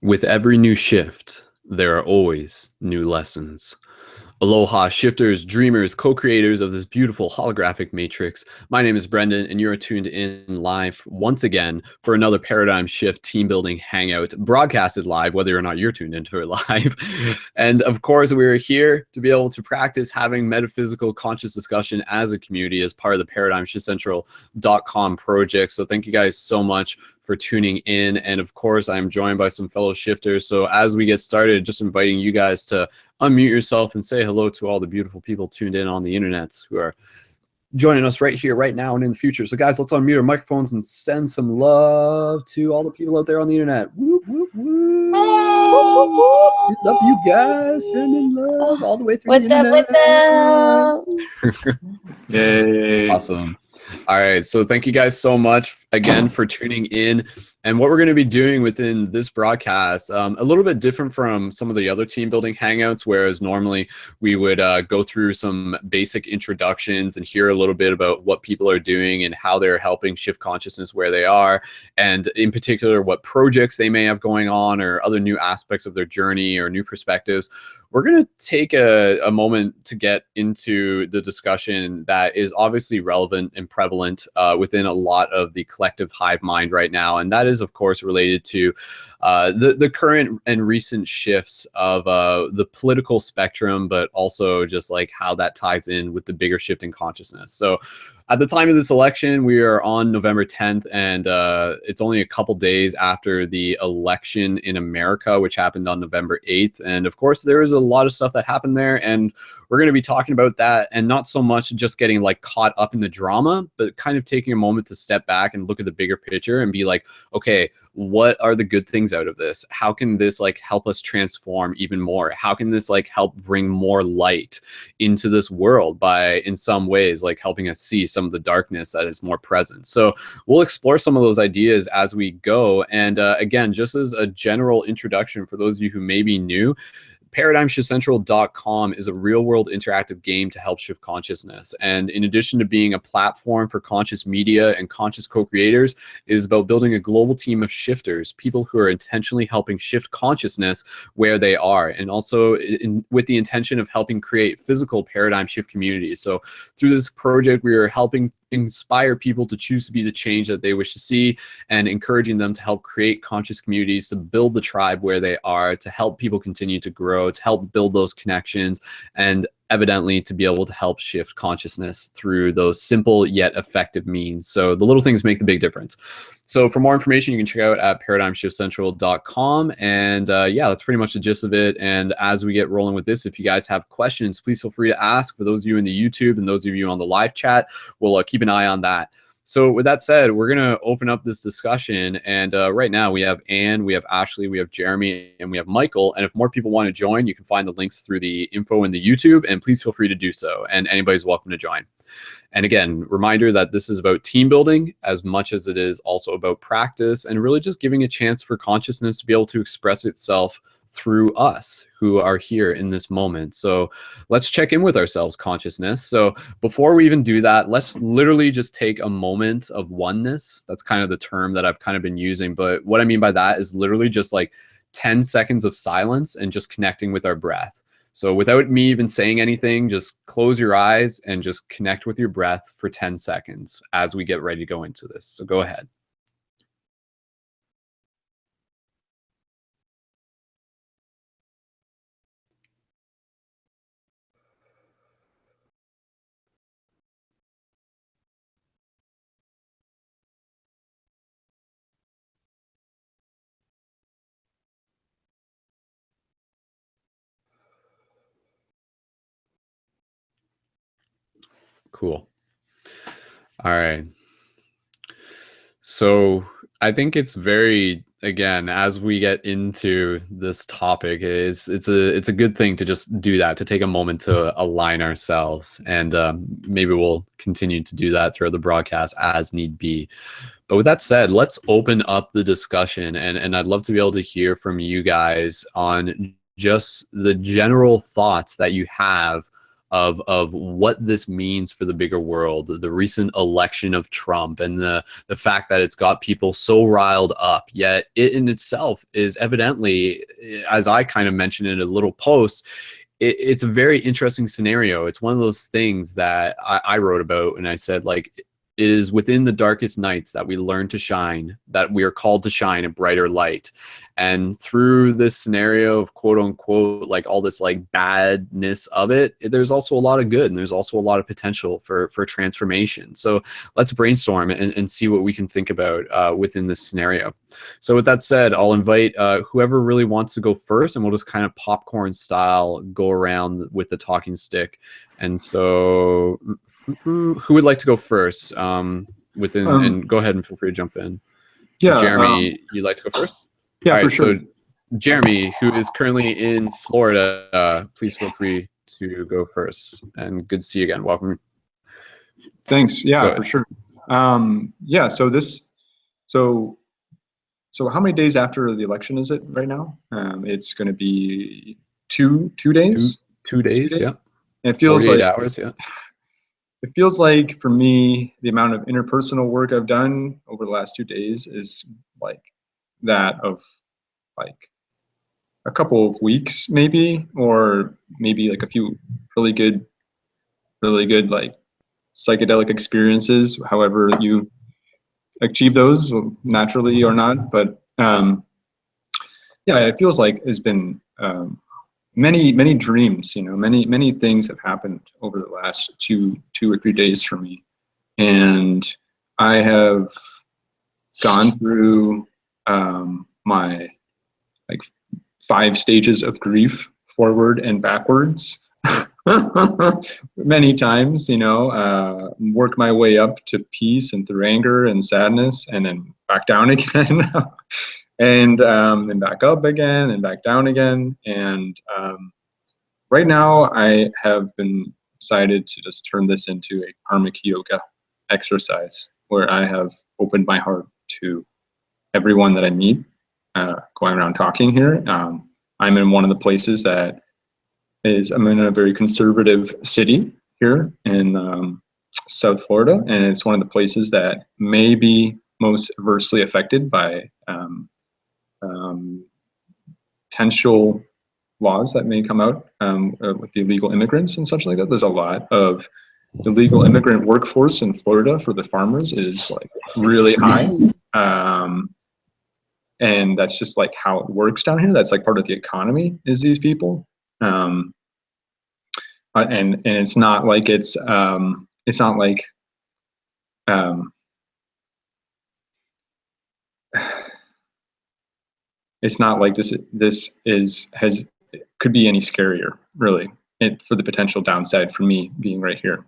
With every new shift, there are always new lessons. Aloha, shifters, dreamers, co-creators of this beautiful holographic matrix. My name is Brendan, and you're tuned in live once again for another Paradigm Shift Team Building Hangout, broadcasted live, whether or not you're tuned into it live. And of course, we're here to be able to practice having metaphysical conscious discussion as a community as part of the ParadigmShiftCentral.com project. So thank you guys so much for tuning in. And of course, I'm joined by some fellow shifters. So as we get started, just inviting you guys to unmute yourself and say hello to all the beautiful people tuned in on the internets who are joining us right here, right now, and in the future. So guys, let's unmute our microphones and send some love to all the people out there on the internet. Whoop, whoop, whoop. We love you guys. Sending love all the way through the internet. Yay. Awesome. All right, so thank you guys so much again for tuning in. And what we're going to be doing within this broadcast, a little bit different from some of the other team building hangouts, whereas normally we would go through some basic introductions and hear a little bit about what people are doing and how they're helping shift consciousness where they are, and in particular what projects they may have going on or other new aspects of their journey or new perspectives. We're going to take a moment to get into the discussion that is obviously relevant and prevalent within a lot of the collective hive mind right now. And that is, of course, related to the current and recent shifts of the political spectrum, but also just like how that ties in with the bigger shift in consciousness. So at the time of this election, we are on November 10th, and it's only a couple days after the election in America, which happened on November 8th. And of course, there is a lot of stuff that happened there, and we're going to be talking about that, and not so much just getting like caught up in the drama, but kind of taking a moment to step back and look at the bigger picture and be like, okay, what are the good things out of this? How can this like help us transform even more? How can this like help bring more light into this world by, in some ways, like helping us see some of the darkness that is more present? So we'll explore some of those ideas as we go. And again, just as a general introduction for those of you who may be new, ParadigmShiftCentral.com is a real-world interactive game to help shift consciousness. And in addition to being a platform for conscious media and conscious co-creators, it is about building a global team of shifters, people who are intentionally helping shift consciousness where they are, and also with the intention of helping create physical paradigm shift communities. So through this project, we are helping inspire people to choose to be the change that they wish to see, and encouraging them to help create conscious communities, to build the tribe where they are, to help people continue to grow, to help build those connections, and evidently to be able to help shift consciousness through those simple yet effective means. So the little things make the big difference. So for more information, you can check out at ParadigmShiftCentral.com. And yeah, that's pretty much the gist of it. And as we get rolling with this, if you guys have questions, please feel free to ask. For those of you in the YouTube and those of you on the live chat, we'll keep an eye on that. So with that said, we're going to open up this discussion. And right now we have Anne, we have Ashley, we have Jeremy, and we have Michael. And if more people want to join, you can find the links through the info in the YouTube, and please feel free to do so. And anybody's welcome to join. And again, reminder that this is about team building as much as it is also about practice, and really just giving a chance for consciousness to be able to express itself through us who are here in this moment. So let's check in with ourselves, consciousness. So before we even do that, let's literally just take a moment of oneness. That's kind of the term that I've kind of been using. But what I mean by that is literally just like 10 seconds of silence and just connecting with our breath. So without me even saying anything, just close your eyes and just connect with your breath for 10 seconds as we get ready to go into this. So go ahead. Cool. All right. So I think it's very, again, as we get into this topic, it's a good thing to just do that, to take a moment to align ourselves. And maybe we'll continue to do that throughout the broadcast as need be. But with that said, let's open up the discussion. And I'd love to be able to hear from you guys on just the general thoughts that you have of what this means for the bigger world, the recent election of Trump, and the fact that it's got people so riled up. Yet it in itself is evidently, as I kind of mentioned in a little post, it's a very interesting scenario. It's one of those things that I wrote about, and I said, like, it is within the darkest nights that we learn to shine, that we are called to shine a brighter light. And through this scenario of quote unquote, like all this like badness of it, there's also a lot of good, and there's also a lot of potential for transformation. So let's brainstorm and see what we can think about within this scenario. So with that said, I'll invite whoever really wants to go first, and we'll just kind of popcorn style go around with the talking stick. And so who would like to go first? And go ahead and feel free to jump in. Yeah, Jeremy, you'd like to go first? Yeah, all right, for sure. So Jeremy, who is currently in Florida, please feel free to go first. And good to see you again. Welcome. Thanks. Yeah, for sure. Yeah. So how many days after the election is it right now? It's going to be two days. Two days. Yeah. And it feels 48 like hours. Yeah. It feels like for me, the amount of interpersonal work I've done over the last 2 days is like that of like a couple of weeks, maybe, or maybe like a few really good like psychedelic experiences, however you achieve those naturally or not. But yeah, it feels like it's been many dreams, many things have happened over the last two or 3 days for me. And I have gone through my like 5 stages of grief, forward and backwards, many times, work my way up to peace and through anger and sadness, and then back down again. And then back up again and back down again. And right now I have been decided to just turn this into a karmic yoga exercise where I have opened my heart to everyone that I meet, going around talking here. I'm in one of the places that I'm in a very conservative city here in South Florida, and it's one of the places that may be most adversely affected by potential laws that may come out with the illegal immigrants and such like that. There's a lot of the legal immigrant workforce in Florida for the farmers is like really high. And that's just like how it works down here. That's like part of the economy is these people. And it's not like it's not like it's not like this could be any scarier, really, for the potential downside for me being right here.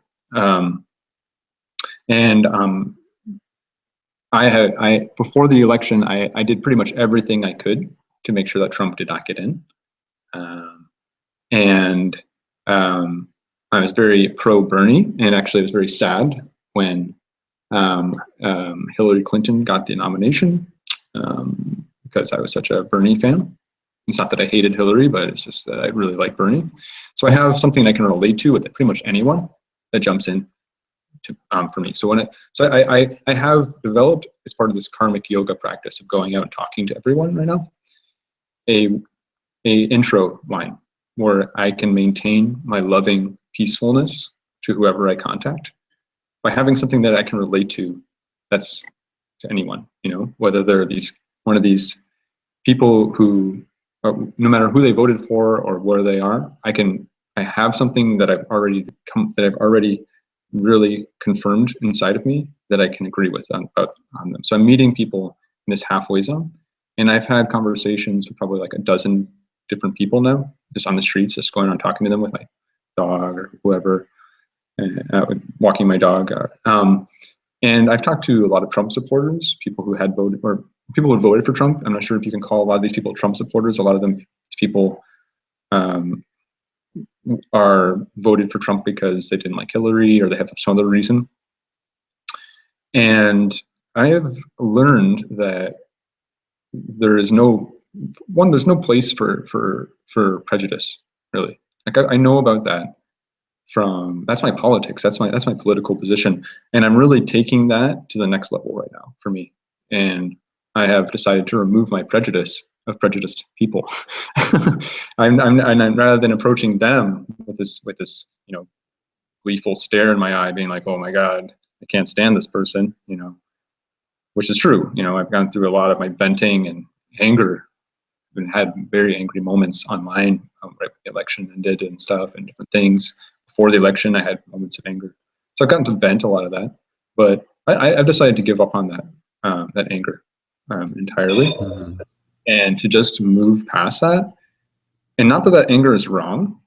I before the election, I did pretty much everything I could to make sure that Trump did not get in. I was very pro Bernie, and actually I was very sad when Hillary Clinton got the nomination, because I was such a Bernie fan. It's not that I hated Hillary, but it's just that I really like Bernie. So I have something I can relate to with pretty much anyone that jumps in for me. So I have developed, as part of this karmic yoga practice of going out and talking to everyone right now, a intro line where I can maintain my loving peacefulness to whoever I contact by having something that I can relate to. That's to anyone, whether they're one of these people who, no matter who they voted for or where they are, I have something that I've already really confirmed inside of me that I can agree with on them. So I'm meeting people in this halfway zone, and I've had conversations with probably like a dozen different people now, just on the streets, just going around talking to them with my dog or whoever, walking my dog. And I've talked to a lot of Trump supporters, people who had voted, or people who voted for Trump. I'm not sure if you can call a lot of these people Trump supporters. A lot of them, people are voted for Trump because they didn't like Hillary or they have some other reason. And I have learned that there's no place for prejudice, really. Like I know about that that's my politics. That's my political position. And I'm really taking that to the next level right now for me. And I have decided to remove my prejudice of prejudiced people. I'm rather than approaching them with this, you know, gleeful stare in my eye, being like, oh my God, I can't stand this person, you know, which is true. You know, I've gone through a lot of my venting and anger and had very angry moments online right when the election ended and stuff and different things. Before the election, I had moments of anger. So I've gotten to vent a lot of that, but I've decided to give up on that anger entirely, and to just move past that. And not that that anger is wrong.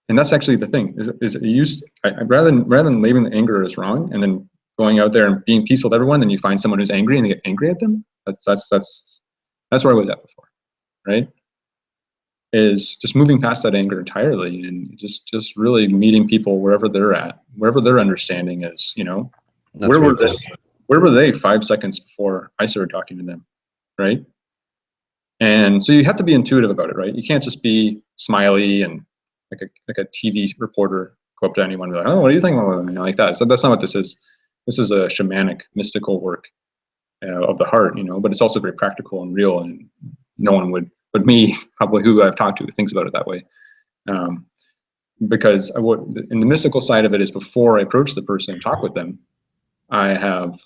And that's actually the thing rather than labeling the anger as wrong and then going out there and being peaceful with everyone, then you find someone who's angry and they get angry at them. That's where I was at before, right? Is just moving past that anger entirely and just really meeting people wherever they're at, wherever their understanding is, you know. Where were they 5 seconds before I started talking to them, right? And so you have to be intuitive about it, right? You can't just be smiley and like a TV reporter go up to anyone and be like, oh, what do you think? Like that. So that's not what this is. This is a shamanic, mystical work of the heart, you know, but it's also very practical and real, and no one would, but me, probably who I've talked to, thinks about it that way. Because in the mystical side of it is before I approach the person and talk with them, I have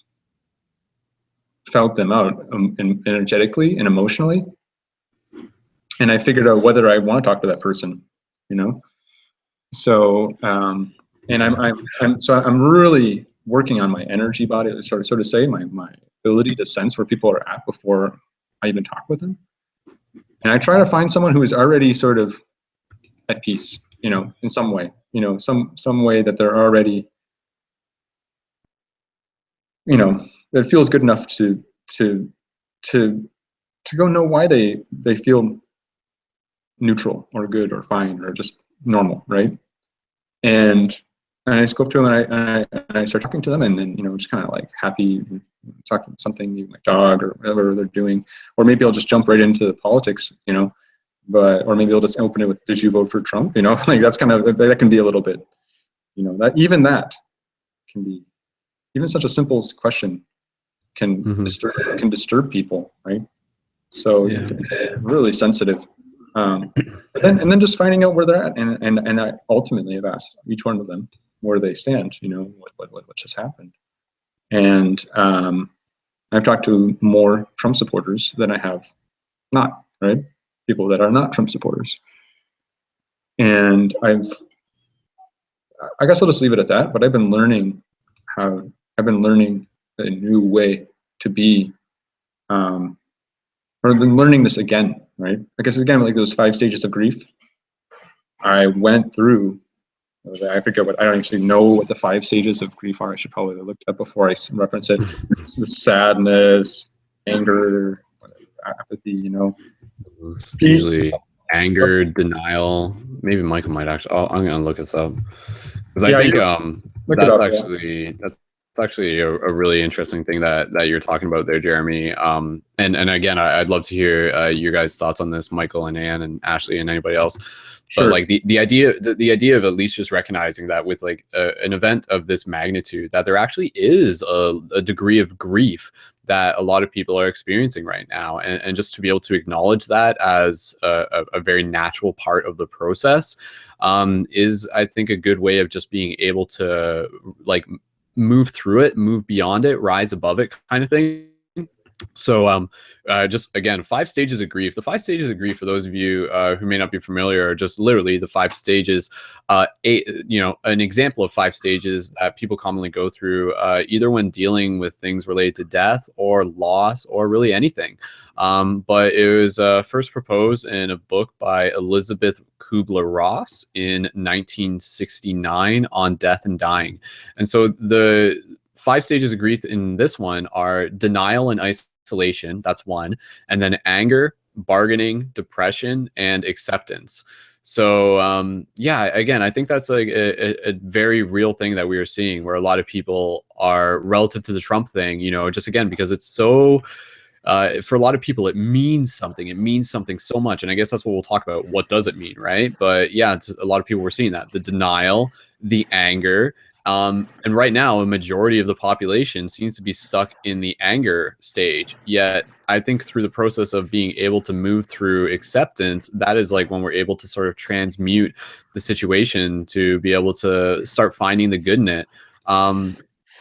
felt them out energetically and emotionally, and I figured out whether I want to talk to that person, you know. So and I'm really working on my energy body, so to say, my ability to sense where people are at before I even talk with them. And I try to find someone who is already sort of at peace, you know, in some way, you know, some way that they're already, you know, that feels good enough to go know why they feel neutral or good or fine or just normal, right? And I just go up to them and I start talking to them, and then, you know, just kind of like happy, talking something, maybe my dog or whatever they're doing, or maybe I'll just jump right into politics, you know, or maybe I'll just open it with, did you vote for Trump? You know, like that can be a little bit, you know, that can be, even such a simple question can disturb people, right? So really sensitive. And then just finding out where they're at, and I ultimately have asked each one of them where they stand, you know, what just happened. And I've talked to more Trump supporters than I have not, right? People that are not Trump supporters. And I guess I'll just leave it at that, but I've been learning a new way to be, or been learning this again, right? I guess again, like those 5 stages of grief, I went through, I don't actually know what the 5 stages of grief are. I should probably have looked up before I reference it. It's the sadness, anger, apathy, you know. It's usually anger, denial. Maybe Michael might actually, I'm going to look this up. Because I think that's actually a really interesting thing that you're talking about there, Jeremy. And again, I'd love to hear your guys' thoughts on this, Michael and Anne and Ashley and anybody else. Sure. But like the idea of at least just recognizing that with like an event of this magnitude, that there actually is a degree of grief that a lot of people are experiencing right now, and just to be able to acknowledge that as a very natural part of the process is, I think, a good way of just being able to like move through it, move beyond it, rise above it, kind of thing. So just again, 5 stages of grief. The 5 stages of grief, for those of you who may not be familiar, are just literally the 5 stages, you know, an example of 5 stages that people commonly go through, either when dealing with things related to death or loss or really anything. But it was first proposed in a book by Elizabeth Kubler-Ross in 1969 on death and dying. And so the 5 stages of grief in this one are denial and isolation. That's one. And then anger, bargaining, depression, and acceptance. So yeah, again, I think that's like a very real thing that we are seeing, where a lot of people are, relative to the Trump thing, you know, just again, because it's so for a lot of people, it means something. It means something so much. And I guess that's what we'll talk about. What does it mean, right? But yeah, it's, a lot of people were seeing that. The denial, the anger. And right now, a majority of the population seems to be stuck in the anger stage. Yet, I think through the process of being able to move through acceptance, that is like when we're able to sort of transmute the situation to be able to start finding the good in it.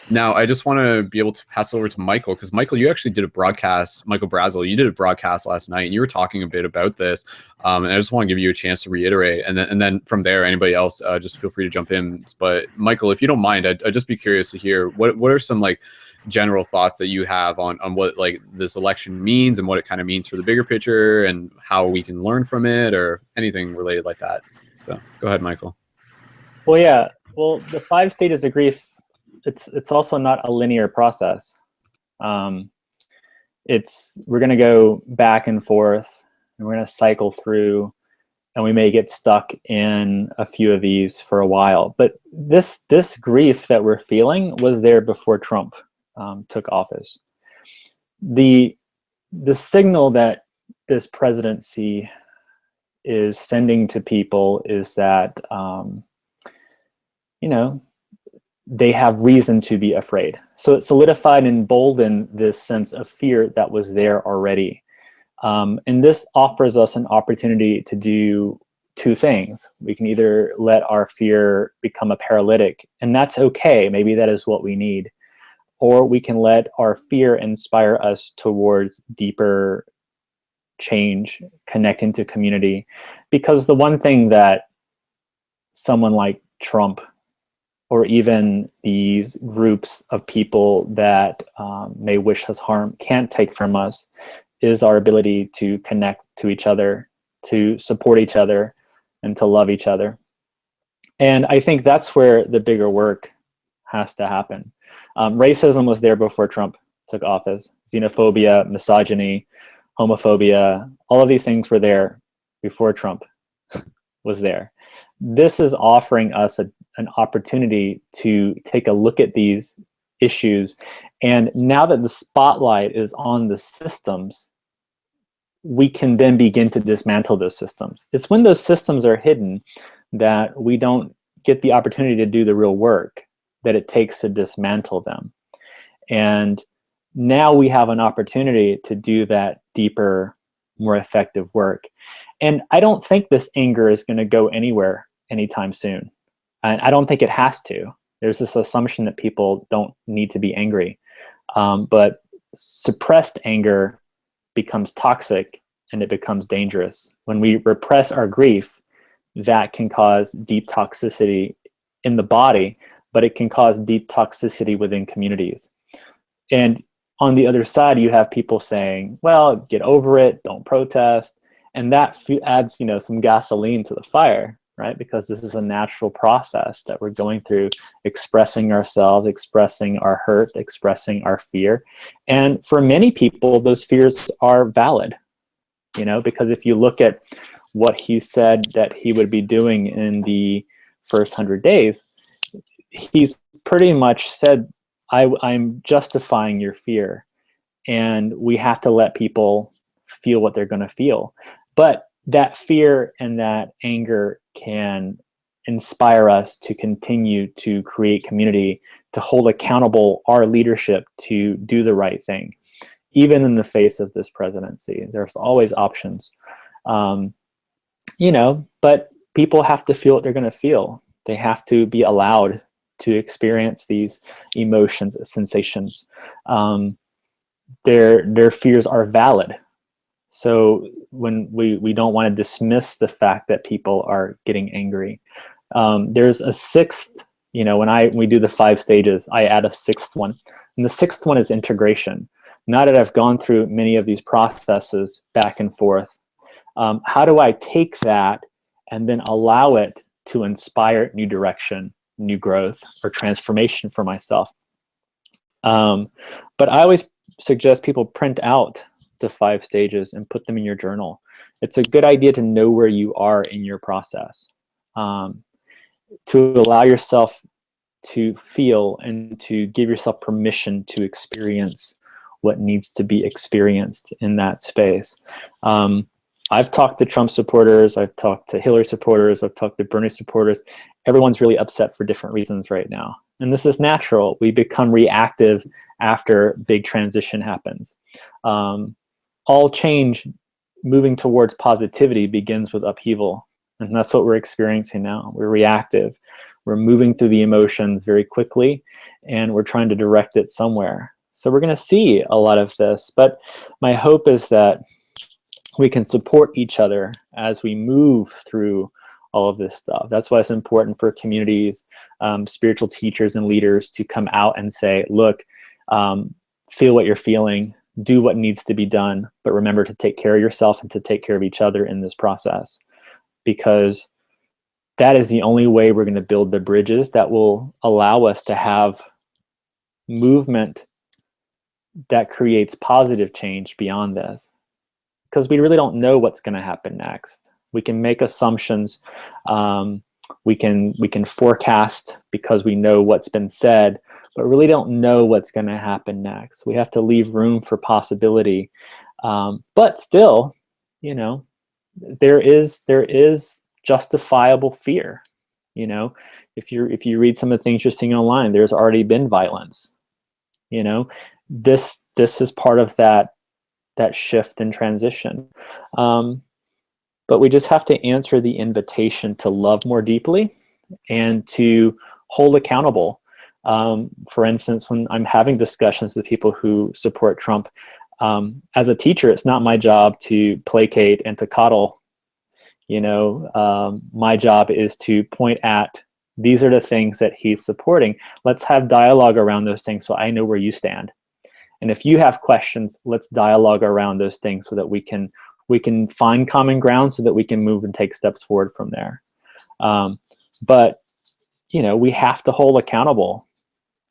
Now, I just want to be able to pass over to Michael, because Michael, you actually did a broadcast, Michael Brazel, you did a broadcast last night, and you were talking a bit about this. And I just want to give you a chance to reiterate. And then from there, anybody else, just feel free to jump in. But Michael, if you don't mind, I'd just be curious to hear what are some like general thoughts that you have on what like this election means and what it kind of means for the bigger picture and how we can learn from it, or anything related like that. So go ahead, Michael. Well, yeah. Well, the 5 stages of grief, it's also not a linear process. We're going to go back and forth, and we're going to cycle through, and we may get stuck in a few of these for a while. But this grief that we're feeling was there before Trump took office. The signal that this presidency is sending to people is that they have reason to be afraid. So it solidified and emboldened this sense of fear that was there already. And this offers us an opportunity to do 2 things. We can either let our fear become a paralytic, and that's okay. Maybe that is what we need. Or we can let our fear inspire us towards deeper change, connecting to community. Because the one thing that someone like Trump, or even these groups of people that may wish us harm, can't take from us, is our ability to connect to each other, to support each other, and to love each other. And I think that's where the bigger work has to happen. Racism was there before Trump took office. Xenophobia, misogyny, homophobia, all of these things were there before Trump was there. This is offering us an opportunity to take a look at these issues. And now that the spotlight is on the systems, we can then begin to dismantle those systems. It's when those systems are hidden that we don't get the opportunity to do the real work that it takes to dismantle them. And now we have an opportunity to do that deeper, more effective work. And I don't think this anger is going to go anywhere anytime soon. And I don't think it has to. There's this assumption that people don't need to be angry. But suppressed anger becomes toxic, and it becomes dangerous. When we repress our grief, that can cause deep toxicity in the body, but it can cause deep toxicity within communities. And on the other side, you have people saying, well, get over it, don't protest. And that adds, some gasoline to the fire, right? Because this is a natural process that we're going through, expressing ourselves, expressing our hurt, expressing our fear. And for many people, those fears are valid, because if you look at what he said that he would be doing in the first 100 days, he's pretty much said, I'm justifying your fear. And we have to let people feel what they're going to feel. But that fear and that anger can inspire us to continue to create community, to hold accountable our leadership to do the right thing, even in the face of this presidency. There's always options, but people have to feel what they're going to feel. They have to be allowed to experience these emotions, sensations. Their fears are valid. So when we don't want to dismiss the fact that people are getting angry. There's a 6th, when we do the 5 stages, I add a 6th one. And the 6th one is integration. Now that I've gone through many of these processes back and forth, how do I take that and then allow it to inspire new direction, new growth, or transformation for myself? But I always suggest people print out the 5 stages and put them in your journal. It's a good idea to know where you are in your process, to allow yourself to feel and to give yourself permission to experience what needs to be experienced in that space. I've talked to Trump supporters, I've talked to Hillary supporters, I've talked to Bernie supporters. Everyone's really upset for different reasons right now. And this is natural. We become reactive after big transition happens. All change moving towards positivity begins with upheaval. And that's what we're experiencing now. We're reactive. We're moving through the emotions very quickly, and we're trying to direct it somewhere. So we're going to see a lot of this. But my hope is that we can support each other as we move through all of this stuff. That's why it's important for communities, spiritual teachers and leaders to come out and say, look, feel what you're feeling, do what needs to be done, but remember to take care of yourself and to take care of each other in this process, because that is the only way we're going to build the bridges that will allow us to have movement that creates positive change beyond this. Because we really don't know what's going to happen next. We can make assumptions. We can forecast because we know what's been said, but really don't know what's going to happen next. We have to leave room for possibility. But still, you know, there is justifiable fear. You know, if you read some of the things you're seeing online, there's already been violence. You know, this is part of that shift and transition. But we just have to answer the invitation to love more deeply and to hold accountable. For instance, when I'm having discussions with people who support Trump, as a teacher, it's not my job to placate and to coddle. You know, my job is to point at, these are the things that he's supporting. Let's have dialogue around those things so I know where you stand. And if you have questions, let's dialogue around those things so that we can find common ground so that we can move and take steps forward from there. But, you know, we have to hold accountable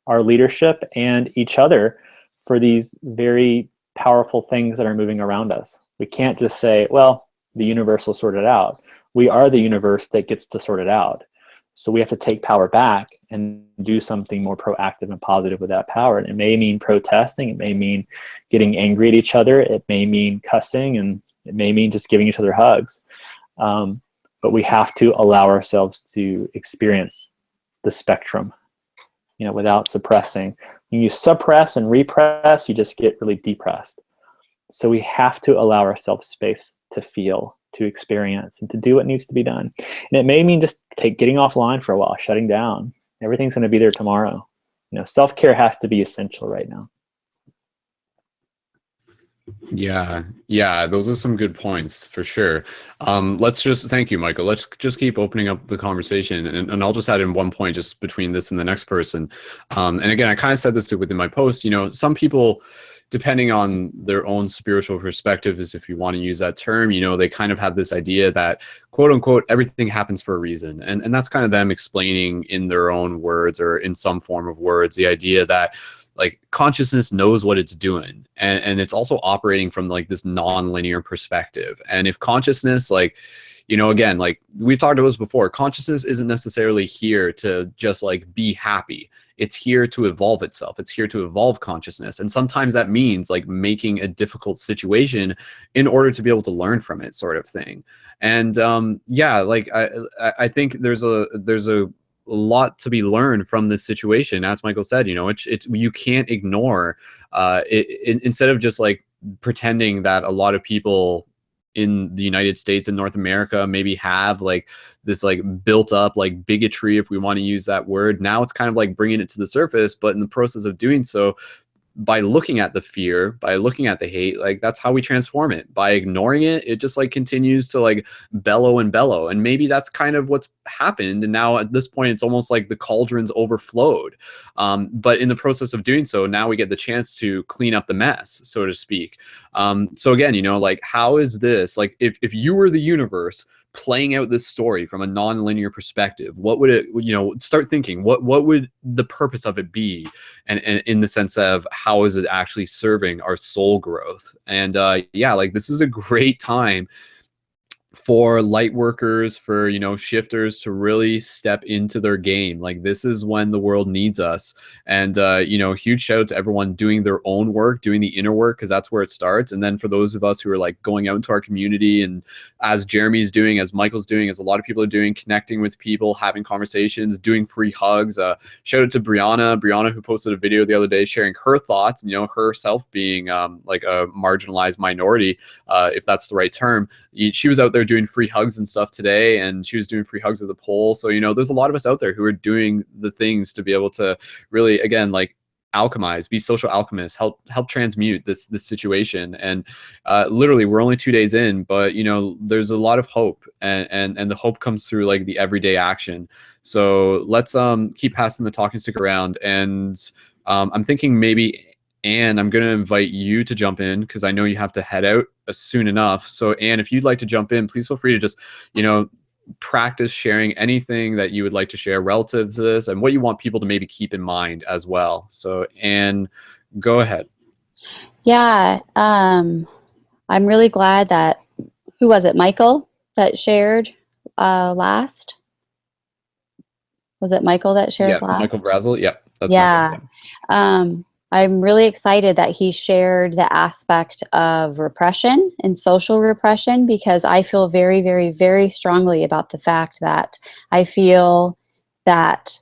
our leadership and each other for these very powerful things that are moving around us. We can't just say, well, the universe will sort it out. We are the universe that gets to sort it out. So we have to take power back and do something more proactive and positive with that power. And it may mean protesting. It may mean getting angry at each other. It may mean cussing, and it may mean just giving each other hugs. But we have to allow ourselves to experience the spectrum, you know, without suppressing. When you suppress and repress, you just get really depressed. So we have to allow ourselves space to feel, to experience, and to do what needs to be done. And it may mean just getting offline for a while, shutting down. Everything's going to be there tomorrow. You know, self-care has to be essential right now. Yeah, those are some good points for sure. Let's just, thank you, Michael. Let's just keep opening up the conversation, and I'll just add in one point just between this and the next person. And again, I kind of said this within my post, you know, some people, depending on their own spiritual perspective, is if you want to use that term, you know, they kind of have this idea that, quote unquote, everything happens for a reason. And that's kind of them explaining in their own words or in some form of words, the idea that like consciousness knows what it's doing. And it's also operating from like this non-linear perspective. And if consciousness, like, you know, again, like we've talked about this before, consciousness isn't necessarily here to just like be happy. It's here to evolve itself. It's here to evolve consciousness. And sometimes that means like making a difficult situation in order to be able to learn from it, sort of thing. And yeah, like I think there's a lot to be learned from this situation. As Michael said, you know, it's you can't ignore instead of just like pretending that a lot of people in the United States and North America maybe have like this like built up like bigotry, if we want to use that word. Now it's kind of like bringing it to the surface, but in the process of doing so, by looking at the fear, by looking at the hate, like that's how we transform it. By ignoring it, it just like continues to like bellow and bellow. And maybe that's kind of what's happened. And now at this point, it's almost like the cauldron's overflowed. But in the process of doing so, now we get the chance to clean up the mess, so to speak. So again, you know, like how is this, like if you were the universe playing out this story from a non-linear perspective, what would it, you know, start thinking, what would the purpose of it be? And in the sense of how is it actually serving our soul growth? And yeah, like this is a great time for light workers, for, you know, shifters to really step into their game. Like, this is when the world needs us. And, you know, huge shout out to everyone doing their own work, doing the inner work, because that's where it starts. And then for those of us who are like going out into our community, and as Jeremy's doing, as Michael's doing, as a lot of people are doing, connecting with people, having conversations, doing free hugs. Shout out to Brianna, who posted a video the other day sharing her thoughts, and, you know, herself being like a marginalized minority, if that's the right term. She was out there doing free hugs and stuff today, and she was doing free hugs at the pole. So, you know, there's a lot of us out there who are doing the things to be able to really, again, like, alchemize, be social alchemists, help transmute this situation. And literally, we're only 2 days in, but, you know, there's a lot of hope, and the hope comes through like the everyday action. So let's keep passing the talking stick around, and I'm thinking maybe, Anne, I'm going to invite you to jump in, because I know you have to head out soon enough. So, Anne, if you'd like to jump in, please feel free to just, you know, practice sharing anything that you would like to share relative to this, and what you want people to maybe keep in mind as well. So, Anne, go ahead. Yeah, I'm really glad that, who was it, Michael, that shared last? Was it Michael that shared last? Michael Brazel. Yeah, that's yeah. Michael, yeah. I'm really excited that he shared the aspect of repression and social repression, because I feel very, very, very strongly about the fact that I feel that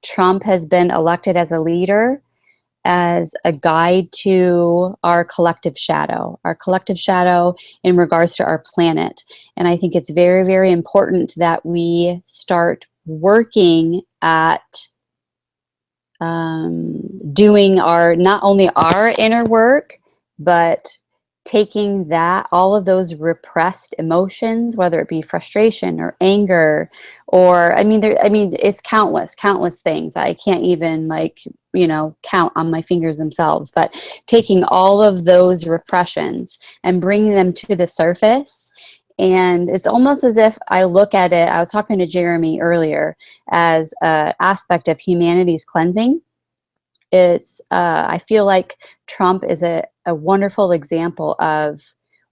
Trump has been elected as a leader, as a guide to our collective shadow in regards to our planet. And I think it's very, very important that we start working at doing not only our inner work, but taking all of those repressed emotions, whether it be frustration or anger, or it's countless things. I can't even, like, you know, count on my fingers themselves, but taking all of those repressions and bringing them to the surface. And it's almost as if I look at it, I was talking to Jeremy earlier, as an aspect of humanity's cleansing. It's I feel like Trump is a wonderful example of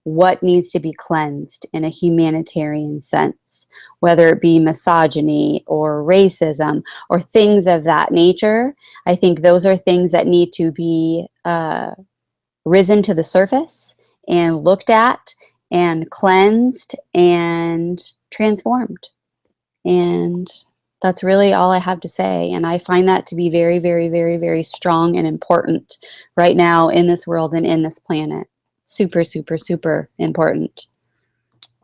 what needs to be cleansed in a humanitarian sense, whether it be misogyny or racism or things of that nature. I think those are things that need to be risen to the surface and looked at and cleansed and transformed. And that's really all I have to say. And I find that to be very, very, very, very strong and important right now in this world and in this planet. Super, super, super important.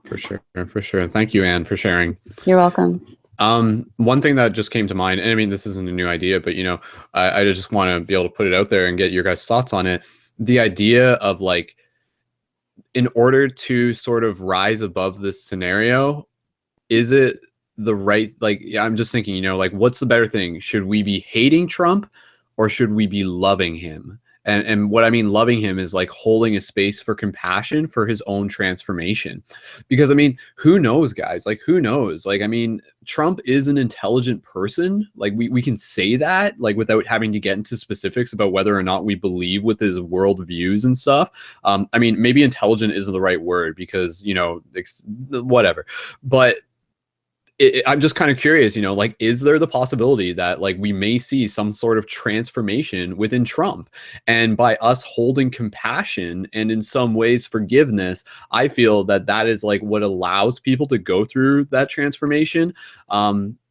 For sure. For sure. Thank you, Anne, for sharing. You're welcome. One thing that just came to mind, and I mean, this isn't a new idea, but, you know, I just want to be able to put it out there and get your guys' thoughts on it. The idea of, like, in order to sort of rise above this scenario, is it the right, like, I'm just thinking, you know, like, what's the better thing? Should we be hating Trump, or should we be loving him? And what I mean loving him is, like, holding a space for compassion for his own transformation. Because, I mean, who knows, guys? Like, who knows? Like, I mean, Trump is an intelligent person. Like, we can say that, like, without having to get into specifics about whether or not we believe with his world views and stuff. I mean, maybe intelligent isn't the right word, because, you know, whatever. But I'm just kind of curious, you know, like, is there the possibility that, like, we may see some sort of transformation within Trump? And by us holding compassion and in some ways forgiveness, I feel that that is, like, what allows people to go through that transformation.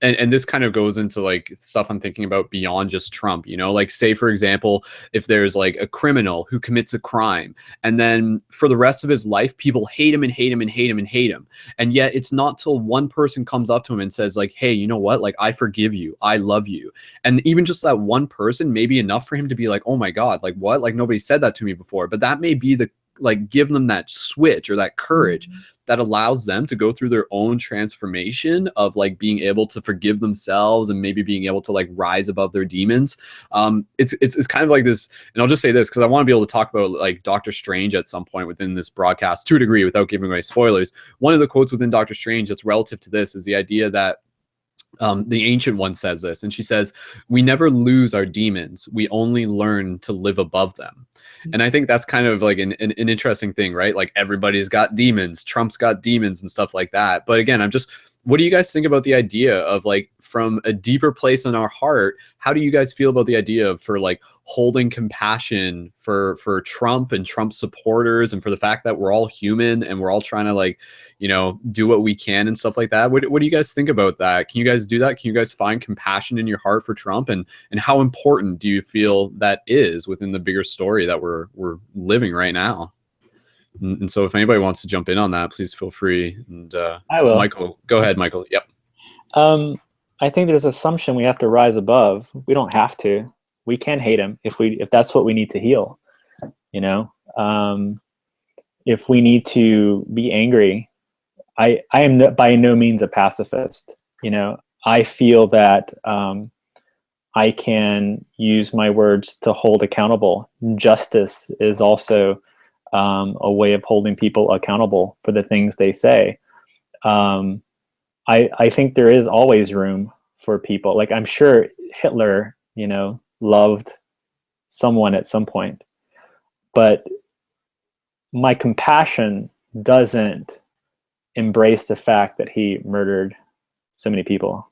And this kind of goes into, like, stuff I'm thinking about beyond just Trump, you know, like, say, for example, if there's, like, a criminal who commits a crime, and then for the rest of his life, people hate him and hate him and hate him and hate him. And yet it's not till one person comes up to him and says, like, hey, you know what? Like, I forgive you. I love you. And even just that one person may be enough for him to be like, oh my God, like, what? Like, nobody said that to me before. But that may be the, like, give them that switch or that courage that allows them to go through their own transformation of, like, being able to forgive themselves and maybe being able to, like, rise above their demons. It's kind of like this, and I'll just say this because I want to be able to talk about, like, Doctor Strange at some point within this broadcast to a degree without giving away spoilers. One of the quotes within Doctor Strange that's relative to this is the idea that The ancient one says this, and she says, "We never lose our demons. We only learn to live above them." And I think that's kind of like an interesting thing, right? Like everybody's got demons, Trump's got demons and stuff like that. But again, what do you guys think about the idea of, like, from a deeper place in our heart, how do you guys feel about the idea of, for like, holding compassion for Trump and Trump supporters, and for the fact that we're all human and we're all trying to, like, do what we can and stuff like that? What do you guys think about that? Can you guys do that? Can you guys find compassion in your heart for Trump, and how important do you feel that is within the bigger story that we're living right now? And so if anybody wants to jump in on that, please feel free. And I will. Michael, go ahead, Michael. Yep. I think there's assumption we have to rise above. We don't have to. We can hate him if that's what we need to heal. If we need to be angry, I am by no means a pacifist. I feel that I can use my words to hold accountable. Justice is also a way of holding people accountable for the things they say. I think there is always room for people. Like, I'm sure Hitler, loved someone at some point, but my compassion doesn't embrace the fact that he murdered so many people,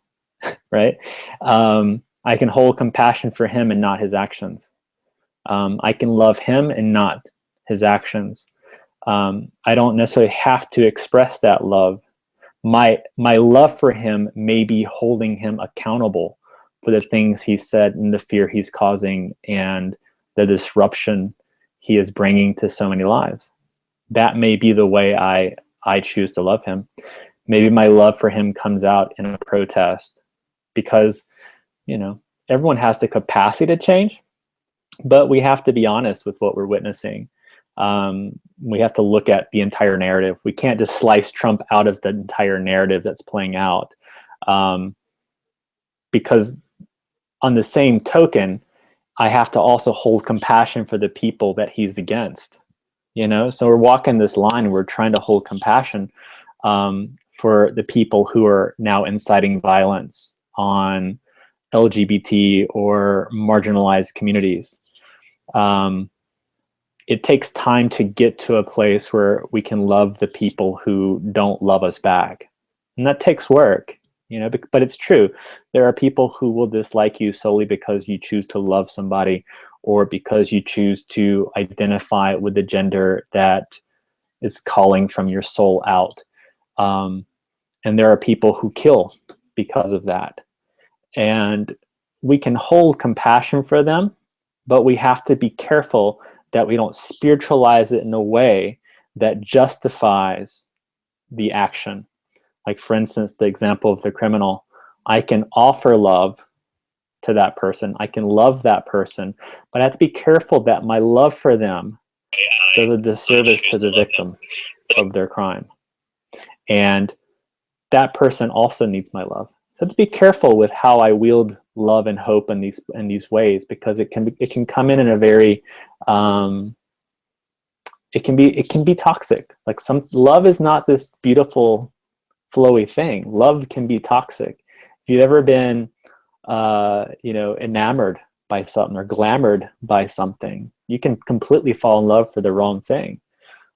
right? I can hold compassion for him and not his actions. I can love him and not his actions. I don't necessarily have to express that love. My love for him may be holding him accountable for the things he said and the fear he's causing and the disruption he is bringing to so many lives. That may be the way I choose to love him. Maybe my love for him comes out in a protest because, everyone has the capacity to change, but we have to be honest with what we're witnessing. We have to look at the entire narrative. We can't just slice Trump out of the entire narrative that's playing out. Because on the same token, I have to also hold compassion for the people that he's against. So we're walking this line. We're trying to hold compassion for the people who are now inciting violence on LGBT or marginalized communities. It takes time to get to a place where we can love the people who don't love us back. And that takes work, but it's true. There are people who will dislike you solely because you choose to love somebody, or because you choose to identify with the gender that is calling from your soul out. And there are people who kill because of that. And we can hold compassion for them, but we have to be careful that we don't spiritualize it in a way that justifies the action. Like, for instance, the example of the criminal. I can offer love to that person. I can love that person, but I have to be careful that my love for them does a disservice to the victim of their crime. And that person also needs my love. So I have to be careful with how I wield love and hope in these ways, because it can come in a very it can be toxic. Like, some love is not this beautiful flowy thing. Love can be toxic. If you've ever been enamored by something or glamored by something, you can completely fall in love for the wrong thing.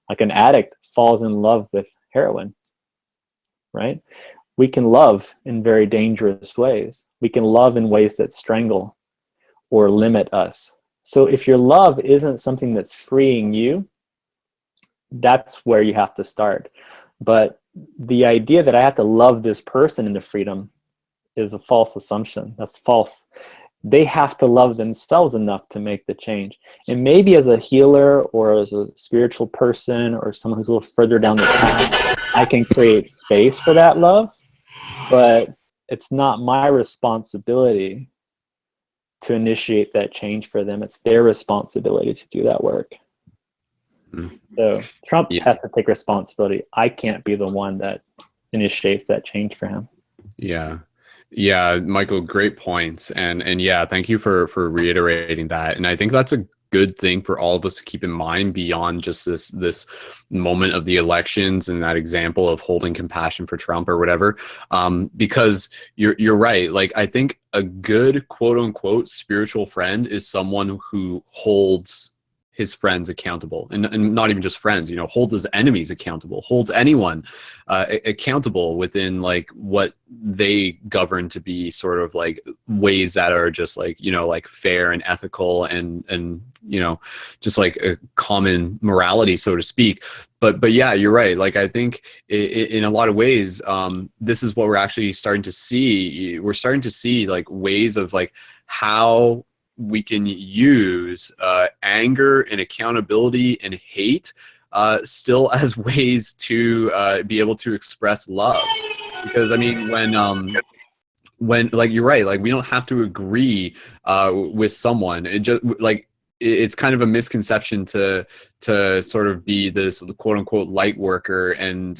Like, an addict falls in love with heroin, right? We can love in very dangerous ways. We can love in ways that strangle or limit us. So if your love isn't something that's freeing you, that's where you have to start. But the idea that I have to love this person into freedom is a false assumption. That's false. They have to love themselves enough to make the change. And maybe as a healer or as a spiritual person or someone who's a little further down the path, I can create space for that love, but it's not my responsibility to initiate that change for them. It's their responsibility to do that work. So Trump has to take responsibility. I can't be the one that initiates that change for him. Yeah, Michael, great points. And yeah, thank you for reiterating that. And I think that's a good thing for all of us to keep in mind beyond just this moment of the elections and that example of holding compassion for Trump or whatever. Because you're right. Like, I think a good quote unquote spiritual friend is someone who holds his friends accountable, and not even just friends, you know, holds his enemies accountable, holds anyone accountable within like what they govern to be sort of like ways that are just like, you know, like fair and ethical and you know, just like a common morality, so to speak. But yeah, you're right. Like, I think in a lot of ways, this is what we're actually starting to see. We're starting to see like ways of like how we can use anger and accountability and hate still as ways to be able to express love. Because I mean, when like, you're right, like we don't have to agree with someone. It just like it's kind of a misconception to sort of be this quote unquote light worker and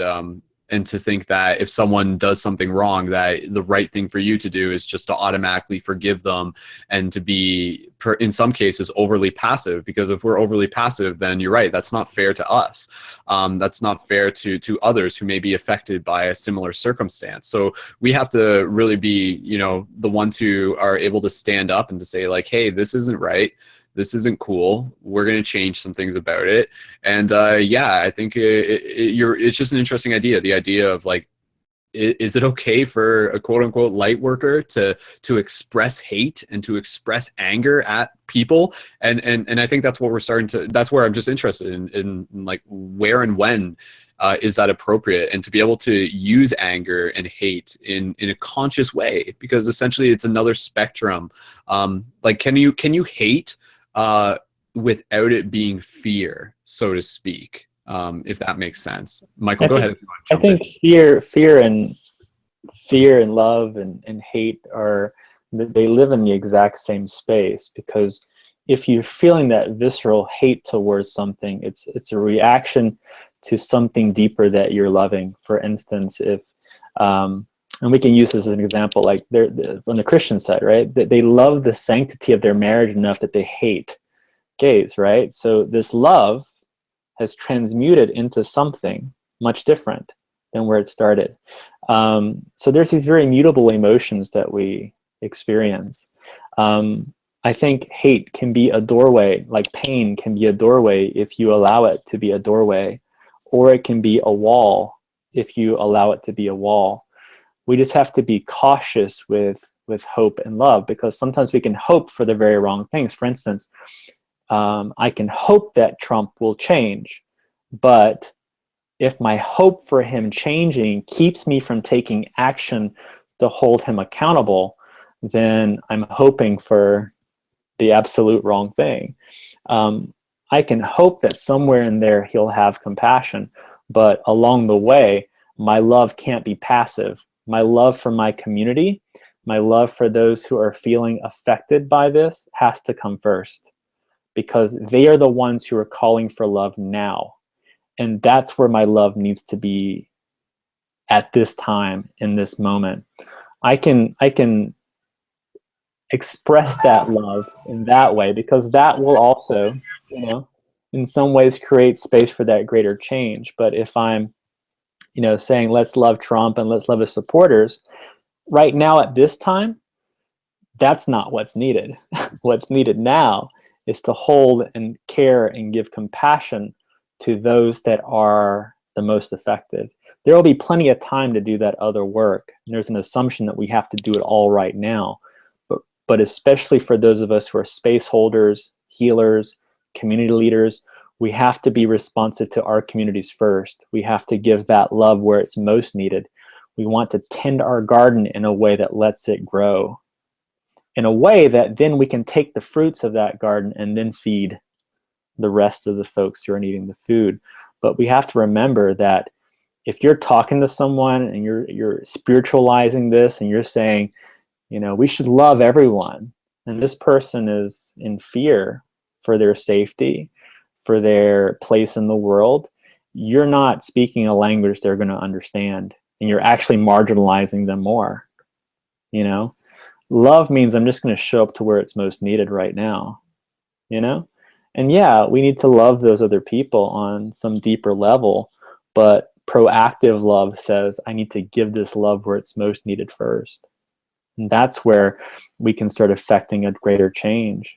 to think that if someone does something wrong, that the right thing for you to do is just to automatically forgive them and to be, in some cases, overly passive. Because if we're overly passive, then you're right, that's not fair to us. That's not fair to others who may be affected by a similar circumstance. So we have to really be, you know, the ones who are able to stand up and to say like, hey, this isn't right. This isn't cool. We're going to change some things about it. And yeah, I think it's just an interesting idea. The idea of like, is it okay for a quote unquote light worker to express hate and to express anger at people? And I think that's what we're starting to, that's where I'm just interested in like where and when is that appropriate, and to be able to use anger and hate in a conscious way, because essentially it's another spectrum. Like, can you hate without it being fear, so to speak, if that makes sense. Michael, go ahead if you want to jump in. I think fear and love and hate they live in the exact same space, because if you're feeling that visceral hate towards something, it's a reaction to something deeper that you're loving. For instance, if and we can use this as an example, like on the Christian side, right? They love the sanctity of their marriage enough that they hate gays, right? So this love has transmuted into something much different than where it started. So there's these very mutable emotions that we experience. I think hate can be a doorway, like pain can be a doorway if you allow it to be a doorway, or it can be a wall if you allow it to be a wall. We just have to be cautious with hope and love, because sometimes we can hope for the very wrong things. For instance, I can hope that Trump will change, but if my hope for him changing keeps me from taking action to hold him accountable, then I'm hoping for the absolute wrong thing. I can hope that somewhere in there he'll have compassion, but along the way, my love can't be passive. My love for my community, my love for those who are feeling affected by this has to come first, because they are the ones who are calling for love now. And that's where my love needs to be at this time, in this moment. I can express that love in that way, because that will also, you know, in some ways create space for that greater change. But if I'm, you know, saying let's love Trump and let's love his supporters, right now at this time, that's not what's needed. What's needed now is to hold and care and give compassion to those that are the most affected. There will be plenty of time to do that other work. And there's an assumption that we have to do it all right now. But especially for those of us who are space holders, healers, community leaders, we have to be responsive to our communities first. We have to give that love where it's most needed. We want to tend our garden in a way that lets it grow, in a way that then we can take the fruits of that garden and then feed the rest of the folks who are needing the food. But we have to remember that if you're talking to someone and you're spiritualizing this and you're saying, you know, we should love everyone, and this person is in fear for their safety, for their place in the world, you're not speaking a language they're going to understand, and you're actually marginalizing them more. You know, love means I'm just going to show up to where it's most needed right now, you know, And yeah, we need to love those other people on some deeper level, but proactive love says, I need to give this love where it's most needed first. And that's where we can start affecting a greater change.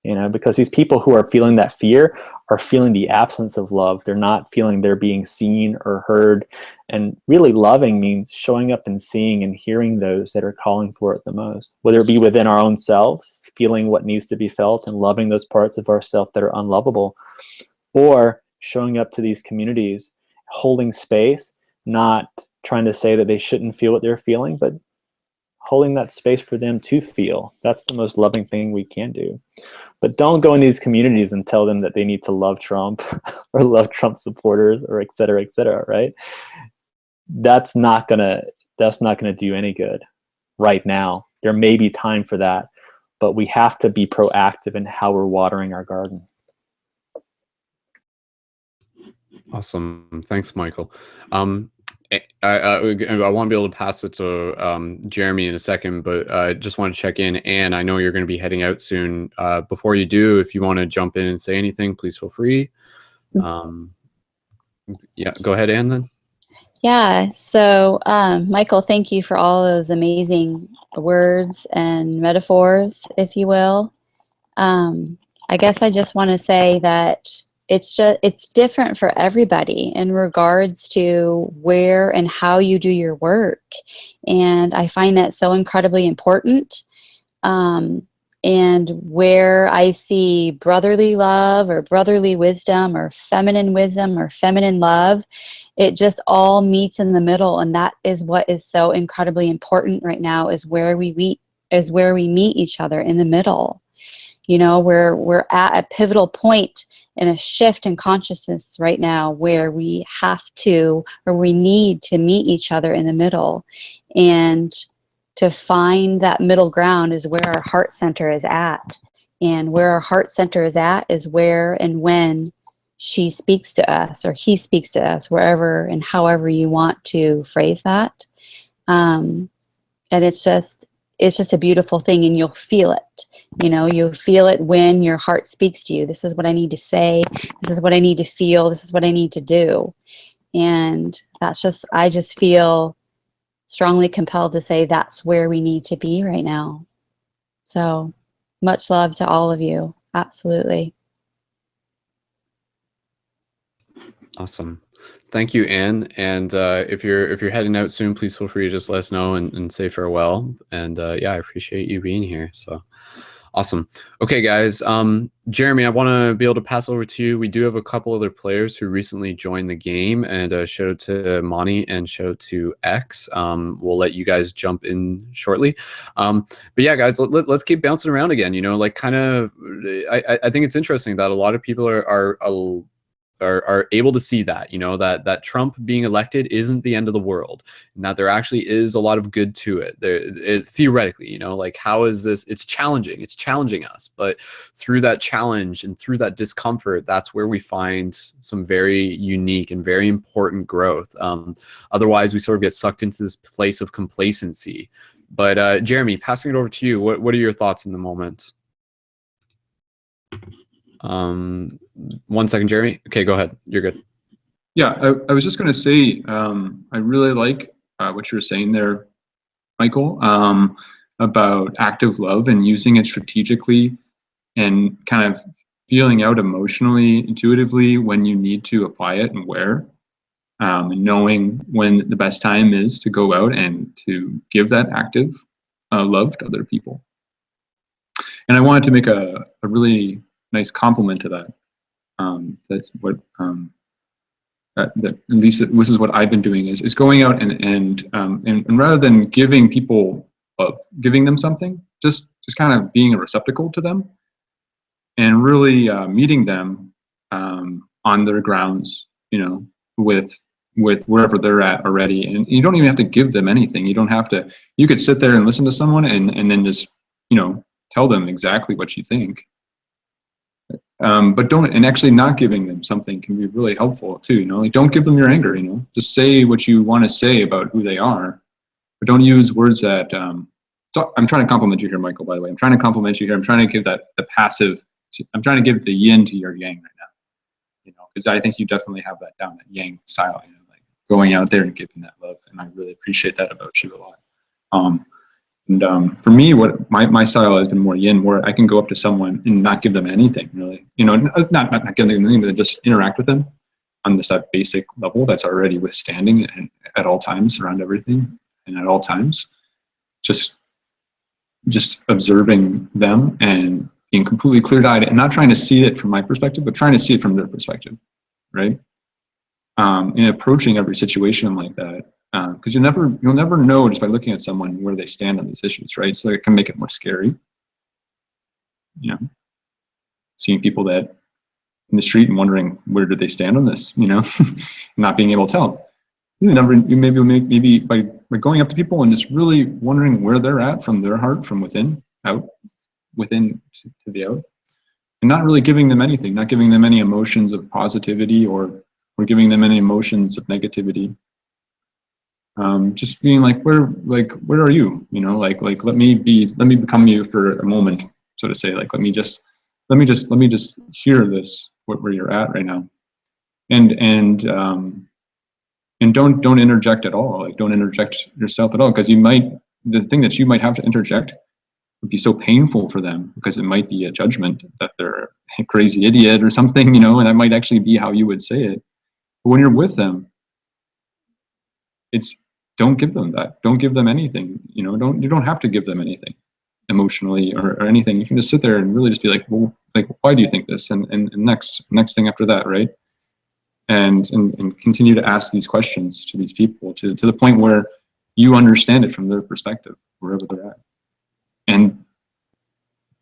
You know, because these people who are feeling that fear are feeling the absence of love. They're not feeling they're being seen or heard. And really loving means showing up and seeing and hearing those that are calling for it the most, whether it be within our own selves, feeling what needs to be felt and loving those parts of ourselves that are unlovable, or showing up to these communities, holding space, not trying to say that they shouldn't feel what they're feeling, but holding that space for them to feel. That's the most loving thing we can do. But don't go in these communities and tell them that they need to love Trump or love Trump supporters or et cetera, right? That's not gonna do any good right now. There may be time for that, but we have to be proactive in how we're watering our garden. Awesome. Thanks, Michael. I want to be able to pass it to Jeremy in a second, but I just want to check in. Anne, I know you're going to be heading out soon. Before you do, if you want to jump in and say anything, please feel free. Yeah, go ahead, Anne, then. Yeah, so Michael, thank you for all those amazing words and metaphors, if you will. I guess I just want to say that it's different for everybody in regards to where and how you do your work. And I find that so incredibly important. And where I see brotherly love or brotherly wisdom or feminine love, it just all meets in the middle. And that is what is so incredibly important right now, is where we meet each other in the middle. You know, we're at a pivotal point in a shift in consciousness right now where we have to, or we need to meet each other in the middle. And to find that middle ground is where our heart center is at. And where our heart center is at is where and when she speaks to us, or he speaks to us, wherever and however you want to phrase that. And it's just a beautiful thing, and you'll feel it. You know, you'll feel it when your heart speaks to you. This is what I need to say. This is what I need to feel. This is what I need to do. And I just feel strongly compelled to say that's where we need to be right now. So much love to all of you. Absolutely. Awesome. Thank you, Anne. And if you're heading out soon, please feel free to just let us know and say farewell. And yeah, I appreciate you being here. So awesome. Okay, guys. Jeremy, I want to be able to pass over to you. We do have a couple other players who recently joined the game, and shout out to Monty and shout out to X. We'll let you guys jump in shortly. But yeah, guys, let's keep bouncing around again. You know, like kind of, I think it's interesting that a lot of people are able to see that, you know, that Trump being elected isn't the end of the world, and that there actually is a lot of good to it. Theoretically, you know, like, how is this? It's challenging us, but through that challenge and through that discomfort, that's where we find some very unique and very important growth. Otherwise, we sort of get sucked into this place of complacency. But Jeremy, passing it over to you, what are your thoughts in the moment? 1 second, Jeremy. Okay, go ahead. You're good. Yeah, I was just going to say, I really like what you were saying there, Michael, about active love and using it strategically and kind of feeling out emotionally, intuitively when you need to apply it and where, and knowing when the best time is to go out and to give that active love to other people. And I wanted to make a really nice compliment to that. That's what at least this is what I've been doing, is going out and rather than giving people love, giving them something, just kind of being a receptacle to them, and really meeting them on their grounds, you know, with wherever they're at already. And you don't even have to give them anything. You don't have to. You could sit there and listen to someone and then just, you know, tell them exactly what you think. But don't, and actually not giving them something can be really helpful too. You know, like, don't give them your anger. You know, just say what you want to say about who they are, but don't use words that. So I'm trying to compliment you here, Michael. By the way, I'm trying to compliment you here. I'm trying to give that the passive I'm trying to give the yin to your yang right now, you know, because I think you definitely have that down, that yang style, you know, like going out there and giving that love, and I really appreciate that about you a lot. For me, what my style has been more yin, where I can go up to someone and not give them anything, really, you know, not give them anything, but just interact with them on this that basic level that's already withstanding and at all times around everything and at all times, just observing them and being completely clear-eyed and not trying to see it from my perspective, but trying to see it from their perspective, right? In approaching every situation like that, because you'll never know just by looking at someone where they stand on these issues, right? So it can make it more scary, you know, seeing people that in the street and wondering where do they stand on this, you know, not being able to tell. Maybe by going up to people and just really wondering where they're at from their heart, from within out, within to the out, and not really giving them anything, not giving them any emotions of positivity or giving them any emotions of negativity. Just being like, where are you? You know, like let me become you for a moment, so to say. Like let me just hear this, where you're at right now, and don't interject at all. Like don't interject yourself at all, because the thing that you might have to interject would be so painful for them, because it might be a judgment that they're a crazy idiot or something, you know, and that might actually be how you would say it. But when you're with them, don't give them that. Don't give them anything. You know, you don't have to give them anything emotionally or anything. You can just sit there and really just be like, well, like, why do you think this? And next thing after that, right? And continue to ask these questions to these people to the point where you understand it from their perspective, wherever they're at. And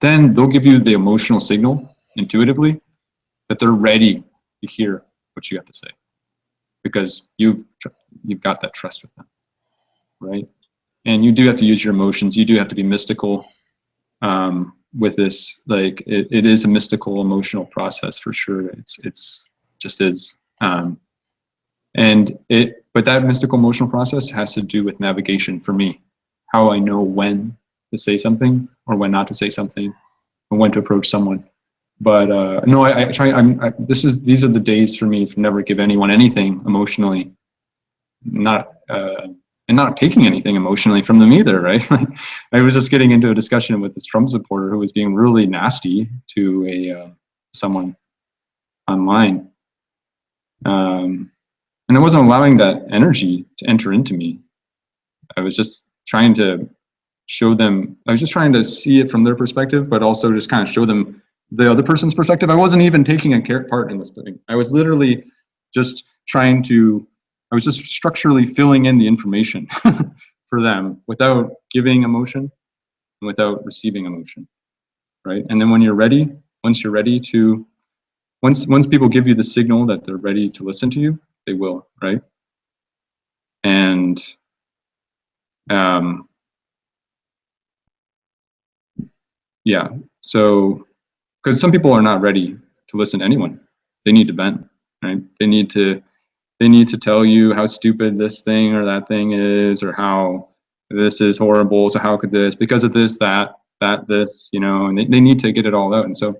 then they'll give you the emotional signal intuitively that they're ready to hear what you have to say, because you've got that trust with them, right? And you do have to use your emotions. You do have to be mystical with this. Like it is a mystical emotional process for sure. It's just is. But that mystical emotional process has to do with navigation for me, how I know when to say something or when not to say something, or when to approach someone. But no, I try. These are the days for me to never give anyone anything emotionally, and not taking anything emotionally from them either, right? I was just getting into a discussion with this Trump supporter who was being really nasty to someone online. And I wasn't allowing that energy to enter into me. I was just trying to show them, I was just trying to see it from their perspective, but also just kind of show them the other person's perspective. I wasn't even taking a part in this thing. I was literally just I was just structurally filling in the information for them without giving emotion and without receiving emotion, right? And then once people give you the signal that they're ready to listen to you, they will, right? And yeah, so because some people are not ready to listen to anyone. They need to vent, right? They need to tell you how stupid this thing or that thing is, or how this is horrible. So how could this, because of this, that, this, you know, and they need to get it all out. And so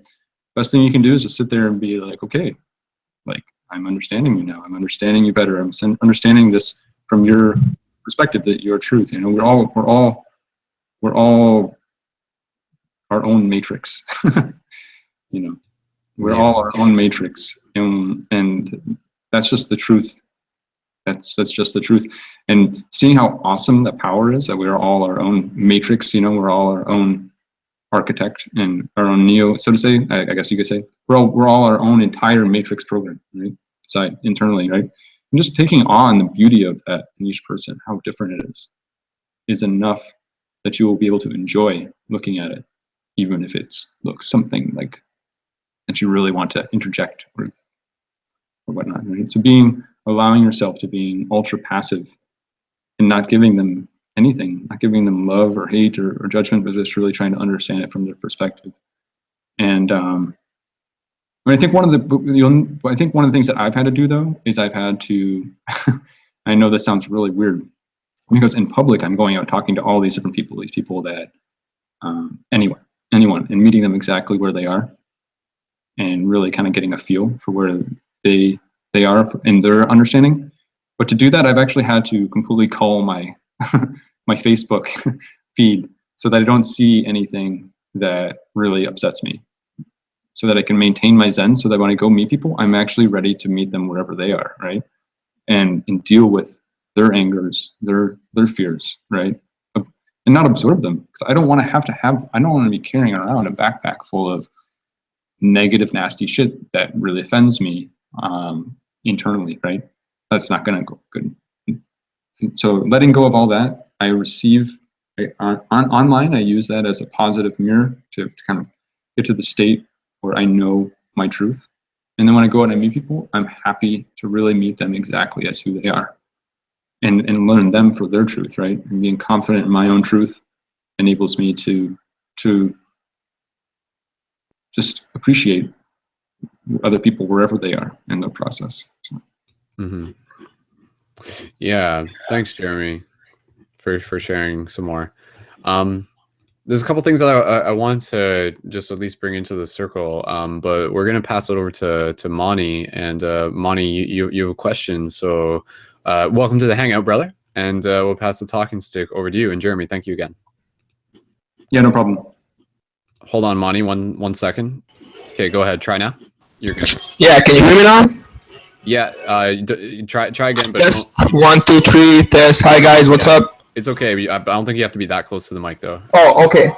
best thing you can do is just sit there and be like, okay, like, I'm understanding you now. I'm understanding you better. I'm understanding this from your perspective, that your truth. You know, we're all our own matrix. You know, we're all our own matrix, and that's just the truth. That's just the truth. And seeing how awesome that power is, that we're all our own matrix. You know, we're all our own architect and our own neo, so to say. I guess you could say we're all our own entire matrix program, right? Inside, internally, right? And just taking on the beauty of that in each person, how different it is enough that you will be able to enjoy looking at it, even if it looks something like that you really want to interject or whatnot, right? So allowing yourself to being ultra passive and not giving them anything, not giving them love or hate or judgment, but just really trying to understand it from their perspective. And I think one of the things that I've had to do, though, is I've had to, I know this sounds really weird, because in public, I'm going out talking to all these different people, that anyone, and meeting them exactly where they are. and really kind of getting a feel for where they are in their understanding. But to do that, I've actually had to completely cull my my Facebook feed so that I don't see anything that really upsets me, so that I can maintain my zen, so that when I go meet people, I'm actually ready to meet them wherever they are, right? And deal with their angers, their fears, right? And not absorb them, because I don't want to be carrying around a backpack full of negative, nasty shit that really offends me internally, right? That's not going to go good. So letting go of all that, online, I use that as a positive mirror to kind of get to the state where I know my truth. And then when I go out and I meet people, I'm happy to really meet them exactly as who they are, and learn them for their truth, right? And being confident in my own truth enables me to just appreciate other people wherever they are in their process. So. Mm-hmm. Yeah, thanks, Jeremy, for sharing some more. There's a couple things that I want to just at least bring into the circle, but we're going to pass it over to Mani. And Mani, you have a question, so welcome to the Hangout, brother. And we'll pass the talking stick over to you. And Jeremy, thank you again. Yeah, no problem. Hold on, Mani, one second. Okay, go ahead. Try now. You're good. Yeah, can you hear me now? Yeah, try again. But Test 1, 2, 3. Test. Hi guys, what's up? It's okay. I don't think you have to be that close to the mic, though. Oh, okay.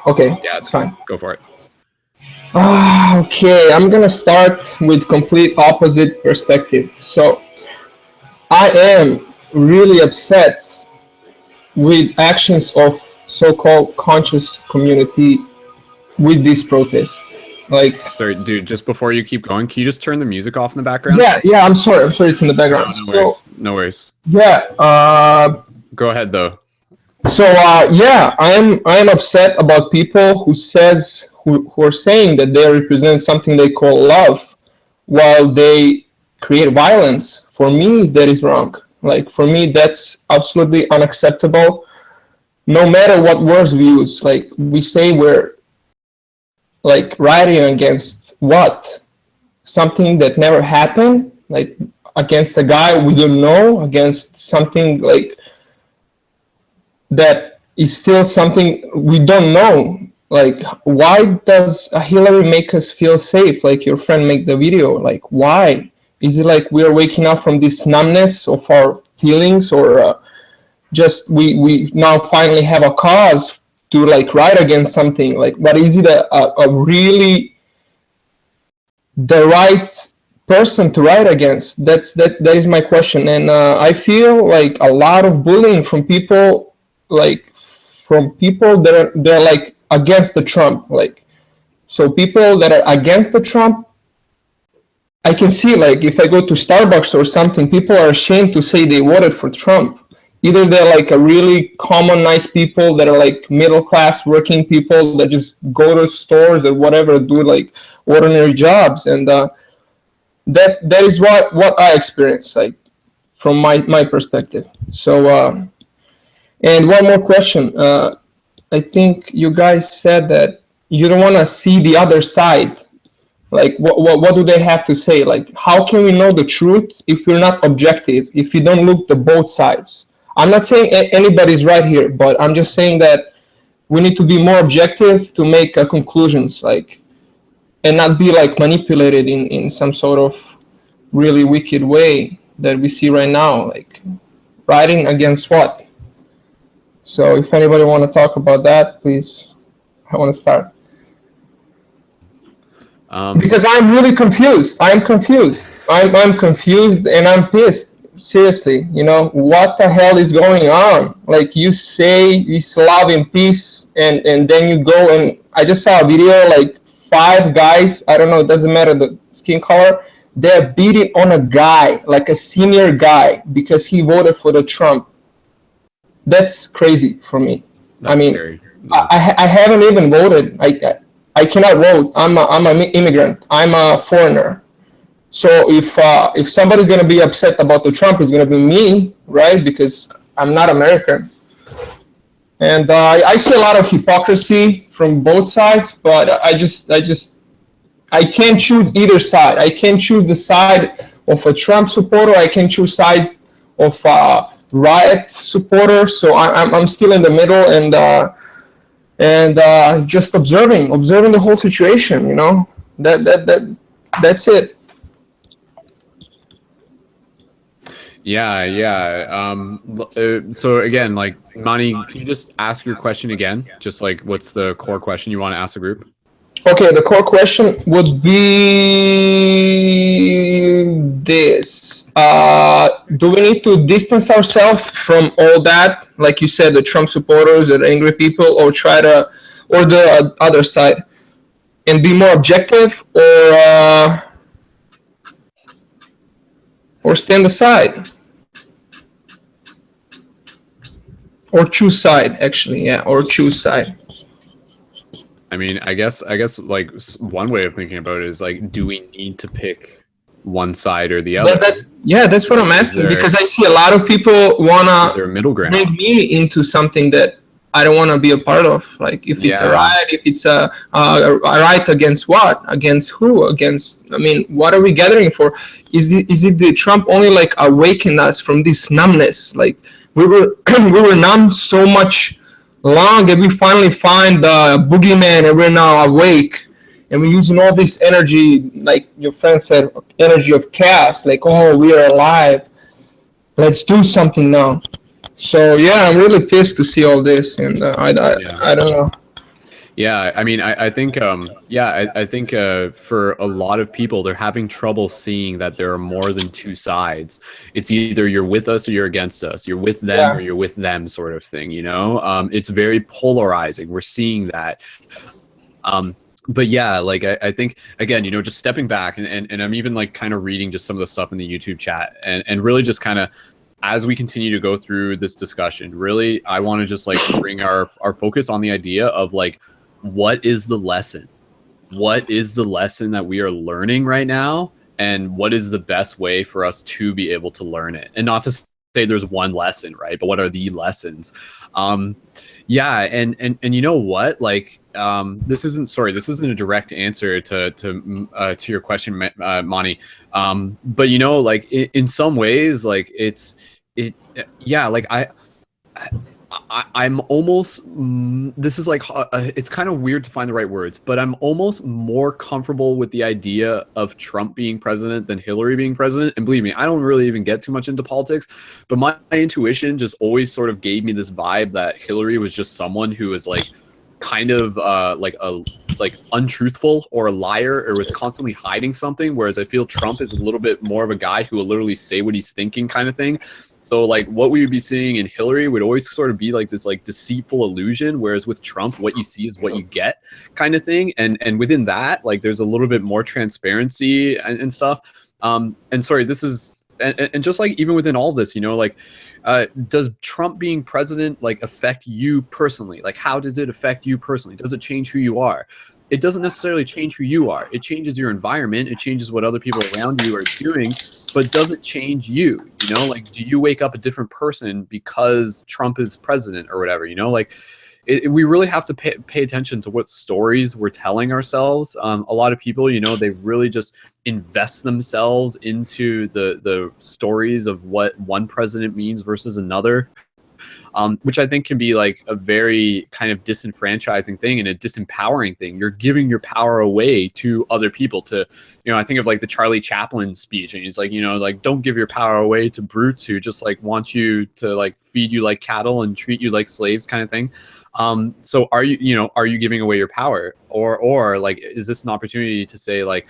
Yeah, it's fine. Go for it. Okay, I'm gonna start with complete opposite perspective. So, I am really upset with actions of so-called conscious community with this protest. Like, sorry, dude. Just before you keep going, can you just turn the music off in the background? Yeah. I'm sorry. It's in the background. No worries. Yeah. Go ahead though. So yeah, I am upset about people who are saying that they represent something they call love, while they create violence. For me, that is wrong. Like, for me, that's absolutely unacceptable. No matter what words we use, like we say we're like rioting against what? Something that never happened, like against a guy we don't know, against something like that is still something we don't know. Like, why does a Hillary make us feel safe? Like your friend make the video, like why? Is it like we are waking up from this numbness of our feelings, or just we now finally have a cause to like write against something? Like, what is it a really the right person to write against? That is my question. And I feel like a lot of bullying from people that they're like against the Trump. Like, so people that are against the Trump, I can see, like, if I go to Starbucks or something, people are ashamed to say they voted for Trump. Either they're like a really common, nice people that are like middle class working people that just go to stores or whatever, do like ordinary jobs, and that is what I experience, like from my perspective. So and one more question. I think you guys said that you don't want to see the other side. Like, what do they have to say? Like, how can we know the truth if we're not objective, if you don't look at both sides? I'm not saying anybody's right here, but I'm just saying that we need to be more objective to make conclusions, like, and not be like manipulated in some sort of really wicked way that we see right now, like writing against what? So if anybody want to talk about that, please, I want to start. Because I'm really confused. I'm confused and I'm pissed. Seriously, you know, what the hell is going on? Like, you say it's love and peace, and then you go, and I just saw a video, like 5 guys, I don't know, it doesn't matter the skin color, they're beating on a guy, like a senior guy, because he voted for the Trump. That's crazy for me. That's I mean, scary. I haven't even voted. I cannot vote. I'm an immigrant. I'm a foreigner. So if somebody's gonna be upset about the Trump, it's gonna be me, right? Because I'm not American. And I see a lot of hypocrisy from both sides, but I just I can't choose either side. I can't choose the side of a Trump supporter. I can choose side of a riot supporter. So I'm still in the middle and just observing the whole situation. You know, that's it. Yeah. So again, like, Mani, can you just ask your question again? Just like, what's the core question you want to ask the group? Okay, the core question would be this. Do we need to distance ourselves from all that, like you said, the Trump supporters, the angry people, or or the other side, and be more objective, or stand aside? Or choose side, actually, yeah, or choose side. I mean, I guess like one way of thinking about it is like, do we need to pick one side or the other? That's what I'm asking, because I see a lot of people wanna is there a middle ground? bring me into something that I don't want to be a part of. Like, if it's a riot, if it's a riot against what? Against who? Against, I mean, what are we gathering for? Is it the Trump only like awakened us from this numbness? Like, we were numb so much long that we finally find the boogeyman and we're now awake, and we're using all this energy, like your friend said, energy of chaos, like, oh, we are alive, let's do something now. So yeah, I'm really pissed to see all this, and I don't know. Yeah, I mean, I think, I think for a lot of people, they're having trouble seeing that there are more than two sides. It's either you're with us or you're against us. You're with them or you're with them, sort of thing, you know? It's very polarizing. We're seeing that. But yeah, like, I think, again, you know, just stepping back, and I'm even like kind of reading just some of the stuff in the YouTube chat, and really just kind of, as we continue to go through this discussion, really, I want to just like bring our focus on the idea of like, what is the lesson? What is the lesson that we are learning right now? And what is the best way for us to be able to learn it? And not to say there's one lesson, right? But what are the lessons? Yeah, and you know what? Like, this isn't a direct answer to your question, Mani. But you know, like, in some ways, like, I'm almost, this is like, it's kind of weird to find the right words, but I'm almost more comfortable with the idea of Trump being president than Hillary being president. And believe me, I don't really even get too much into politics, but my intuition just always sort of gave me this vibe that Hillary was just someone who was like, kind of like untruthful or a liar, or was constantly hiding something, whereas I feel Trump is a little bit more of a guy who will literally say what he's thinking, kind of thing. So like, what we would be seeing in Hillary would always sort of be like this like deceitful illusion, whereas with Trump, what you see is what you get, kind of thing. And within that, like, there's a little bit more transparency and stuff. And sorry, this is, and just like, even within all this, you know, like, does Trump being president like affect you personally? Like, how does it affect you personally? Does it change who you are? It doesn't necessarily change who you are. It changes your environment. It changes what other people around you are doing, but does it change you? You know, like, do you wake up a different person because Trump is president or whatever, you know? Like, we really have to pay attention to what stories we're telling ourselves. A lot of people, you know, they really just invest themselves into the stories of what one president means versus another. Which I think can be like a very kind of disenfranchising thing and a disempowering thing. You're giving your power away to other people. To, you know, I think of like the Charlie Chaplin speech, and he's like, you know, like, don't give your power away to brutes who just like want you to like feed you like cattle and treat you like slaves, kind of thing. So are you giving away your power, or like, is this an opportunity to say, like,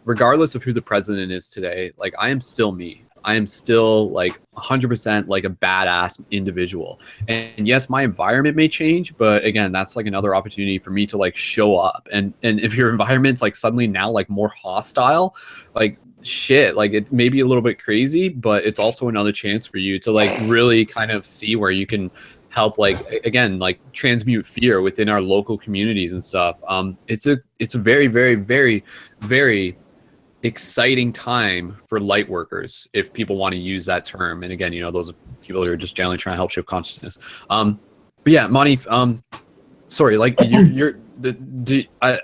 regardless of who the president is today, like, I am still me. I am still like 100% like a badass individual. And yes, my environment may change, but again, that's like another opportunity for me to like show up. And if your environment's like suddenly now like more hostile, like, shit, like, it may be a little bit crazy, but it's also another chance for you to like really kind of see where you can help, like, again, like, transmute fear within our local communities and stuff. It's a very, very, very, very exciting time for light workers, if people want to use that term. And again, you know, those are people who are just generally trying to help shift consciousness. But yeah, Mani, sorry, like, I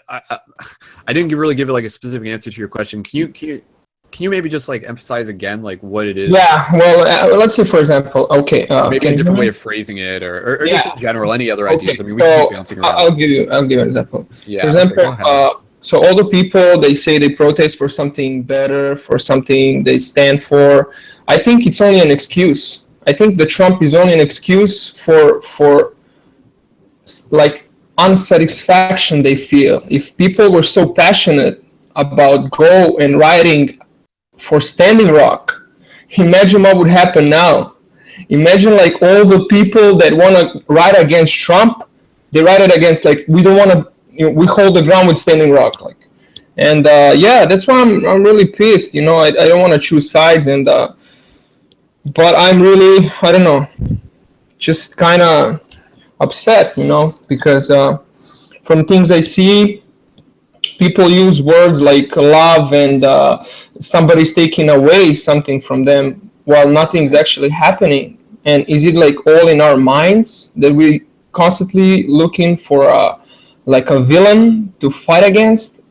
didn't really give it like a specific answer to your question. Can you maybe just like emphasize again like what it is? Yeah, well, let's say for example, okay, Maybe a different way of phrasing it, or just in general, any other okay. ideas. I mean, we can keep bouncing around. I'll give you an example. Yeah. For example, so all the people, they say they protest for something better, for something they stand for. I think it's only an excuse. I think the Trump is only an excuse for like unsatisfaction they feel. If people were so passionate about go and rioting for Standing Rock, imagine what would happen now. Imagine like all the people that want to riot against Trump, they rioted against like we don't want to, we hold the ground with Standing Rock, like, and yeah, that's why I'm really pissed. You know, I don't want to choose sides, and but I'm really, I don't know, just kind of upset, you know, because from things I see, people use words like love and somebody's taking away something from them while nothing's actually happening. And is it like all in our minds that we constantly looking for like a villain to fight against?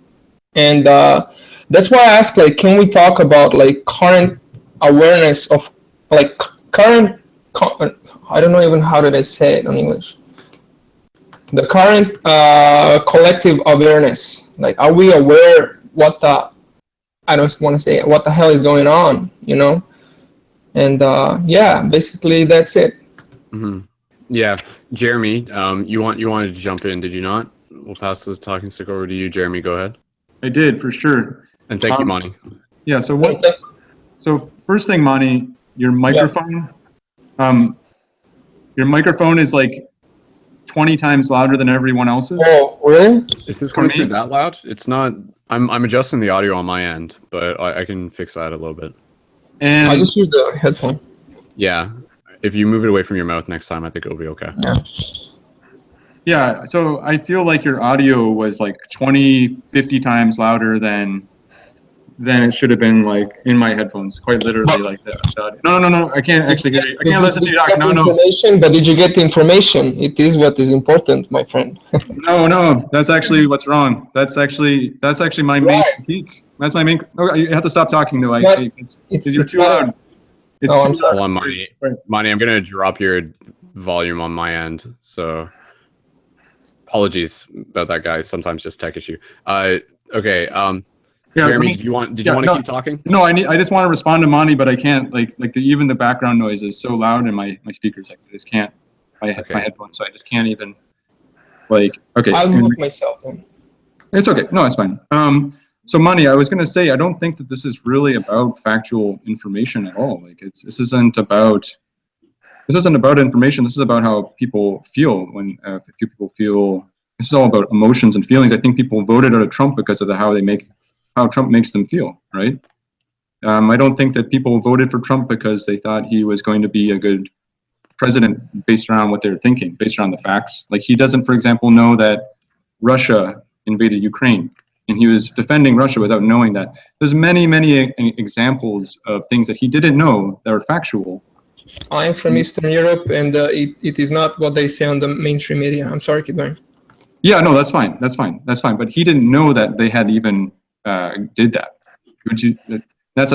And that's why I asked, like, can we talk about like current awareness of like current, I don't know even how did I say it in English. The current collective awareness, like, are we aware what the, I don't want to say what the hell is going on, you know? And yeah, basically that's it. Mm-hmm. Yeah, Jeremy, you wanted to jump in, did you not? We'll pass the talking stick over to you, Jeremy. Go ahead. I did, for sure. And thank you, Monty. Yeah. So what? So first thing, Monty, your microphone. Your microphone is like 20 times louder than everyone else's. Oh, really? Is this coming through that loud? It's not. I'm adjusting the audio on my end, but I can fix that a little bit. And I just use the headphone. Yeah, if you move it away from your mouth next time, I think it'll be okay. Yeah. Yeah. So I feel like your audio was like 20, 50 times louder than it should have been, like in my headphones, quite literally like that. No, I can't actually hear you. I can't listen to you, Doc. No. But did you get the information? It is what is important, my friend. No, that's actually what's wrong. That's actually my main critique. That's my main. Oh, you have to stop talking though. You're too loud. It's I'm too Hold loud. on, Monty. Monty, I'm gonna drop your volume on my end. So apologies about that, guys. Sometimes just tech issue. Okay. Yeah, Jeremy, did you want to keep talking? No, I just want to respond to Monty, but I can't. Even the background noise is so loud in my speakers. I just can't. My headphones, so I just can't even. Okay. I'll mute myself then. It's okay. No, it's fine. So Monty, I was going to say, I don't think that this is really about factual information at all. Like this isn't about information. This is about how people feel when a few people feel. This is all about emotions and feelings. I think people voted out of Trump because of how Trump makes them feel, right? I don't think that people voted for Trump because they thought he was going to be a good president based around what they're thinking, based around the facts. Like he doesn't, for example, know that Russia invaded Ukraine, and he was defending Russia without knowing that. There's many examples of things that he didn't know that are factual. I'm from Eastern Europe, and it is not what they say on the mainstream media. I'm sorry, keep going. Yeah, no, that's fine. But he didn't know that they had even did that. That's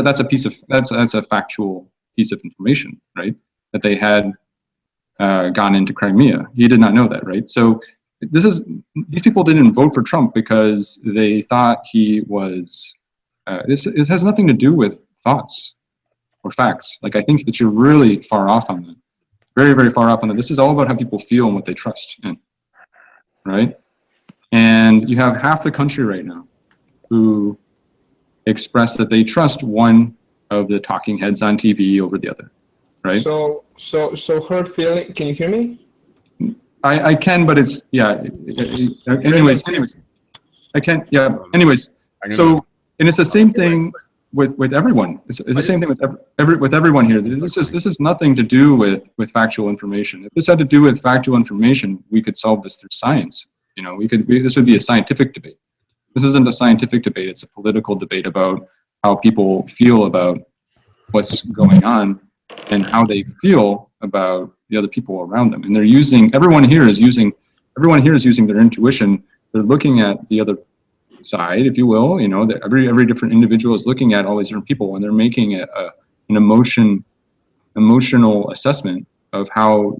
a factual piece of information, right? That they had gone into Crimea. He did not know that, right? So these people didn't vote for Trump because they thought he was. This has nothing to do with thoughts or facts. Like I think that you're really far off on that. Very, very far off on that. This is all about how people feel and what they trust in, right? And you have half the country right now who express that they trust one of the talking heads on TV over the other, right? So hurt feeling. Can you hear me? I can, but it's anyways, I can. Yeah. Anyways, so and it's the same thing with everyone. It's the same thing with everyone here. This is nothing to do with factual information. If this had to do with factual information, we could solve this through science. You know, this would be a scientific debate. This isn't a scientific debate. It's a political debate about how people feel about what's going on and how they feel about the other people around them. And everyone here is using their intuition they're looking at the other side, if you will. You know, that every different individual is looking at all these different people, and they're making an emotional assessment of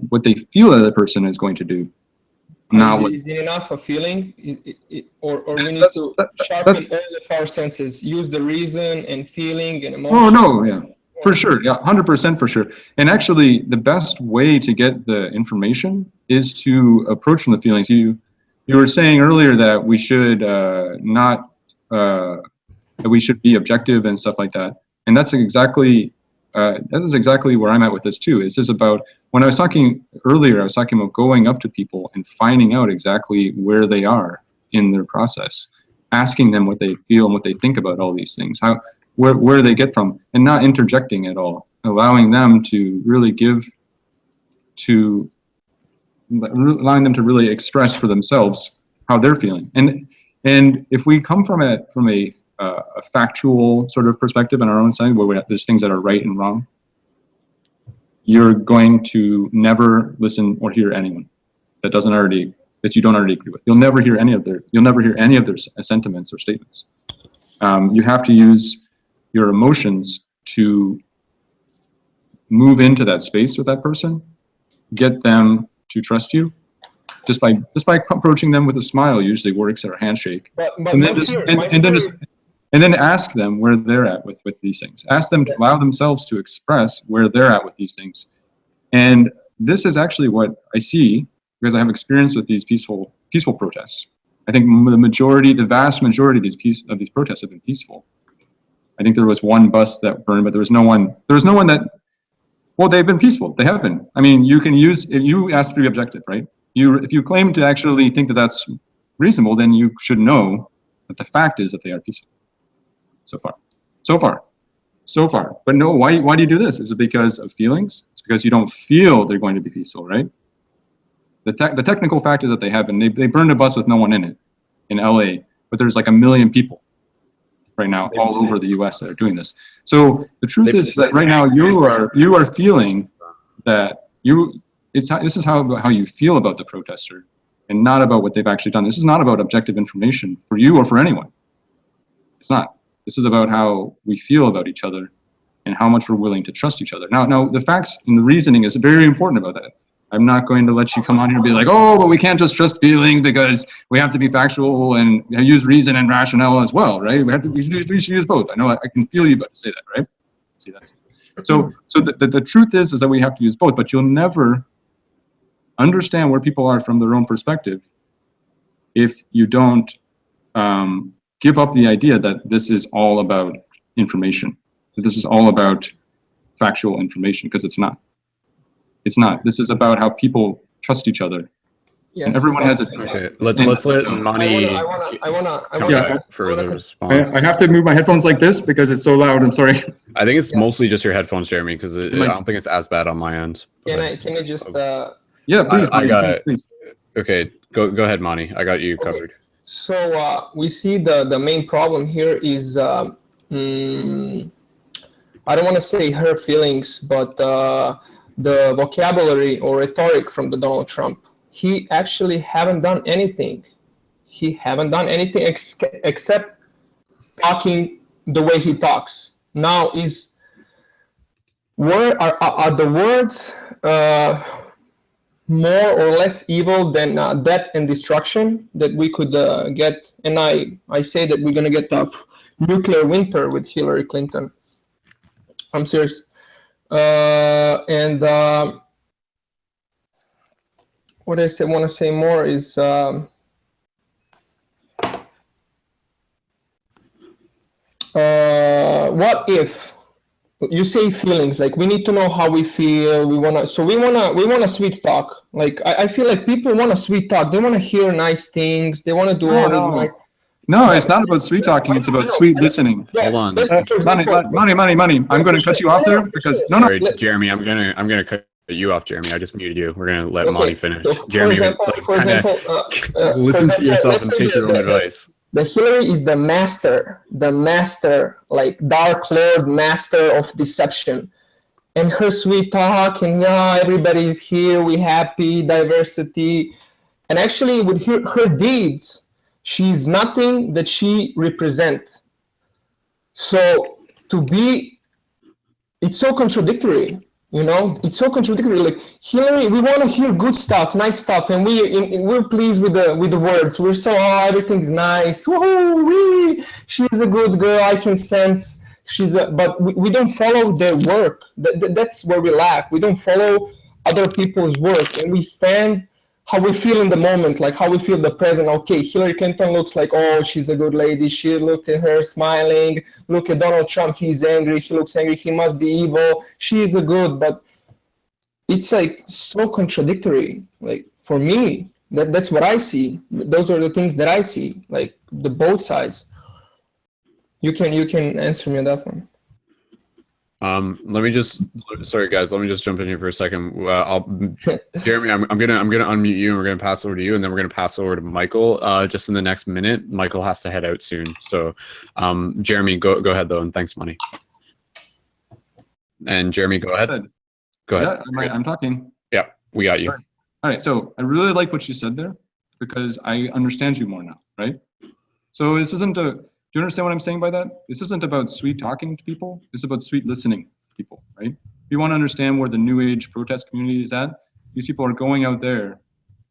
what they feel that the person is going to do. Is it enough a feeling, or we need to sharpen all of our senses, use the reason and feeling and emotion? Oh no, yeah, for sure, yeah, 100% for sure. And actually, the best way to get the information is to approach from the feelings. You were saying earlier that we should that we should be objective and stuff like that, and that's exactly where I'm at with this too. It's just about, when I was talking earlier, I was talking about going up to people and finding out exactly where they are in their process, asking them what they feel and what they think about all these things, where they get from, and not interjecting at all, allowing them to really allowing them to really express for themselves how they're feeling. And if we come from a factual sort of perspective on our own side, where there's things that are right and wrong, you're going to never listen or hear anyone that you don't already agree with. You'll never hear any of their sentiments or statements. You have to use your emotions to move into that space with that person, get them to trust you. Just by approaching them with a smile usually works, or a handshake. And then ask them where they're at with these things. Ask them to allow themselves to express where they're at with these things. And this is actually what I see, because I have experience with these peaceful protests. I think the vast majority of these protests have been peaceful. I think there was one bus that burned, but there was no one that, well, they've been peaceful. They have been. I mean, if you ask to be objective, right? If you claim to actually think that that's reasonable, then you should know that the fact is that they are peaceful. So far. But no, why do you do this? Is it because of feelings? It's because you don't feel they're going to be peaceful, right? The technical fact is that they haven't. They burned a bus with no one in it in LA, but there's like 1 million people right now all over the US that are doing this. So the truth is that right now you are feeling that this is how you feel about the protester, and not about what they've actually done. This is not about objective information for you or for anyone. It's not. This is about how we feel about each other and how much we're willing to trust each other. Now, the facts and the reasoning is very important about that. I'm not going to let you come on here and be like, oh, but we can't just trust feelings because we have to be factual and use reason and rationale as well, right? We should use both. I know I can feel you about to say that, right? See that? So the truth is that we have to use both, but you'll never understand where people are from their own perspective if you don't give up the idea that this is all about information, that this is all about factual information, because it's not. It's not. This is about how people trust each other. Yes. And everyone has a... Okay, let's let Mani come back for the response. I have to move my headphones like this because it's so loud. I'm sorry. I think it's mostly just your headphones, Jeremy, because I don't think it's as bad on my end. Can I just... Yeah, please. Please. Okay, go ahead, Mani. I got you covered. So we see the main problem here is, I don't want to say her feelings, but the vocabulary or rhetoric from the Donald Trump. He actually haven't done anything. He haven't done anything except talking the way he talks. Now are the words more or less evil than death and destruction that we could get? And I say that we're going to get a nuclear winter with Hillary Clinton. I'm serious. And what I want to say more is what if you say feelings, like we need to know how we feel, we want to sweet talk. Like I feel like people want to sweet talk, they want to hear nice things, they want to do all this nice. No, it's not about sweet talking. It's about sweet listening. Hold on, Money. I'm going to cut you off there because Sorry, Jeremy. I'm gonna cut you off, Jeremy. I just muted you. We're gonna let Monty finish. So Jeremy, listen to yourself and take your own advice. The Hillary is the master, like Dark Lord, master of deception. And her sweet talk, and everybody's here, we happy, diversity. And actually with her deeds, She's nothing that she represents. So it's so contradictory, you know? It's so contradictory. Like Hillary, we want to hear good stuff, nice stuff, and we're pleased with the words. We're so, oh, everything's nice. Woohoo! She's a good girl. I can sense but we don't follow their work. That's where we lack. We don't follow other people's work, and we stand how we feel in the moment, like how we feel the present. Okay, Hillary Clinton looks like, oh, she's a good lady. Look at her smiling. Look at Donald Trump, he's angry. He looks angry. He must be evil. She's a good, but it's like so contradictory. Like for me, that's what I see. Those are the things that I see, like the both sides. You can answer me on that one. Sorry guys, let me just jump in here for a second. Jeremy, I'm gonna unmute you and we're gonna pass over to you, and then we're gonna pass over to Michael just in the next minute. Michael has to head out soon. So Jeremy, go ahead though, and thanks, Money. And Jeremy, go ahead. Go ahead. Yeah, I'm talking. Yeah, we got you. All right, so I really like what you said there because I understand you more now, right? So this isn't do you understand what I'm saying by that? This isn't about sweet talking to people. It's about sweet listening to people, right? If you want to understand where the New Age protest community is at, these people are going out there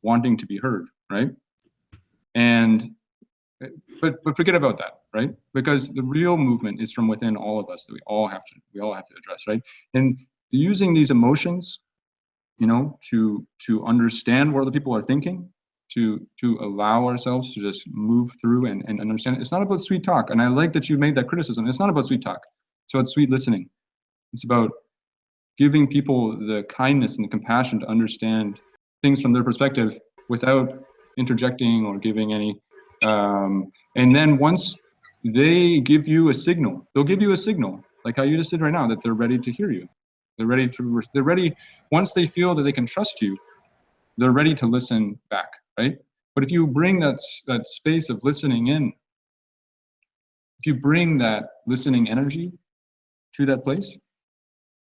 wanting to be heard, right? But forget about that, right? Because the real movement is from within all of us that we all have to address, right? And using these emotions, you know, to understand what other people are thinking, to allow ourselves to just move through and understand. It's not about sweet talk. And I like that you made that criticism. It's not about sweet talk. It's about sweet listening. It's about giving people the kindness and the compassion to understand things from their perspective without interjecting or giving any. And then once they give you a signal, they'll give you a signal, like how you just did right now, that they're ready to hear you. They're ready. Once they feel that they can trust you, they're ready to listen back. Right? But if you bring that space of listening in, if you bring that listening energy to that place,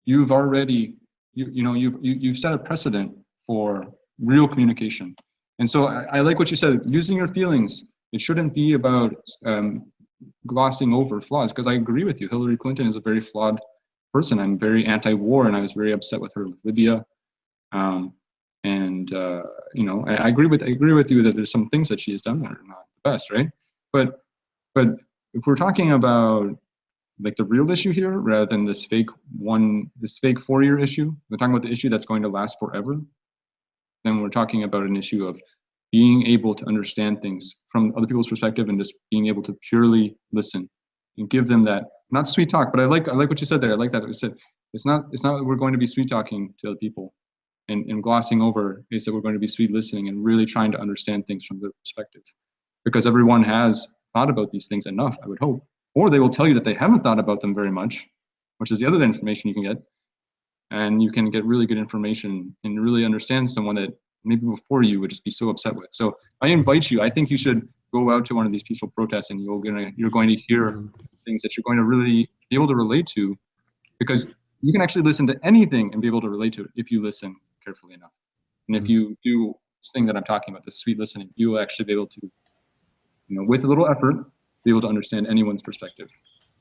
you've already, you've set a precedent for real communication. And so I like what you said, using your feelings. It shouldn't be about glossing over flaws, because I agree with you. Hillary Clinton is a very flawed person. I'm very anti-war, and I was very upset with her with Libya. I agree with you that there's some things that she has done that are not the best, right? But if we're talking about like the real issue here, rather than this fake 4-year issue, we're talking about the issue that's going to last forever. Then we're talking about an issue of being able to understand things from other people's perspective and just being able to purely listen and give them that, not sweet talk, but I like what you said there. I like that you said it's not that we're going to be sweet talking to other people and glossing over. Is that we're going to be sweet listening and really trying to understand things from their perspective, because everyone has thought about these things enough, I would hope, or they will tell you that they haven't thought about them very much, which is the other information you can get. And you can get really good information and really understand someone that maybe before you would just be so upset with. So I invite you, I think you should go out to one of these peaceful protests, and you're going to hear things that you're going to really be able to relate to, because you can actually listen to anything and be able to relate to it if you listen carefully enough. And if you do this thing that I'm talking about, the sweet listening, you will actually be able to, with a little effort, be able to understand anyone's perspective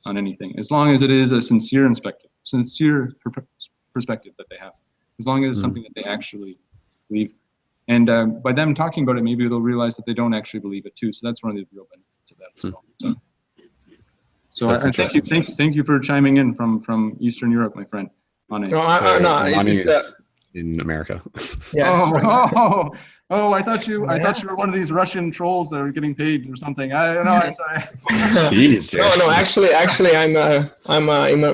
on anything, as long as it is a sincere perspective that they have, as long as it's something that they actually believe. And by them talking about it, maybe they'll realize that they don't actually believe it too. So that's one of the real benefits of that as well. So thank you for chiming in from Eastern Europe, my friend. Money is in America. Yeah. I thought you were one of these Russian trolls that are getting paid or something. I don't know. I'm sorry. Jeez, no. Actually, I'm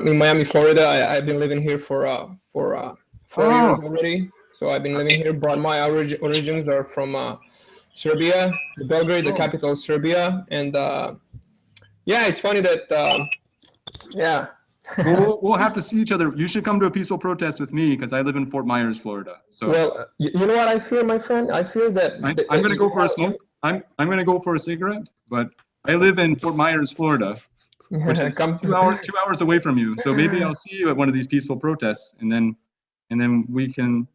in Miami, Florida. I've been living here for 4 years already. So I've been living here. But my origins are from Serbia, Belgrade, the capital of Serbia, and it's funny that we'll have to see each other. You should come to a peaceful protest with me, because I live in Fort Myers, Florida. So you know what I feel, my friend? I feel that I'm going to go for a smoke. I'm going to go for a cigarette, but I live in Fort Myers, Florida, which is 2 hours away from you. So maybe I'll see you at one of these peaceful protests, and then we can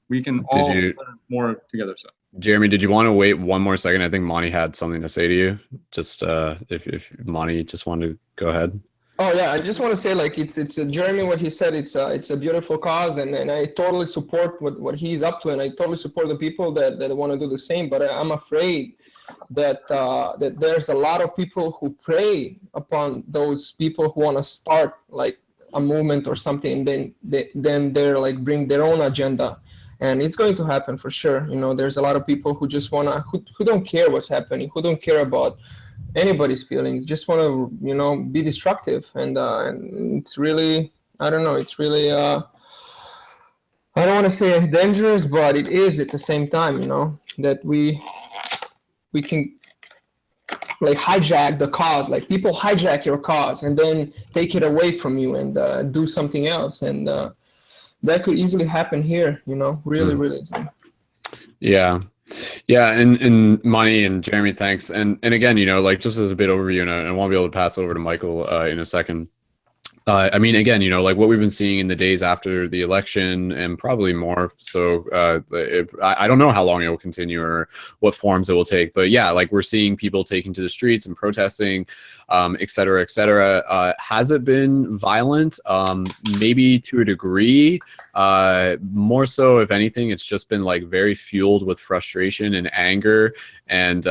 we can all learn more together. So Jeremy, did you want to wait one more second? I think Monty had something to say to you. Just if Monty just wanted to go ahead. Oh yeah, I just want to say, like, it's Jeremy, what he said, it's a beautiful cause, and I totally support what he's up to, and I totally support the people that want to do the same. But I'm afraid that that there's a lot of people who prey upon those people who want to start like a movement or something, and then they're like bring their own agenda, and it's going to happen for sure. You know, there's a lot of people who just wanna who don't care what's happening, who don't care about anybody's feelings, just want to, you know, be destructive, and it's really, I don't know, it's really I don't want to say dangerous, but it is at the same time, you know, that we can like hijack the cause, like people hijack your cause and then take it away from you and do something else, and that could easily happen here, you know, really really easily. Yeah, and Monty and Jeremy, thanks. And again, you know, like just as a bit overview, and I want to be able to pass over to Michael in a second. I mean, again, you know, like what we've been seeing in the days after the election, and probably more so, I don't know how long it will continue or what forms it will take, but yeah, like we're seeing people taking to the streets and protesting, et cetera, et cetera. Has it been violent? Maybe to a degree. More so, if anything, it's just been like very fueled with frustration and anger, and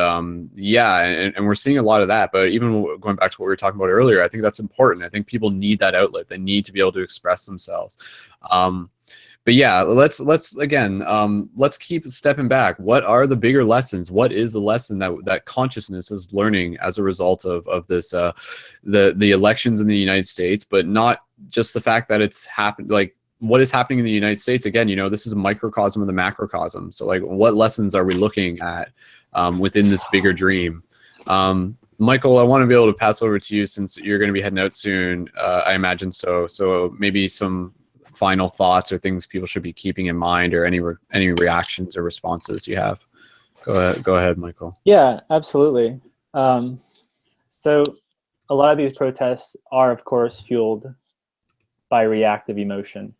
yeah, and we're seeing a lot of that. But even going back to what we were talking about earlier, I think that's important. I think people need that outlet. They need to be able to express themselves. But yeah, let's again, let's keep stepping back. What are the bigger lessons? What is the lesson that consciousness is learning as a result of this, the elections in the United States, but not just the fact that it's happened, like what is happening in the United States? Again, you know, this is a microcosm of the macrocosm. So like, what lessons are we looking at within this bigger dream? Michael, I want to be able to pass over to you since you're going to be heading out soon. I imagine so. So maybe some final thoughts or things people should be keeping in mind, or any reactions or responses you have. Go ahead, Michael. Yeah, absolutely. So a lot of these protests are, of course, fueled by reactive emotion.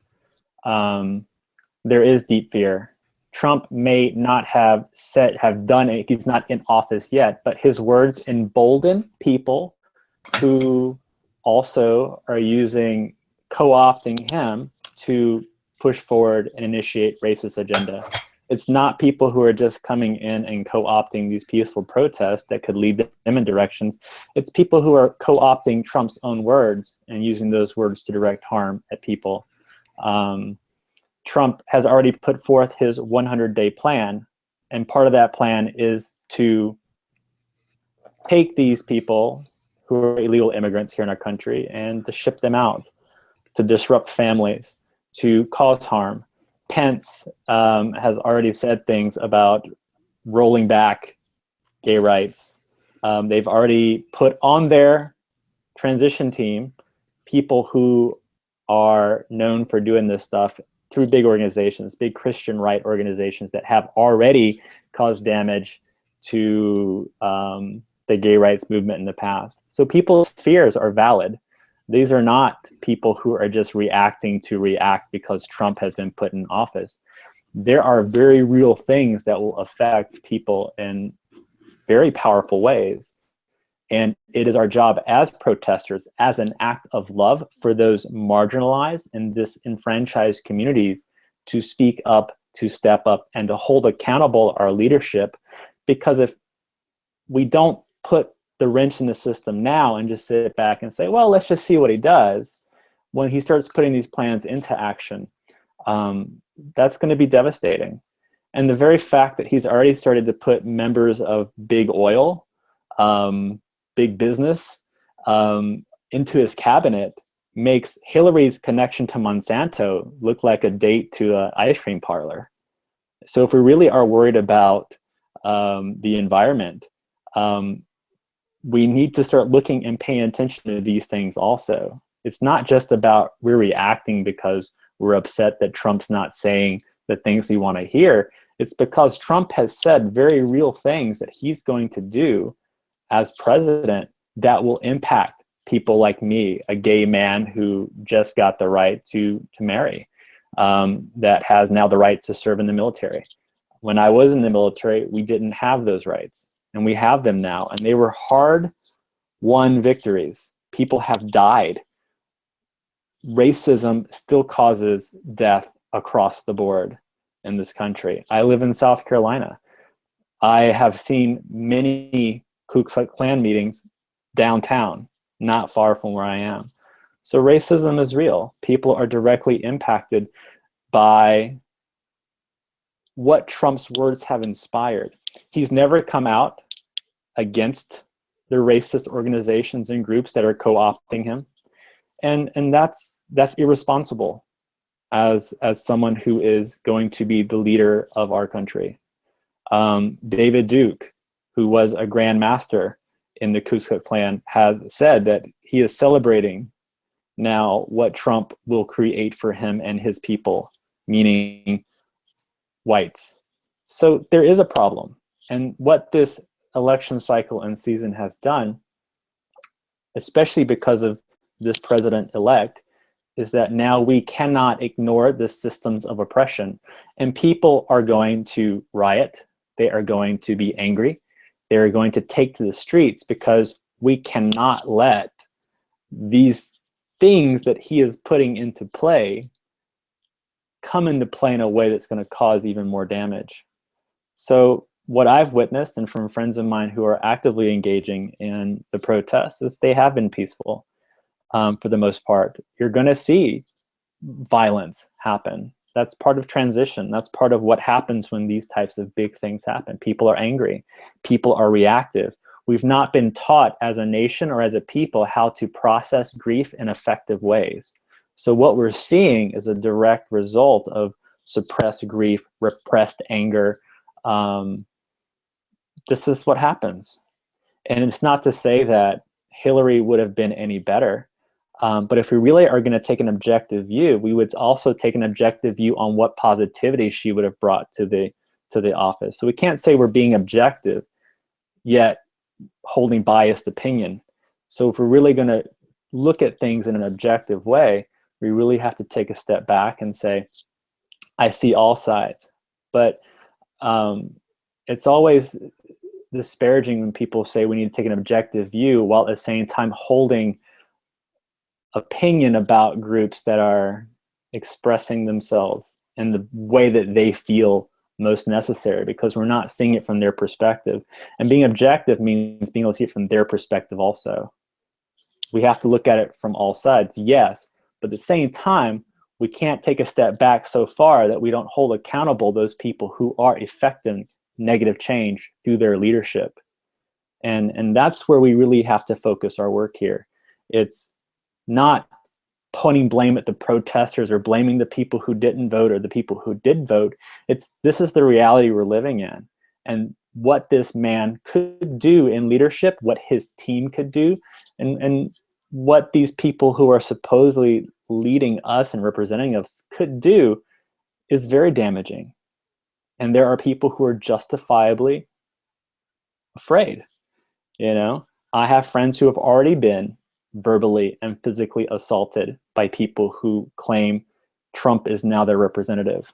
There is deep fear. Trump may not have done it, he's not in office yet, but his words embolden people who also are co-opting him to push forward and initiate racist agenda. It's not people who are just coming in and co-opting these peaceful protests that could lead them in directions. It's people who are co-opting Trump's own words and using those words to direct harm at people. Trump has already put forth his 100-day plan, and part of that plan is to take these people who are illegal immigrants here in our country and to ship them out, to disrupt families, to cause harm. Pence has already said things about rolling back gay rights. They've already put on their transition team people who are known for doing this stuff through big organizations, big Christian right organizations that have already caused damage to the gay rights movement in the past. So people's fears are valid. These are not people who are just reacting to react because Trump has been put in office. There are very real things that will affect people in very powerful ways. And it is our job as protesters, as an act of love for those marginalized and disenfranchised communities, to speak up, to step up, and to hold accountable our leadership. Because if we don't put the wrench in the system now and just sit back and say, well, let's just see what he does, when he starts putting these plans into action, that's going to be devastating. And the very fact that he's already started to put members of big oil, big business into his cabinet makes Hillary's connection to Monsanto look like a date to an ice cream parlor. So if we really are worried about the environment, we need to start looking and paying attention to these things also. It's not just about we're reacting because we're upset that Trump's not saying the things we want to hear. It's because Trump has said very real things that he's going to do as president that will impact people like me, a gay man who just got the right to marry, that has now the right to serve in the military. When I was in the military, we didn't have those rights, and we have them now, and they were hard-won victories. People have died. Racism still causes death across the board in this country. I live in South Carolina. I have seen many Ku Klux Klan meetings downtown, not far from where I am. So racism is real. People are directly impacted by what Trump's words have inspired. He's never come out against the racist organizations and groups that are co-opting him. And that's irresponsible as someone who is going to be the leader of our country. David Duke, who was a Grand Master in the Ku Klux Klan, has said that he is celebrating now what Trump will create for him and his people, meaning whites. So there is a problem. And what this election cycle and season has done, especially because of this president-elect, is that now we cannot ignore the systems of oppression. And people are going to riot. They are going to be angry. They are going to take to the streets because we cannot let these things that he is putting into play come into play in a way that's going to cause even more damage. So what I've witnessed, and from friends of mine who are actively engaging in the protests, is they have been peaceful for the most part. You're going to see violence happen. That's part of transition. That's part of what happens when these types of big things happen. People are angry. People are reactive. We've not been taught as a nation or as a people how to process grief in effective ways. So what we're seeing is a direct result of suppressed grief, repressed anger. This is what happens. And it's not to say that Hillary would have been any better. But if we really are going to take an objective view, we would also take an objective view on what positivity she would have brought to the office. So we can't say we're being objective, yet holding biased opinion. So if we're really going to look at things in an objective way, we really have to take a step back and say, I see all sides. But it's always disparaging when people say we need to take an objective view while at the same time holding opinion about groups that are expressing themselves in the way that they feel most necessary, because we're not seeing it from their perspective. And being objective means being able to see it from their perspective also. We have to look at it from all sides, yes, but at the same time, we can't take a step back so far that we don't hold accountable those people who are effecting negative change through their leadership. And that's where we really have to focus our work here. It's not pointing blame at the protesters or blaming the people who didn't vote or the people who did vote. This is the reality we're living in. And what this man could do in leadership, what his team could do, and what these people who are supposedly leading us and representing us could do is very damaging. And there are people who are justifiably afraid. You know, I have friends who have already been verbally and physically assaulted by people who claim Trump is now their representative.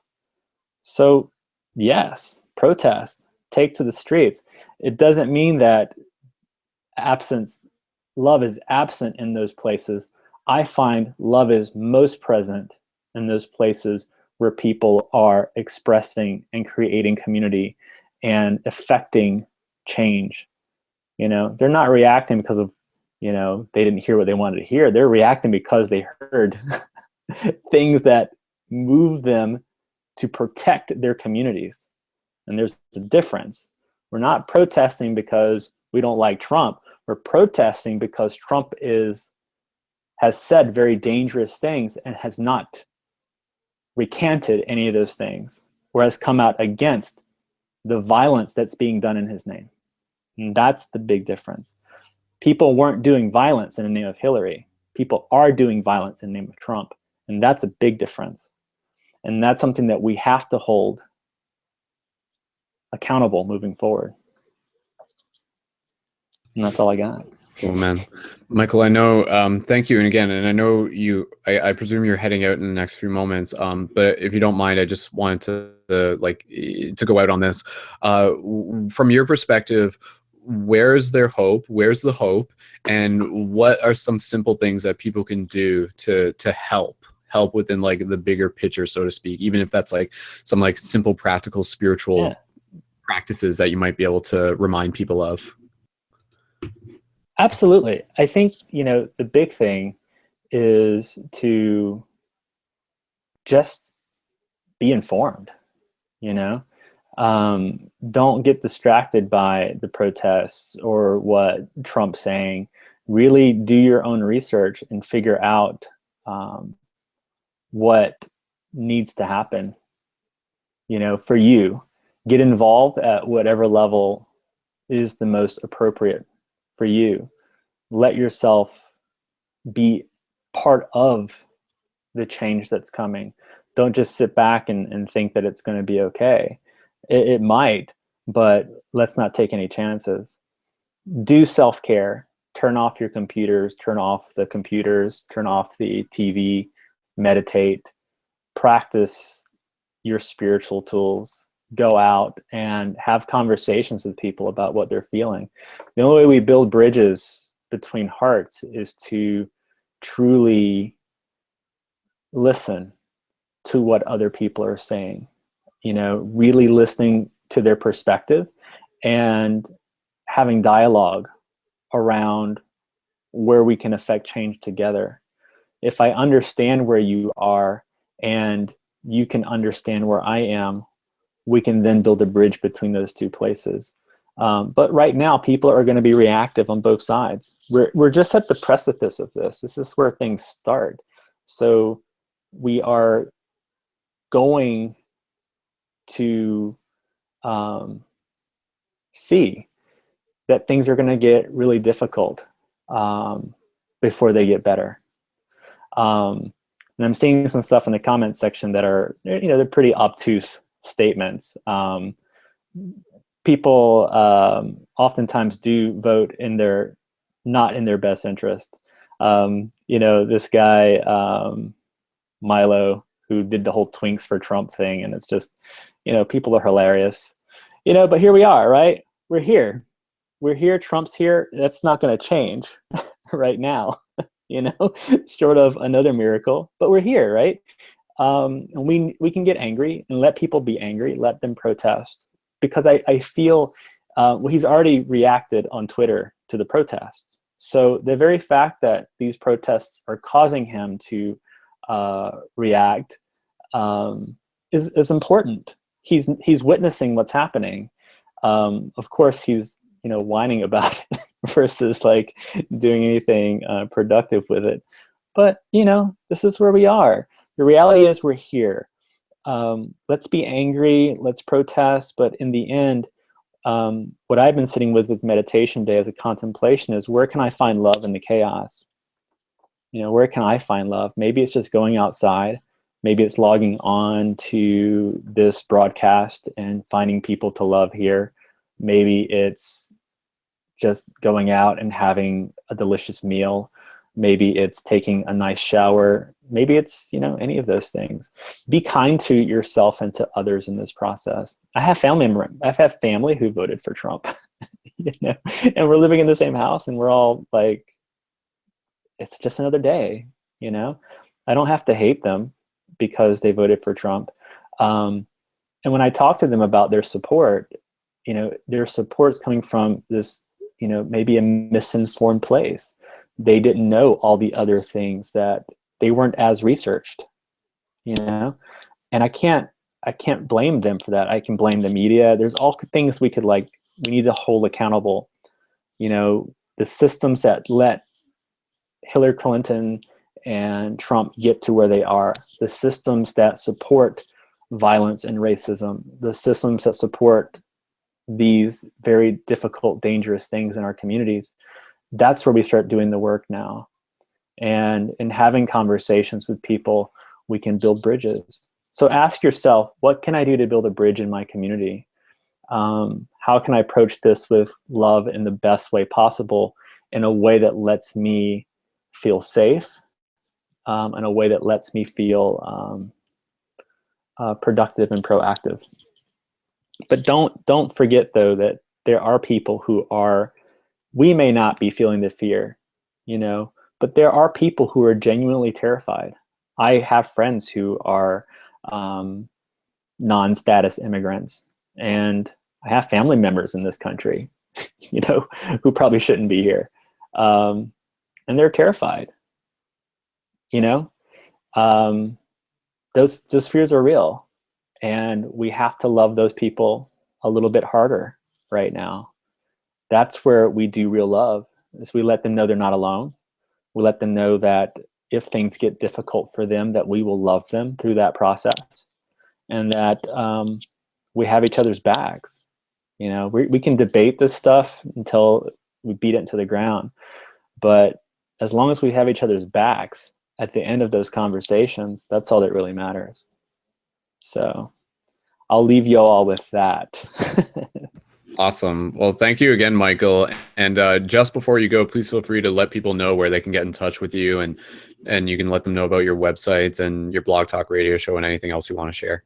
So yes, protest, take to the streets. It doesn't mean that love is absent in those places. I find love is most present in those places where people are expressing and creating community and effecting change. You know, they're not reacting because of, you know, they didn't hear what they wanted to hear. They're reacting because they heard things that move them to protect their communities. And there's a difference. We're not protesting because we don't like Trump. We're protesting because Trump has said very dangerous things and has not recanted any of those things, or has come out against the violence that's being done in his name. And that's the big difference. People weren't doing violence in the name of Hillary. People are doing violence in the name of Trump. And that's a big difference. And that's something that we have to hold accountable moving forward. And that's all I got. Oh man, Michael, I know. Thank you, and again, and I know you. I presume you're heading out in the next few moments. But if you don't mind, I just wanted to go out on this. From your perspective, where's their hope? Where's the hope? And what are some simple things that people can do to help within like the bigger picture, so to speak? Even if that's like some like simple, practical, spiritual practices that you might be able to remind people of. Absolutely. I think, the big thing is to just be informed, don't get distracted by the protests or what Trump's saying. Really do your own research and figure out what needs to happen, for you. Get involved at whatever level is the most appropriate for you. Let yourself be part of the change that's coming. Don't just sit back and think that it's going to be okay. It might, but let's not take any chances. Do self-care. Turn off your computers, turn off the computers, turn off the TV, meditate, practice your spiritual tools. Go out and have conversations with people about what they're feeling. The only way we build bridges between hearts is to truly listen to what other people are saying, really listening to their perspective and having dialogue around where we can affect change together. If I understand where you are and you can understand where I am, we can then build a bridge between those two places. But right now, people are going to be reactive on both sides. We're just at the precipice of this. This is where things start. So we are going to see that things are going to get really difficult before they get better. And I'm seeing some stuff in the comments section that are, they're pretty obtuse statements. People oftentimes do vote not in their best interest. This guy, Milo, who did the whole Twinks for Trump thing, and it's just, people are hilarious. But here we are, right? We're here. Trump's here. That's not going to change right now, short of another miracle. But we're here, right? And we can get angry and let people be angry. Let them protest. Because I feel, he's already reacted on Twitter to the protests. So the very fact that these protests are causing him to react is important. He's witnessing what's happening. Of course, he's whining about it versus like doing anything productive with it. But this is where we are. The reality is we're here. Let's be angry, let's protest, but in the end, what I've been sitting with meditation day as a contemplation is, where can I find love in the chaos? Where can I find love? Maybe it's just going outside. Maybe it's logging on to this broadcast and finding people to love here. Maybe it's just going out and having a delicious meal. Maybe it's taking a nice shower. Maybe it's, any of those things. Be kind to yourself and to others in this process. I've had family who voted for Trump, and we're living in the same house, and we're all like, it's just another day, I don't have to hate them because they voted for Trump. And when I talk to them about their support, their support's coming from this, maybe a misinformed place. They didn't know all the other things, that they weren't as researched, and I can't blame them for that. I can blame the media. There's all things we need to hold accountable. The systems that let Hillary Clinton and Trump get to where they are, the systems that support violence and racism, the systems that support these very difficult, dangerous things in our communities. That's where we start doing the work now. And in having conversations with people, we can build bridges. So ask yourself, what can I do to build a bridge in my community? How can I approach this with love in the best way possible? in a way that lets me feel safe, in a way that lets me feel productive and proactive. But don't forget, though, that there are people who are, we may not be feeling the fear, you know, but there are people who are genuinely terrified. I have friends who are non-status immigrants, and I have family members in this country, you know, who probably shouldn't be here. And they're terrified, you know. Those fears are real, and we have to love those people a little bit harder right now. That's where we do real love, is we let them know they're not alone. We let them know that if things get difficult for them, that we will love them through that process, and that we have each other's backs. You know, we can debate this stuff until we beat it into the ground, but as long as we have each other's backs at the end of those conversations, that's all that really matters. So I'll leave you all with that. Awesome. Well, thank you again, Michael. And just before you go, please feel free to let people know where they can get in touch with you, and you can let them know about your websites and your Blog Talk radio show and anything else you want to share.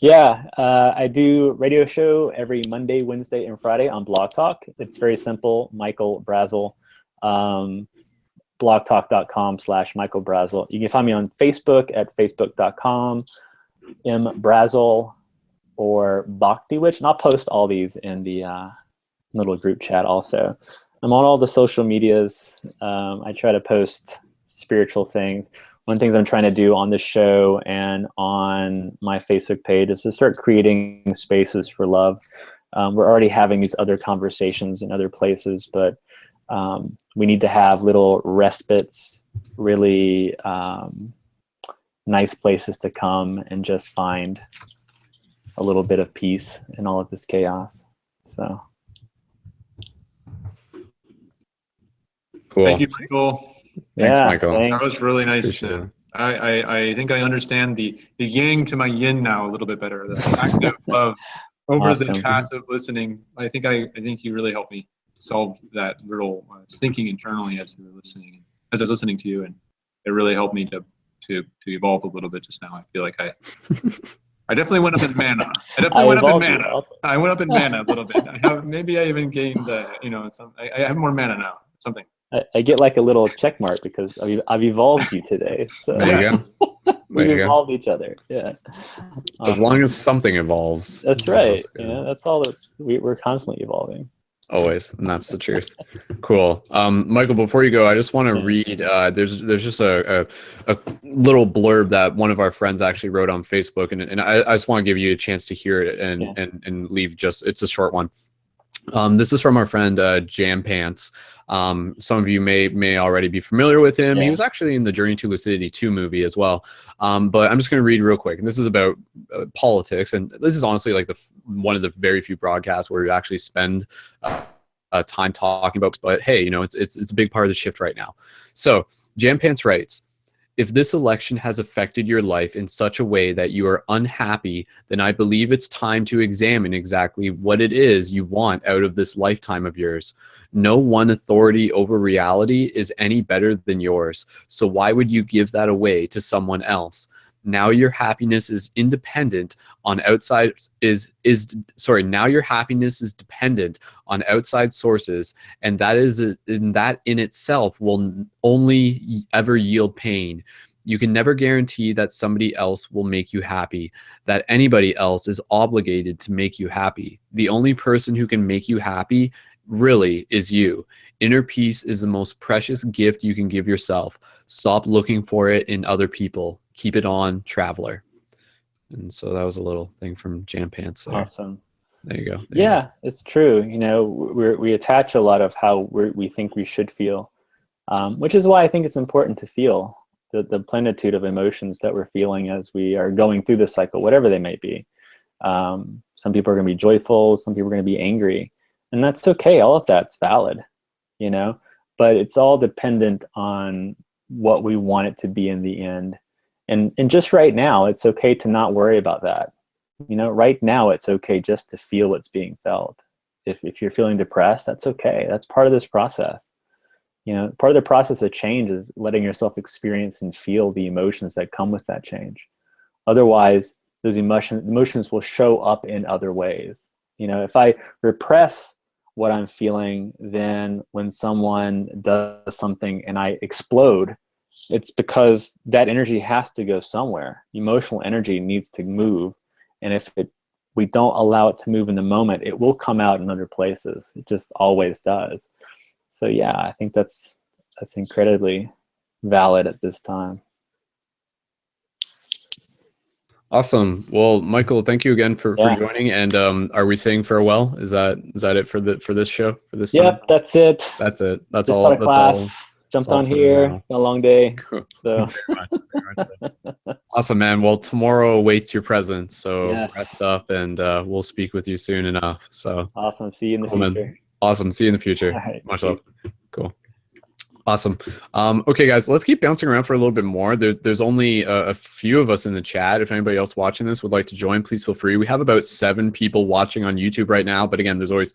Yeah, I do radio show every Monday, Wednesday, and Friday on Blog Talk. It's very simple. Michael Brazel, blogtalk.com/Michael Brazel. You can find me on Facebook at facebook.com, mbrazel, or Bhakti Witch, and I'll post all these in the little group chat also. I'm on all the social medias. I try to post spiritual things. One of the things I'm trying to do on this show and on my Facebook page is to start creating spaces for love. We're already having these other conversations in other places, but we need to have little respites, really nice places to come and just find a little bit of peace in all of this chaos. So cool. Thank you, Michael. Thanks, yeah, Michael. thanks. That was really nice. Appreciate it. I think I understand the yang to my yin now a little bit better. The active love over the Awesome. passive listening. I think you really helped me solve that riddle. Thinking internally as you were listening, as I was listening to you, and it really helped me to evolve a little bit just now. I feel like I definitely went up in mana. I definitely went up in mana. I went up in mana a little bit. Maybe I even gained I have more mana now. Something. I get like a little check mark because I've evolved you today. So There you go. we've There you go. evolved each other. Yeah. As long as something evolves. That's right. good. That's all. We're constantly evolving. Always, and that's the truth. Cool. Michael, before you go, I just want to read, there's just a little blurb that one of our friends actually wrote on Facebook, and I just want to give you a chance to hear it and leave it's a short one. This is from our friend Jam Pants. Some of you may already be familiar with him. Yeah. He was actually in the Journey to Lucidity 2 movie as well. But I'm just going to read real quick. And this is about politics. And this is honestly like one of the very few broadcasts where we actually spend time talking about. But hey, it's a big part of the shift right now. So Jam Pants writes, if this election has affected your life in such a way that you are unhappy, then I believe it's time to examine exactly what it is you want out of this lifetime of yours. No one authority over reality is any better than yours. So why would you give that away to someone else? Now your happiness is independent on outside now your happiness is dependent on outside sources, and that in itself will only ever yield pain. You can never guarantee that somebody else will make you happy, that anybody else is obligated to make you happy. The only person who can make you happy really is you. Inner peace is the most precious gift you can give yourself. Stop looking for it in other people. Keep it on, traveler. And so that was a little thing from Jam Pants there. Awesome. There you go. Yeah, it's true. We attach a lot of how we think we should feel, which is why I think it's important to feel the plenitude of emotions that we're feeling as we are going through this cycle, whatever they may be. Some people are going to be joyful. Some people are going to be angry. And that's okay. All of that's valid, but it's all dependent on what we want it to be in the end. And just right now, it's okay to not worry about that. Right now, it's okay just to feel what's being felt. If you're feeling depressed, that's okay. That's part of this process. You know, part of the process of change is letting yourself experience and feel the emotions that come with that change. Otherwise, those emotions will show up in other ways. You know, if I repress what I'm feeling, then when someone does something and I explode, it's because that energy has to go somewhere. Emotional energy needs to move. And if we don't allow it to move in the moment, it will come out in other places. It just always does. So yeah, I think that's incredibly valid at this time. Awesome. Well, Michael, thank you again for joining. And are we saying farewell? Is that it for this show for this time? Yep, that's it. That's it. That's just all. That's all. Jumped on here. It's been a long day. Cool. So. Very much. Awesome, man. Well, tomorrow awaits your presence. So yes. Rest up, and we'll speak with you soon enough. So awesome. See you in the future. Man. Awesome. See you in the future. All right. Much love. Cool. Awesome. Okay, guys, let's keep bouncing around for a little bit more. There's only a few of us in the chat. If anybody else watching this would like to join, please feel free. We have about 7 people watching on YouTube right now. But again, there's always,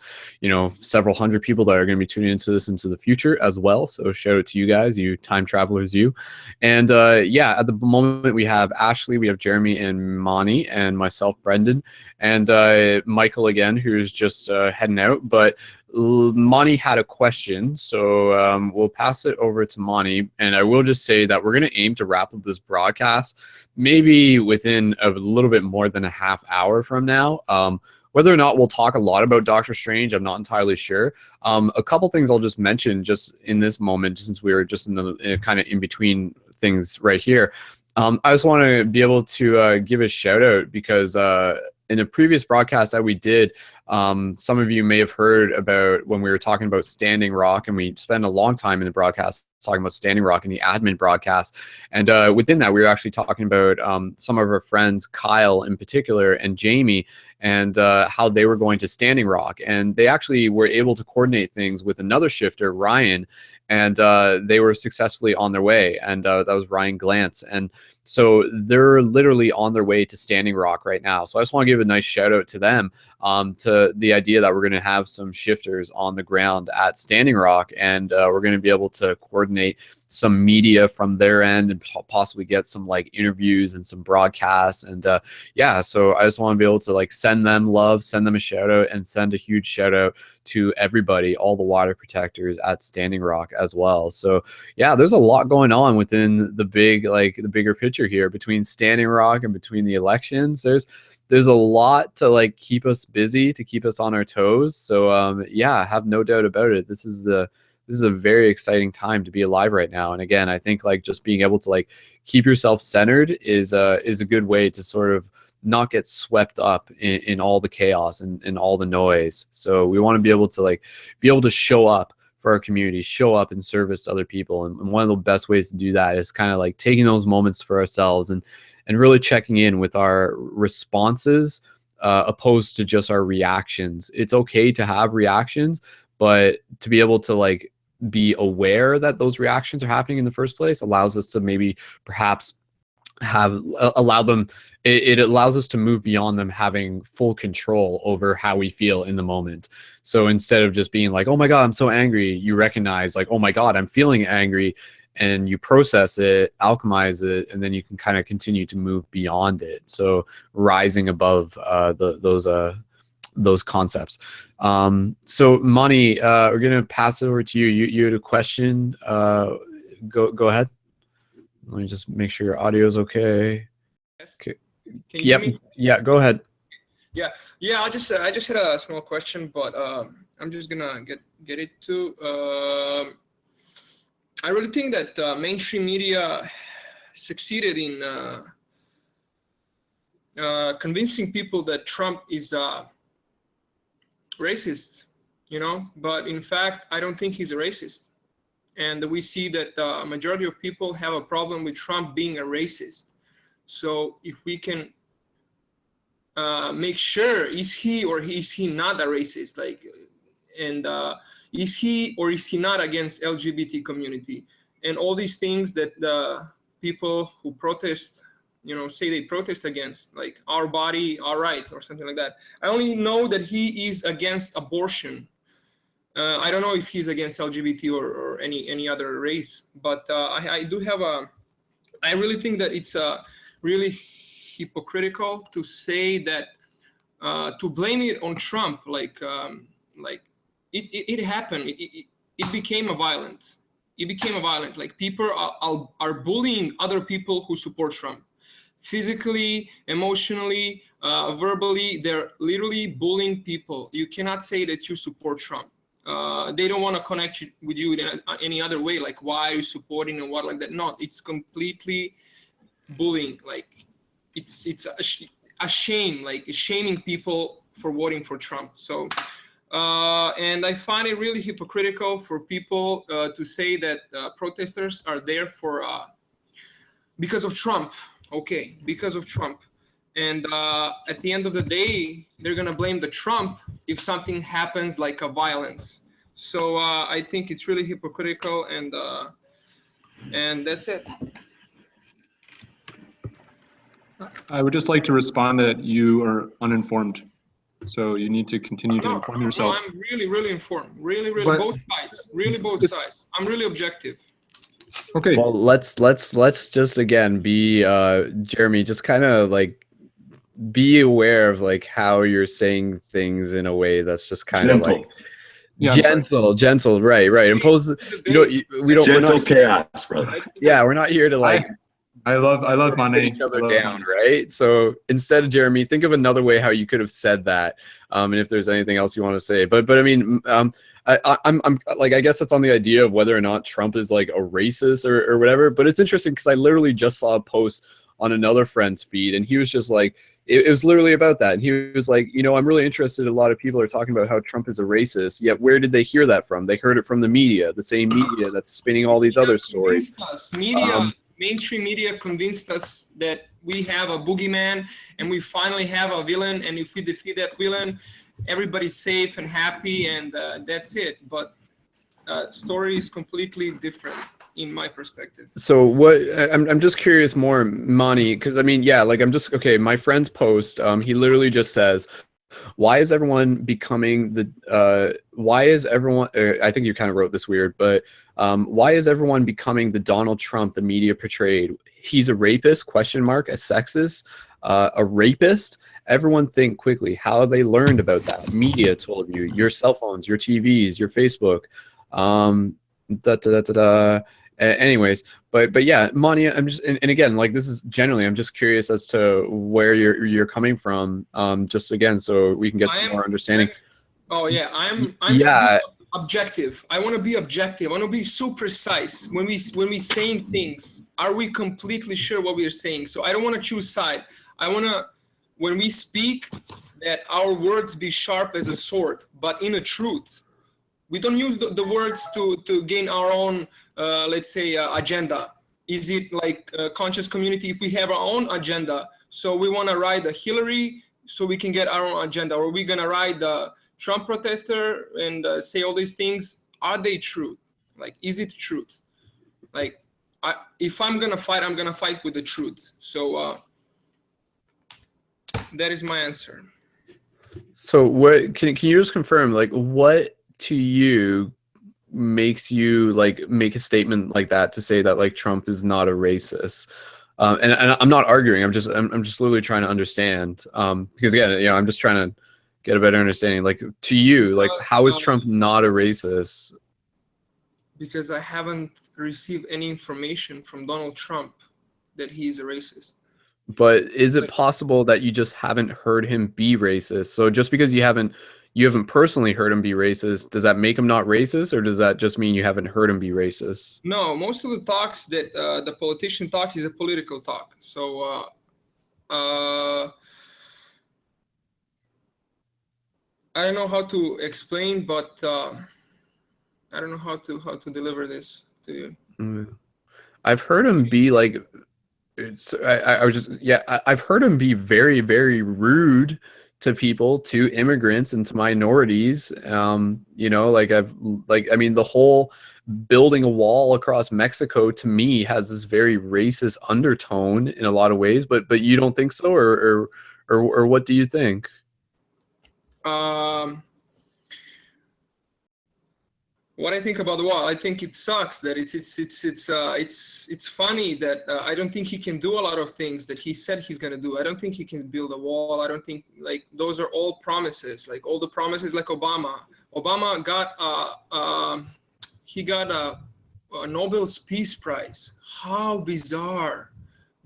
several hundred people that are going to be tuning into this into the future as well. So shout out to you guys, you time travelers, you. And yeah, at the moment we have Ashley, we have Jeremy and Mani, and myself, Brendan, and Michael again, who's just heading out. But Mani had a question, so we'll pass it over to Mani, and I will just say that we're going to aim to wrap up this broadcast maybe within a little bit more than a half hour from now. Whether or not we'll talk a lot about Doctor Strange, I'm not entirely sure. A couple things I'll just mention just in this moment, since we were just in the kind of in between things right here. I just want to be able to give a shout out because in a previous broadcast that we did, some of you may have heard about when we were talking about Standing Rock, and we spent a long time in the broadcast talking about Standing Rock in the admin broadcast. And within that, we were actually talking about some of our friends, Kyle in particular, and Jamie, and how they were going to Standing Rock. And they actually were able to coordinate things with another shifter, Ryan, and they were successfully on their way. And that was Ryan Glantz. And so they're literally on their way to Standing Rock right now. So I just want to give a nice shout out to them, to the idea that we're going to have some shifters on the ground at Standing Rock, and we're going to be able to coordinate some media from their end and possibly get some like interviews and some broadcasts. And yeah, so I just want to be able to like send them love, send them a shout out, and send a huge shout out to everybody, all the water protectors at Standing Rock as well. So yeah, there's a lot going on within the bigger picture here between Standing Rock and between the elections. There's a lot to like keep us busy, to keep us on our toes. So yeah, have no doubt about it. This is a very exciting time to be alive right now. And again, I think like just being able to like keep yourself centered is a good way to sort of not get swept up in all the chaos and all the noise. So we want to be able to show up for our community, show up in service to other people. And one of the best ways to do that is kind of like taking those moments for ourselves and really checking in with our responses opposed to just our reactions. It's okay to have reactions, but to be able to like be aware that those reactions are happening in the first place allows us to maybe perhaps it allows us to move beyond them having full control over how we feel in the moment. So instead of just being like, oh my God, I'm so angry, you recognize like, oh my God, I'm feeling angry, and you process it, alchemize it, and then you can kind of continue to move beyond it. So rising above those concepts. So Mani, we're gonna pass it over to you. You had a question. Go ahead. Let me just make sure your audio is okay. Yes. Okay. Can you hear me? Yeah, go ahead. Yeah. I just had a small question, but I'm just gonna get it to. I really think that mainstream media succeeded in convincing people that Trump is racist, but in fact, I don't think he's a racist. And we see that a majority of people have a problem with Trump being a racist. So if we can make sure, is he or is he not a racist? Is he or is he not against LGBT community? And all these things that the people who protest say they protest against, like our body, our right, or something like that. I only know that he is against abortion. I don't know if he's against LGBT or any other race, but I do have I really think that it's really hypocritical to say that, to blame it on Trump, like it happened. It became a violent. It became a violent. Like people are bullying other people who support Trump, physically, emotionally, verbally. They're literally bullying people. You cannot say that you support Trump. They don't want to connect with you in any other way. Like, why are you supporting and what like that? No, it's completely bullying. Like, it's a shame. Like, shaming people for voting for Trump. So, and I find it really hypocritical for people to say that protesters are there for because of Trump. Okay, because of Trump. And at the end of the day, they're gonna blame the Trump if something happens like a violence. So I think it's really hypocritical, and that's it. I would just like to respond that you are uninformed. So you need to continue to inform yourself. No, I'm really, really informed. Really, But both sides. Really, both sides. I'm really objective. Okay. Well, let's just again be Jeremy, just kind of like be aware of like how you're saying things in a way that's just kind of like gentle, right. Impose, we don't gentle chaos, brother. Yeah, we're not here to like. I love money. Each other down, right? So instead of Jeremy, think of another way how you could have said that, and if there's anything else you want to say. But I mean, I'm like, I guess that's on the idea of whether or not Trump is like a racist or whatever. But it's interesting because I literally just saw a post on another friend's feed, and he was just like, it was literally about that. And he was like, I'm really interested. A lot of people are talking about how Trump is a racist. Yet where did they hear that from? They heard it from the media, the same media that's spinning all these other stories. Mainstream media convinced us that we have a boogeyman and we finally have a villain, and if we defeat that villain, everybody's safe and happy, and that's it. But story is completely different in my perspective. So what I'm just curious more, Mani, because I mean, yeah, like my friend's post, he literally just says, why is everyone becoming I think you kind of wrote this weird, but why is everyone becoming the Donald Trump the media portrayed? He's a rapist, a sexist, a rapist. Everyone think quickly. How have they learned about that? Media told you, your cell phones, your TVs, your Facebook, anyways, but yeah, Mani, I'm just, and again, like, this is generally, I'm just curious as to where you're coming from, just again, so we can get some more understanding. I'm just objective. I want to be objective. I want to be so precise when we saying things. Are we completely sure what we are saying? So I don't want to choose side. I want to, when we speak, that our words be sharp as a sword, but in a truth. We don't use the words to gain our own, let's say, agenda. Is it like a conscious community? If we have our own agenda, so we want to ride a Hillary so we can get our own agenda, or are we going to ride the Trump protester and say all these things? Are they true? Like, is it truth? Like, if I'm going to fight, I'm going to fight with the truth. So that is my answer. So what, can you just confirm, like, what to you makes you like make a statement like that to say that like Trump is not a racist? And I'm not arguing. I'm just literally trying to understand. Because again, I'm just trying to get a better understanding. Like, to you, like, how is Trump not a racist? Because I haven't received any information from Donald Trump that he's a racist. But is it possible that you just haven't heard him be racist? So just because you haven't personally heard him be racist, does that make him not racist, or does that just mean you haven't heard him be racist? No, most of the talks that the politician talks is a political talk. So I don't know how to explain, but I don't know how to deliver this to you. I've heard him be like, I've heard him be very, very rude to people, to immigrants and to minorities. I mean, the whole building a wall across Mexico to me has this very racist undertone in a lot of ways, but you don't think so, or what do you think? What I think about the wall, I think it sucks that it's funny that I don't think he can do a lot of things that he said he's gonna do. I don't think he can build a wall. I don't think, like, those are all promises, like all the promises, like Obama. Obama got he got a Nobel's Peace Prize. How bizarre!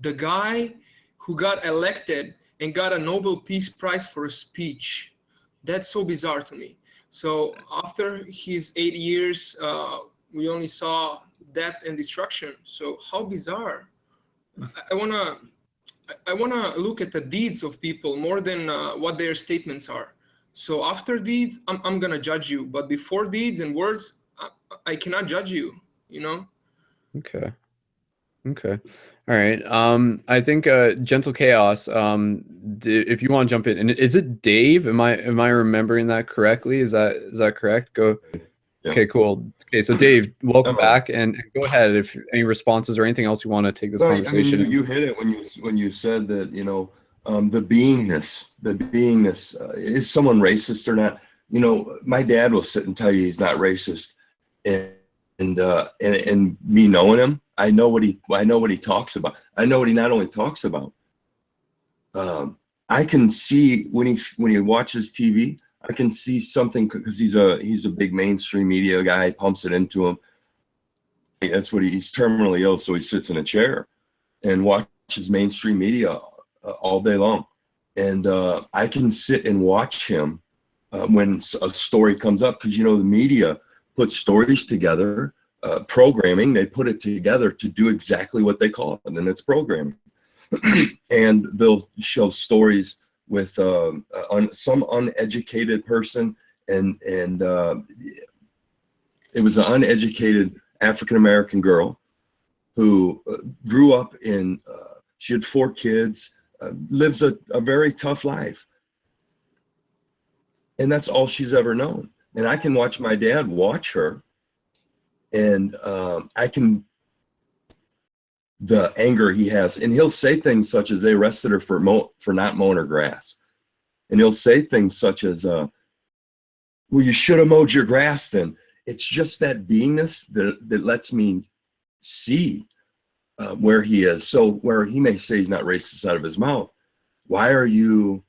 The guy who got elected and got a Nobel Peace Prize for a speech. That's so bizarre to me. So after his 8 years, we only saw death and destruction. So how bizarre! I wanna look at the deeds of people more than what their statements are. So after deeds, I'm gonna judge you, but before deeds and words, I cannot judge you. You know. Okay. Okay. All right. I think Gentle Chaos, if you want to jump in, and is it Dave? Am I remembering that correctly? Is that correct? Go. Yeah. Okay, cool. Okay, so Dave, welcome back, and go ahead if any responses or anything else you want to take this conversation. I mean, you hit it when you said that, you know, the beingness is someone racist or not? You know, my dad will sit and tell you he's not racist, and me knowing him, I know what he talks about. I know what he not only talks about. I can see when he watches TV, I can see something, because he's a big mainstream media guy. He pumps it into him. That's what he's terminally ill, so he sits in a chair and watches mainstream media all day long. And I can sit and watch him when a story comes up, because, you know, the media puts stories together, programming, they put it together to do exactly what they call it, and it's programming. And they'll show stories with some uneducated person, and it was an uneducated African-American girl who grew up in, she had 4 kids, lives a very tough life. And that's all she's ever known. And I can watch my dad watch her, and the anger he has, and he'll say things such as, they arrested her for not mowing her grass. And he'll say things such as, well, you should have mowed your grass then. It's just that beingness that lets me see where he is. So where he may say he's not racist out of his mouth, why do you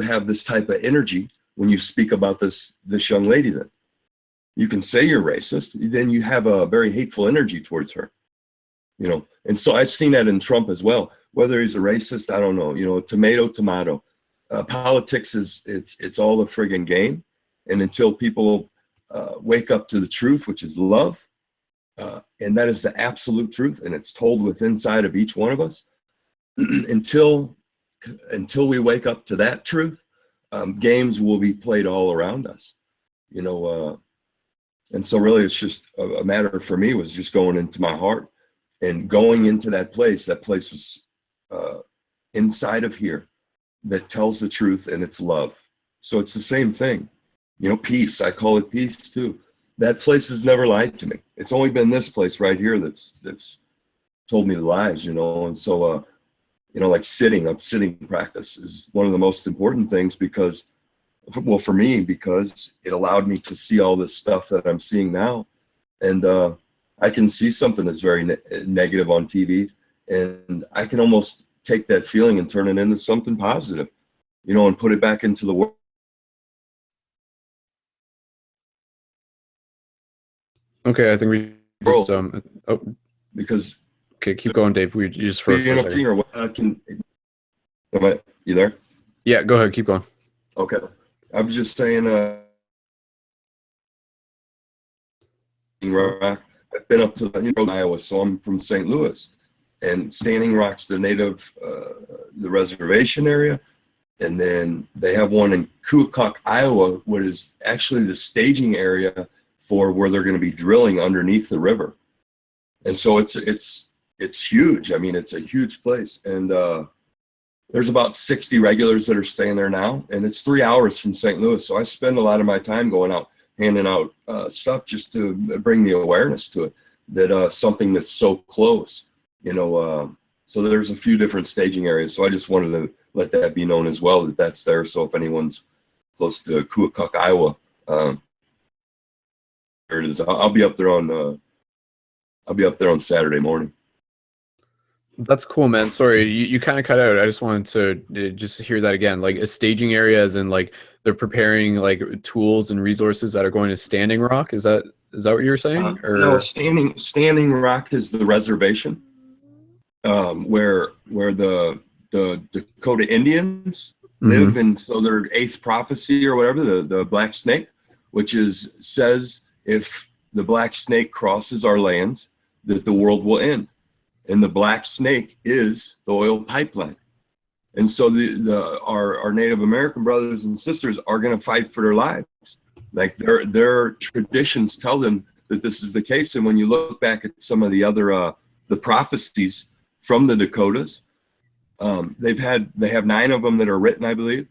have this type of energy when you speak about this young lady? Then you can say you're racist, then you have a very hateful energy towards her, you know. And so I've seen that in Trump as well. Whether he's a racist, I don't know, you know, tomato. Politics it's all a friggin' game. And until people wake up to the truth, which is love, and that is the absolute truth, and it's told within inside of each one of us, until we wake up to that truth, games will be played all around us, you know. And so really it's just a matter for me was just going into my heart and going into that place. That place was inside of here that tells the truth, and it's love. So it's the same thing, you know, peace. I call it peace too. That place has never lied to me. It's only been this place right here that's told me lies, you know. And so, you know, like sitting practice is one of the most important things, because, well, for me, because it allowed me to see all this stuff that I'm seeing now. And I can see something that's very negative on TV, and I can almost take that feeling and turn it into something positive, you know, and put it back into the world. Okay, I think we just because okay, keep going, Dave. We just for or what? You there? Yeah, go ahead, keep going. Okay, I was just saying, Rock. I've been up to Iowa, so I'm from St. Louis, and Standing Rock's the native, the reservation area, and then they have one in Kukuk, Iowa, what is actually the staging area for where they're going to be drilling underneath the river. And so it's huge. I mean, it's a huge place. And there's about 60 regulars that are staying there now. And it's 3 hours from St. Louis. So I spend a lot of my time going out. handing out stuff just to bring the awareness to it, that something that's so close, you know. So there's a few different staging areas. So I just wanted to let that be known as well, that that's there. So if anyone's close to Kuakuk, Iowa, there it is. I'll be up there on Saturday morning. That's cool, man. Sorry, you kind of cut out. I just wanted to just hear that again. Like a staging area, as in like they're preparing like tools and resources that are going to Standing Rock. Is that what you were saying? Or no, Standing Rock is the reservation, where the Dakota Indians live, and so their eighth prophecy or whatever, the black snake, which says if the black snake crosses our lands, that the world will end. And the black snake is the oil pipeline. And so our Native American brothers and sisters are going to fight for their lives. Like their traditions tell them that this is the case. And when you look back at some of the other the prophecies from the Dakotas, they have 9 of them that are written, I believe.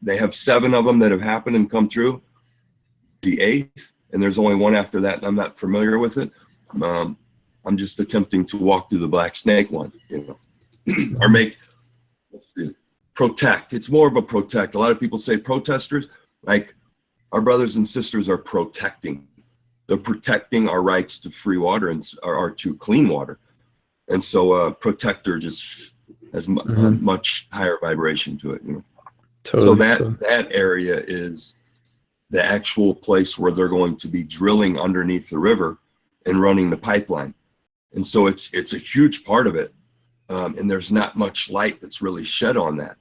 They have 7 of them that have happened and come true. The 8th, and there's only one after that, and I'm not familiar with it. I'm just attempting to walk through the black snake one, you know, or protect. It's more of a protect. A lot of people say protesters, like our brothers and sisters are protecting. They're protecting our rights to free water or to clean water. And so protector just has a much higher vibration to it, you know. Totally. So that area is the actual place where they're going to be drilling underneath the river and running the pipeline. And so it's a huge part of it. And there's not much light that's really shed on that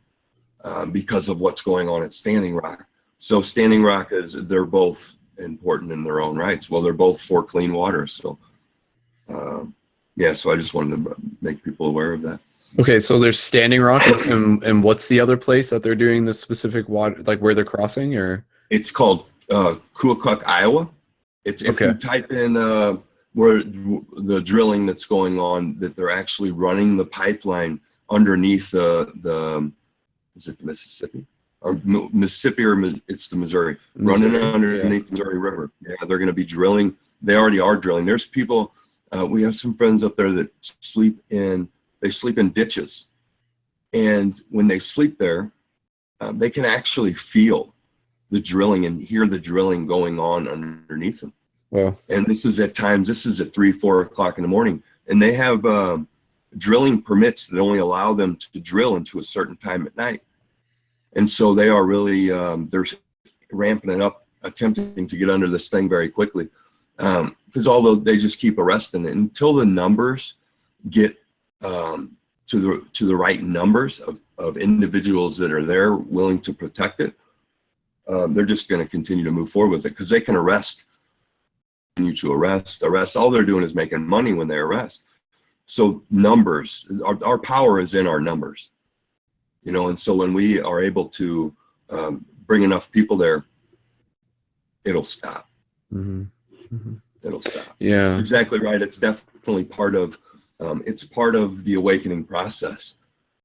because of what's going on at Standing Rock. So Standing Rock they're both important in their own rights. Well, they're both for clean water. So yeah, so I just wanted to make people aware of that. Okay, so there's Standing Rock, and what's the other place that they're doing the specific water, like where they're crossing, or? It's called Kuakuk, Iowa. If you type in where the drilling that's going on, that they're actually running the pipeline underneath is it the Mississippi? Or Mississippi, or it's the Missouri. Running underneath the Missouri River. Yeah, they're going to be drilling. They already are drilling. There's people, we have some friends up there that sleep in ditches. And when they sleep there, they can actually feel the drilling and hear the drilling going on underneath them. Wow. And this is at 3, 4 o'clock in the morning. And they have drilling permits that only allow them to drill into a certain time at night. And so they are really, they're ramping it up, attempting to get under this thing very quickly. Because although they just keep arresting it until the numbers get to the right numbers of individuals that are there willing to protect it, they're just going to continue to move forward with it, because they can continue to arrest. All they're doing is making money when they arrest. So numbers, our power is in our numbers, you know. And so when we are able to bring enough people there, it'll stop. It'll stop. Yeah, you're exactly right. It's definitely part of the awakening process.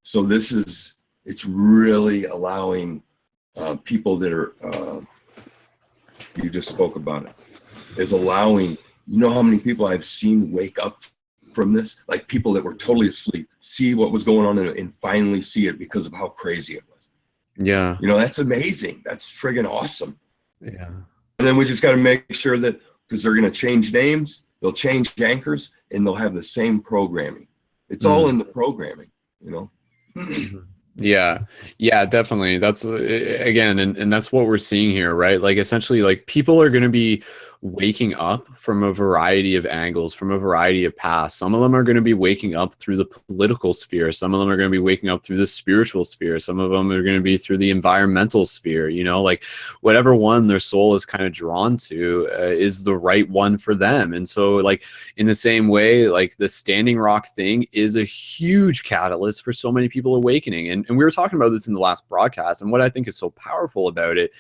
So it's really allowing people that are you just spoke about it, is allowing, you know how many people I've seen wake up from this, like people that were totally asleep, see what was going on and finally see it because of how crazy it was. Yeah, you know, that's amazing. That's friggin' awesome. Yeah. And then we just got to make sure that, because they're going to change names, they'll change anchors, and they'll have the same programming. It's all in the programming, you know. Yeah, definitely. That's again, and that's what we're seeing here, right? Like essentially, like people are going to be waking up from a variety of angles, from a variety of paths. Some of them are going to be waking up through the political sphere. Some of them are going to be waking up through the spiritual sphere. Some of them are going to be through the environmental sphere, you know, like whatever one their soul is kind of drawn to is the right one for them. And so like in the same way, like the Standing Rock thing is a huge catalyst for so many people awakening. And we were talking about this in the last broadcast. And what I think is so powerful about it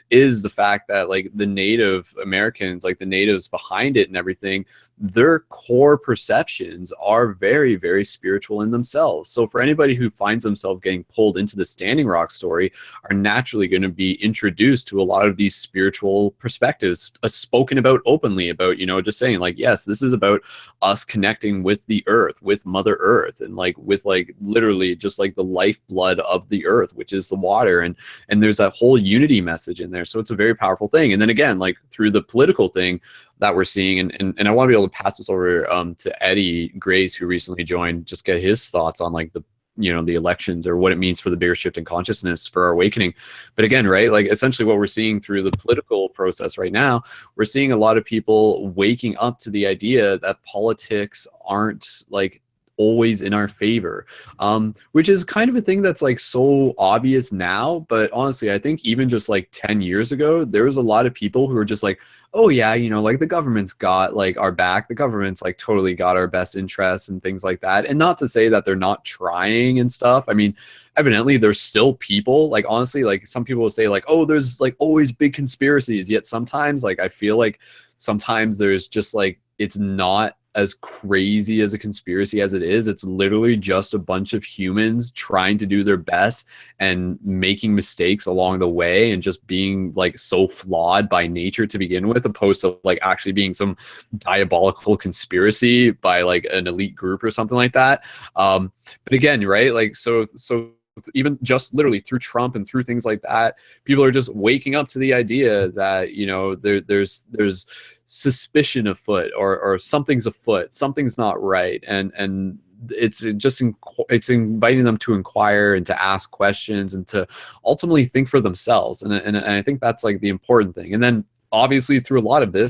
is the fact that like the Native Americans Americans, like the natives behind it and everything, their core perceptions are very, very spiritual in themselves. So for anybody who finds themselves getting pulled into the Standing Rock story, are naturally going to be introduced to a lot of these spiritual perspectives, spoken about openly, about, you know, just saying like, yes, this is about us connecting with the earth, with Mother Earth, and like with like literally just like the lifeblood of the earth, which is the water. And there's that whole unity message in there. So it's a very powerful thing. And then again, like through the political thing that we're seeing, and I want to be able to pass this over to Eddie Grace, who recently joined, just get his thoughts on like the, you know, the elections or what it means for the bigger shift in consciousness for our awakening. But again, right, like essentially what we're seeing through the political process right now, we're seeing a lot of people waking up to the idea that politics aren't like always in our favor, which is kind of a thing that's like so obvious now. But honestly, I think even just like 10 years ago, there was a lot of people who were just like, oh yeah, you know, like the government's got like our back, the government's like totally got our best interests and things like that. And not to say that they're not trying and stuff. I mean, evidently there's still people, like honestly, like some people will say like, oh, there's like always big conspiracies, yet sometimes like I feel like sometimes there's just like, it's not as crazy as a conspiracy as it is. It's literally just a bunch of humans trying to do their best and making mistakes along the way, and just being like so flawed by nature to begin with, opposed to like actually being some diabolical conspiracy by like an elite group or something like that. But again, right, like so even just literally through Trump and through things like that, people are just waking up to the idea that, you know, there's suspicion afoot, or something's afoot, something's not right, and it's just it's inviting them to inquire and to ask questions and to ultimately think for themselves. And I think that's like the important thing. And then obviously through a lot of the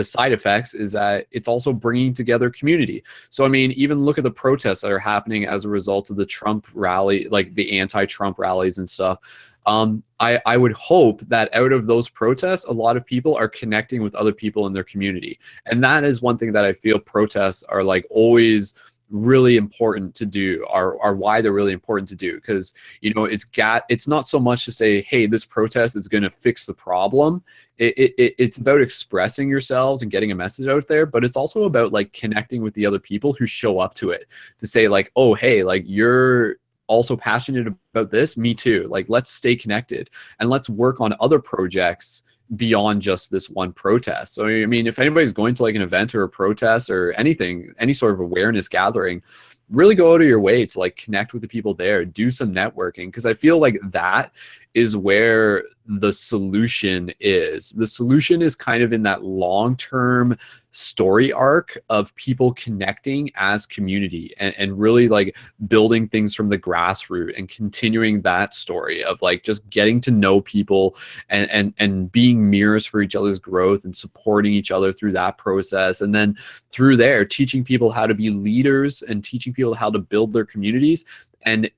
side effects is that it's also bringing together community. So I mean, even look at the protests that are happening as a result of the Trump rally, like the anti-Trump rallies and stuff. I would hope that out of those protests, a lot of people are connecting with other people in their community. And that is one thing that I feel protests are like always really important to do, are why they're really important to do. Because, you know, it's not so much to say, hey, this protest is going to fix the problem. It's about expressing yourselves and getting a message out there, but it's also about like connecting with the other people who show up to it, to say like, oh, hey, like you're also passionate about this, me too, like let's stay connected and let's work on other projects beyond just this one protest. So I mean, if anybody's going to like an event or a protest or anything, any sort of awareness gathering, really go out of your way to like connect with the people there, do some networking, because I feel like that is where the solution is. The solution is kind of in that long-term story arc of people connecting as community, and really like building things from the grassroots and continuing that story of like just getting to know people and being mirrors for each other's growth and supporting each other through that process. And then through there, teaching people how to be leaders and teaching people how to build their communities. And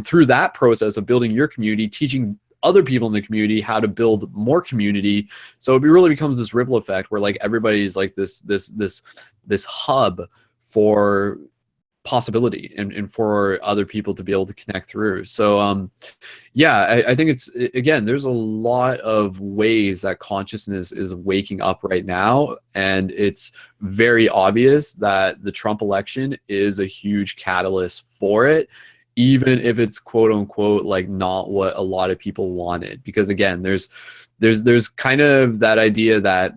through that process of building your community, teaching other people in the community how to build more community. So it really becomes this ripple effect where like everybody's like this hub for possibility and for other people to be able to connect through. So yeah, I think it's, again, there's a lot of ways that consciousness is waking up right now, and it's very obvious that the Trump election is a huge catalyst for it, even if it's quote unquote like not what a lot of people wanted. Because again, there's kind of that idea that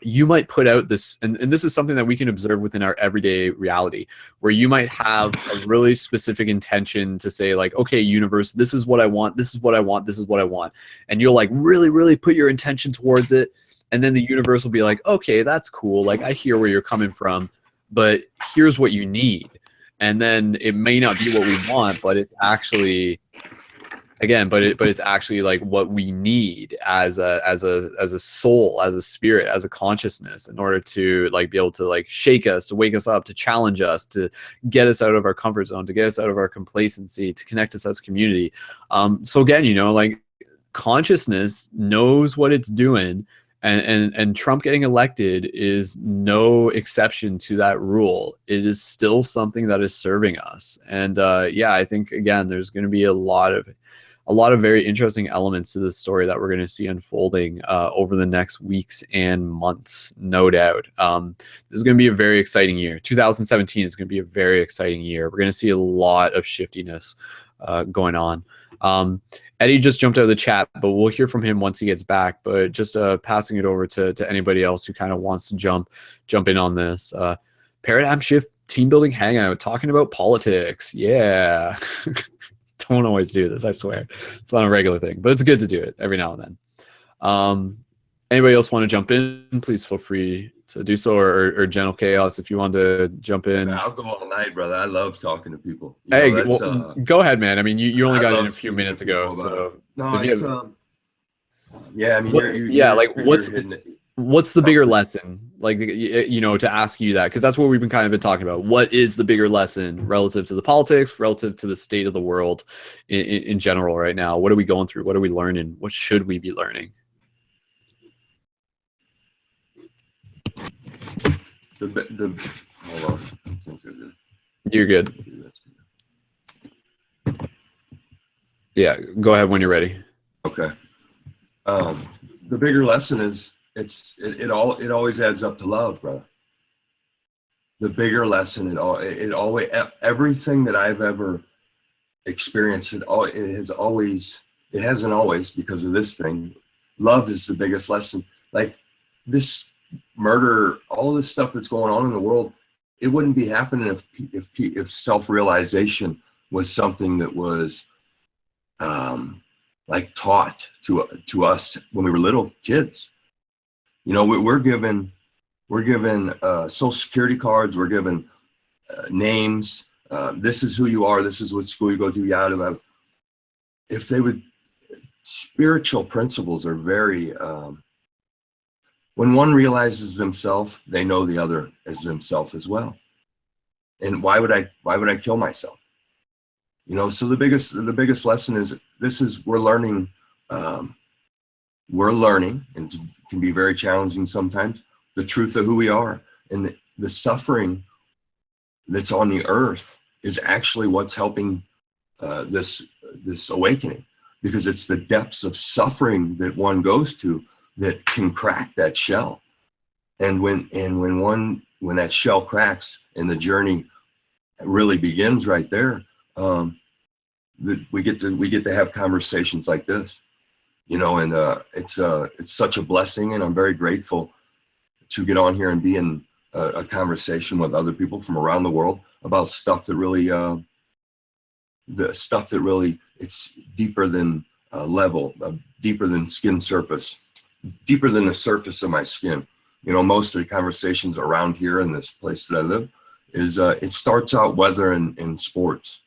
you might put out this, and this is something that we can observe within our everyday reality, where you might have a really specific intention to say like, okay, universe, this is what I want, this is what I want, this is what I want. And you'll like really put your intention towards it. And then the universe will be like, okay, that's cool. Like I hear where you're coming from, but here's what you need. And then it may not be what we want, but it's actually, again, but it's actually like what we need as a soul, as a spirit, as a consciousness, in order to like be able to like shake us, to wake us up, to challenge us, to get us out of our comfort zone, to get us out of our complacency, to connect us as a community. So again, you know, like consciousness knows what it's doing. And Trump getting elected is no exception to that rule. It is still something that is serving us. And yeah, I think again, there's going to be a lot of a lot of very interesting elements to this story that we're going to see unfolding over the next weeks and months, no doubt. This is going to be a very exciting year. 2017 is going to be a very exciting year. We're going to see a lot of shiftiness going on. Eddie just jumped out of the chat, but we'll hear from him once he gets back. But just passing it over to anybody else who kind of wants to jump in on this. Paradigm Shift Team Building Hangout, talking about politics. Yeah. Don't always do this, I swear. It's not a regular thing, but it's good to do it every now and then. Anybody else want to jump in? Please feel free to do so, or Gentle Chaos, if you want to jump in. I'll go all night, brother. I love talking to people. Hey, go ahead, man. I mean, you only got in a few minutes ago, so no, it's yeah. I mean, what's the bigger lesson? Like, to ask you that, because that's what we've been kind of been talking about. What is the bigger lesson relative to the politics, relative to the state of the world in general right now? What are we going through? What are we learning? What should we be learning? Hold on. You're good. Yeah, go ahead when you're ready. Okay. The bigger lesson is it always adds up to love, brother. The bigger lesson, it always, everything that I've ever experienced, it hasn't always, because of this thing. Love is the biggest lesson. Like this murder, all this stuff that's going on in the world, it wouldn't be happening if self-realization was something that was like taught to us when we were little kids. We're given social security cards, we're given names. This is who you are. This is what school you go to. Yada yada. If they would, spiritual principles are very. When one realizes themselves, they know the other as themselves as well. And why would I kill myself? So the biggest lesson is we're learning, and it can be very challenging sometimes, the truth of who we are, and the suffering that's on the earth is actually what's helping this awakening, because it's the depths of suffering that one goes to that can crack that shell. And when that shell cracks and the journey really begins right there, we get to have conversations like this, and it's such a blessing, and I'm very grateful to get on here and be in a conversation with other people from around the world about stuff that really, it's deeper than level, deeper than skin surface, deeper than the surface of my skin. Most of the conversations around here in this place that I live is it starts out weather and sports,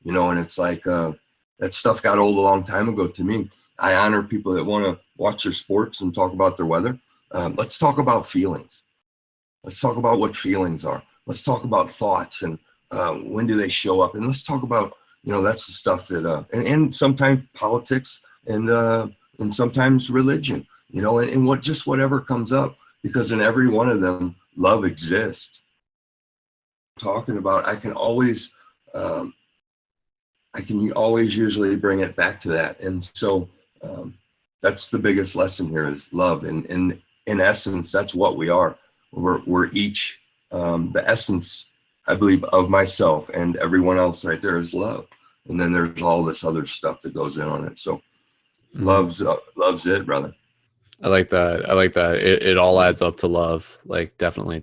and it's like that stuff got old a long time ago to me. I honor people that want to watch their sports and talk about their weather. Let's talk about feelings. Let's talk about what feelings are. Let's talk about thoughts and when do they show up, and let's talk about that's the stuff that and sometimes politics and sometimes religion, and whatever comes up, because in every one of them love exists. Talking about, I can always usually bring it back to that, and so that's the biggest lesson here is love, and in essence that's what we are. We're each the essence, I believe, of myself, and everyone else right there is love, and then there's all this other stuff that goes in on it. So love's it, brother. I like that. It all adds up to love. Like, definitely.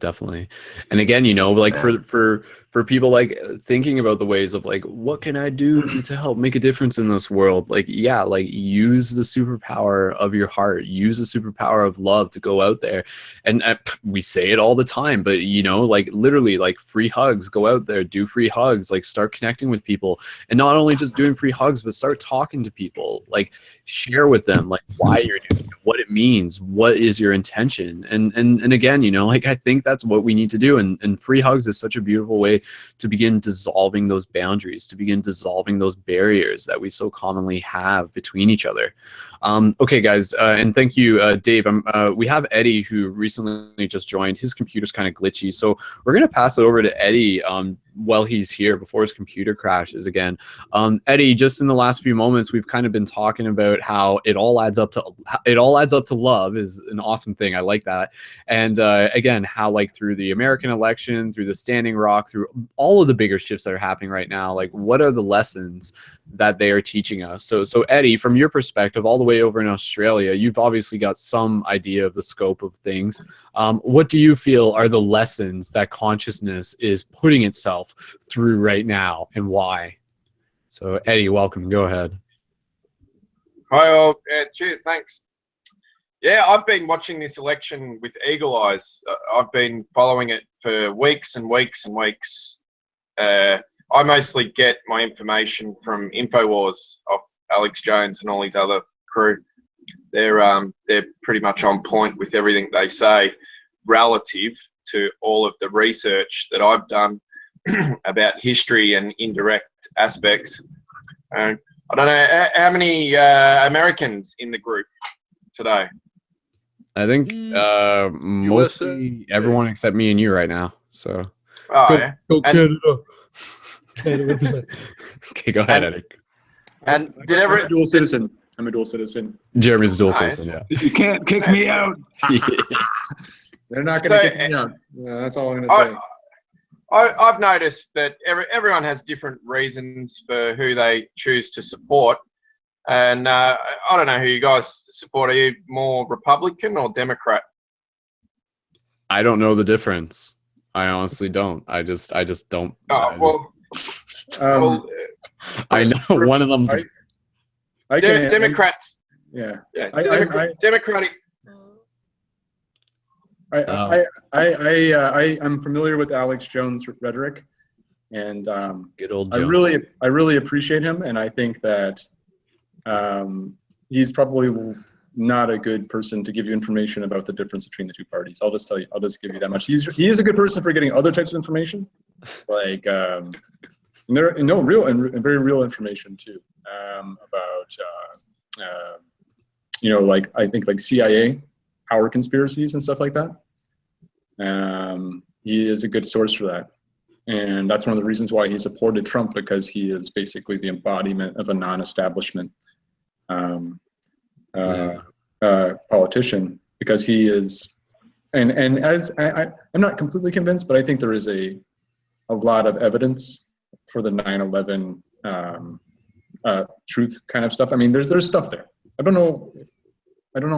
And again, like for people like thinking about the ways of like, what can I do to help make a difference in this world? Like, yeah, like use the superpower of your heart, use the superpower of love to go out there. And we say it all the time, but like literally, like free hugs, go out there, do free hugs, like start connecting with people, and not only just doing free hugs, but start talking to people, like share with them like why you're doing it, what it means means. What is your intention? And again, you know, like I think that's what we need to do. And free hugs is such a beautiful way to begin dissolving those boundaries, to begin dissolving those barriers that we so commonly have between each other. Okay, guys, and thank you, Dave. We have Eddie, who recently just joined. His computer's kind of glitchy, so we're going to pass it over to Eddie while he's here before his computer crashes again. Eddie, just in the last few moments, we've kind of been talking about how it all adds up to love is an awesome thing. I like that. And again, how like through the American election, through the Standing Rock, through all of the bigger shifts that are happening right now, like what are the lessons that they are teaching us? So Eddie, from your perspective, all the way over in Australia, you've obviously got some idea of the scope of things. What do you feel are the lessons that consciousness is putting itself through right now, and why? So Eddie, welcome. Go ahead. Hi all. Cheers. Thanks. Yeah, I've been watching this election with eagle eyes. I've been following it for weeks and weeks and weeks. I mostly get my information from InfoWars off Alex Jones and all his other crew. They're pretty much on point with everything they say relative to all of the research that I've done about history and indirect aspects. I don't know how many Americans in the group today. I think mostly everyone except me and you right now. So go Canada. Okay, go ahead, Eddie. And did I'm a dual citizen. I'm a dual citizen. Jeremy's a dual citizen, yeah. You can't kick me out. They're not going to kick me out. Yeah, that's all I'm going to say. I've noticed that everyone has different reasons for who they choose to support. And I don't know who you guys support. Are you more Republican or Democrat? I don't know the difference. I honestly don't. I just don't. I know one of them's Democrats. Yeah. Democratic. I'm familiar with Alex Jones' rhetoric, and good old I Jones. I really appreciate him, and I think that he's probably not a good person to give you information about the difference between the two parties. I'll just give you that much. He is a good person for getting other types of information, like real and very real information too, about like I think like CIA power conspiracies and stuff like that. He is a good source for that, and that's one of the reasons why he supported Trump, because he is basically the embodiment of a non-establishment politician, because he is, and as I'm not completely convinced, but I think there is a lot of evidence for the 9/11 truth kind of stuff. I mean, there's stuff there. I don't know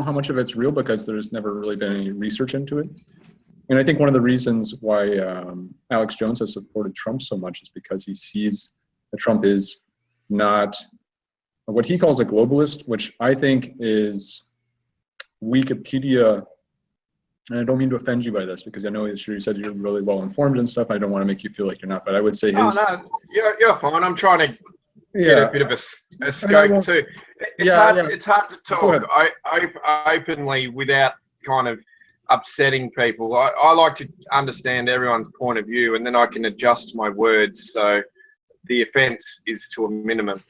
how much of it's real, because there's never really been any research into it. And I think one of the reasons why Alex Jones has supported Trump so much is because he sees that Trump is not what he calls a globalist, which I think is Wikipedia. And I don't mean to offend you by this, because I know you said you're really well informed and stuff. I don't want to make you feel like you're not, but I would say his. Oh, no, you're fine. I'm trying to get a bit of a scope too. It's hard to talk openly without kind of upsetting people. I like to understand everyone's point of view, and then I can adjust my words so the offense is to a minimum.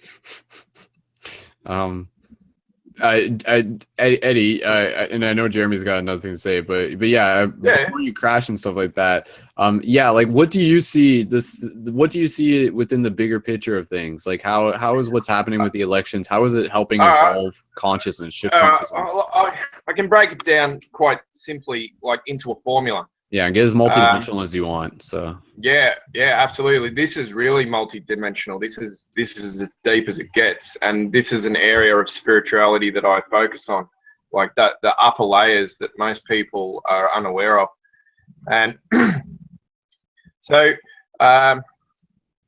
Eddie, and I know Jeremy's got another thing to say, but yeah, before you crash and stuff like that, like what do you see within the bigger picture of things? Like how is what's happening with the elections? How is it helping evolve consciousness, shift consciousness? I can break it down quite simply, like into a formula. Yeah, and get as multidimensional as you want. So yeah, absolutely. This is really multidimensional. This is as deep as it gets, and this is an area of spirituality that I focus on, like that the upper layers that most people are unaware of. And so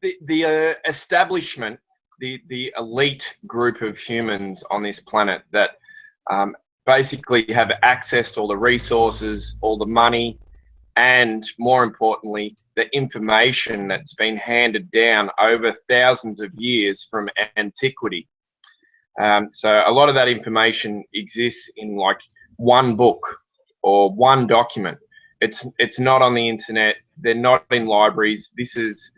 the establishment, the elite group of humans on this planet that basically have access to all the resources, all the money, and more importantly, the information that's been handed down over thousands of years from antiquity. So a lot of that information exists in like one book or one document. It's not on the internet. They're not in libraries. This is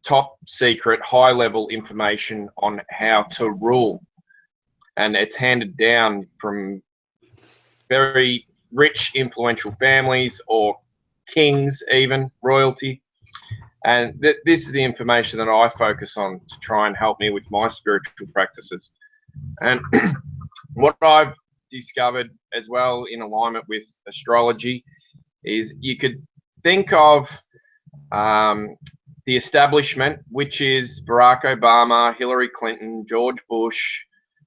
top secret, high level information on how to rule. And it's handed down from very rich, influential families or kings, even royalty. And this is the information that I focus on to try and help me with my spiritual practices. And what I've discovered as well in alignment with astrology is you could think of the establishment, which is Barack Obama, Hillary Clinton, George Bush,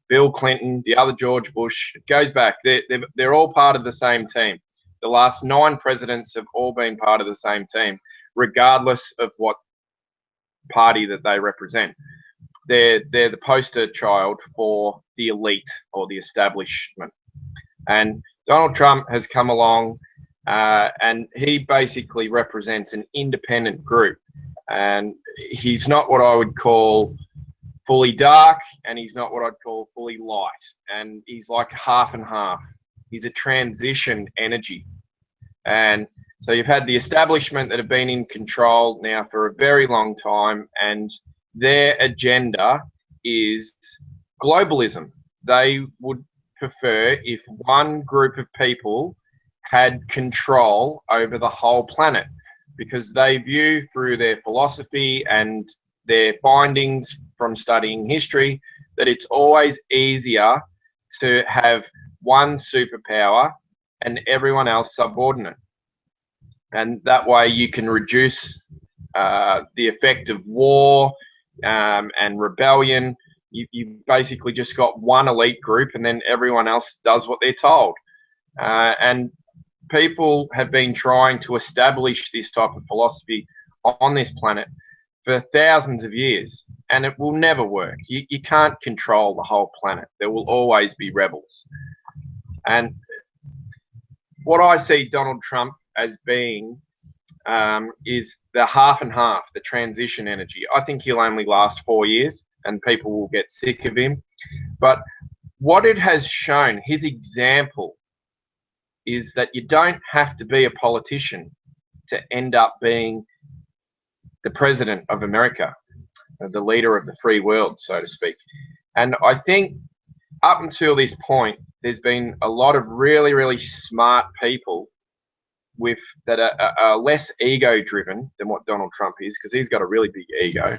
Bill Clinton, the other George Bush. It goes back. They're all part of the same team. The last 9 presidents have all been part of the same team, regardless of what party that they represent. They're the poster child for the elite or the establishment. And Donald Trump has come along and he basically represents an independent group. And he's not what I would call fully dark, and he's not what I'd call fully light. And he's like half and half. He's a transition energy. And so you've had the establishment that have been in control now for a very long time, and their agenda is globalism. They would prefer if one group of people had control over the whole planet, because they view through their philosophy and their findings from studying history that it's always easier to have one superpower and everyone else subordinate. And that way you can reduce the effect of war and rebellion. You basically just got one elite group and then everyone else does what they're told. And people have been trying to establish this type of philosophy on this planet for thousands of years, and it will never work. You can't control the whole planet. There will always be rebels. And what I see Donald Trump as being is the half and half, the transition energy. I think he'll only last 4 years and people will get sick of him. But what it has shown, his example, is that you don't have to be a politician to end up being the president of America, the leader of the free world, so to speak. And I think up until this point, there's been a lot of really, really smart people that are less ego-driven than what Donald Trump is, because he's got a really big ego,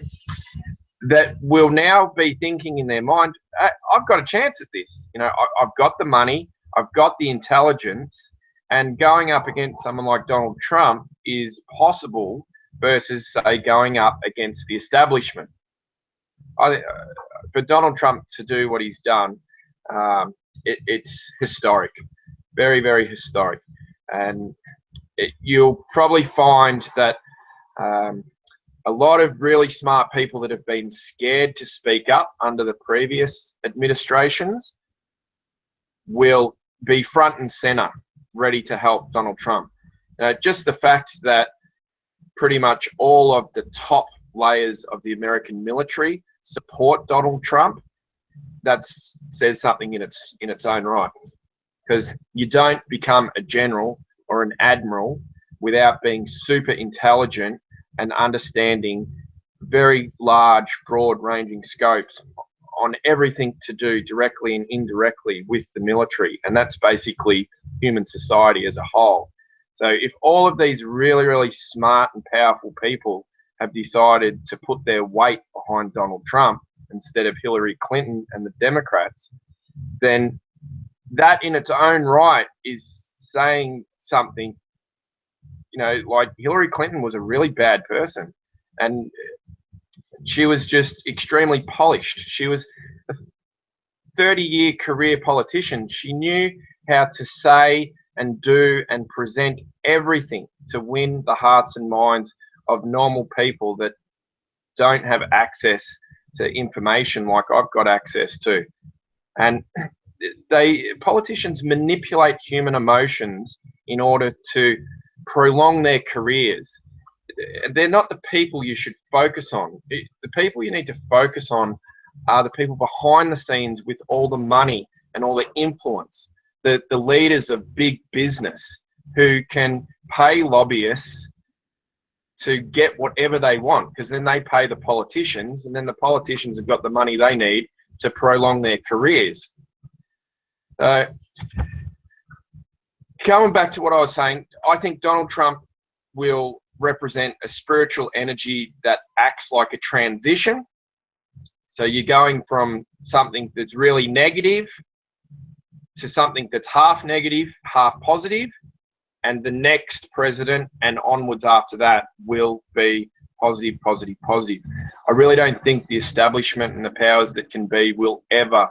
that will now be thinking in their mind, I've got a chance at this. You know, I've got the money, I've got the intelligence, and going up against someone like Donald Trump is possible versus, say, going up against the establishment. For Donald Trump to do what he's done, it's historic, very, very historic. And you'll probably find that a lot of really smart people that have been scared to speak up under the previous administrations will be front and center, ready to help Donald Trump. Just the fact that pretty much all of the top layers of the American military support Donald Trump, that says something in its own right. Because you don't become a general or an admiral without being super intelligent and understanding very large, broad-ranging scopes on everything to do directly and indirectly with the military. And that's basically human society as a whole. So if all of these really, really smart and powerful people have decided to put their weight behind Donald Trump instead of Hillary Clinton and the Democrats, then that in its own right is saying something. You know, like Hillary Clinton was a really bad person, and she was just extremely polished. She was a 30-year career politician. She knew how to say and do and present everything to win the hearts and minds of normal people that don't have access to information like I've got access to. And politicians manipulate human emotions in order to prolong their careers. They're not the people you should focus on. The people you need to focus on are the people behind the scenes with all the money and all the influence the leaders of big business who can pay lobbyists to get whatever they want, because then they pay the politicians, and then the politicians have got the money they need to prolong their careers. Going back to what I was saying, I think Donald Trump will represent a spiritual energy that acts like a transition. So you're going from something that's really negative to something that's half negative, half positive, and the next president and onwards after that will be positive, positive, positive. I really don't think the establishment and the powers that can be will ever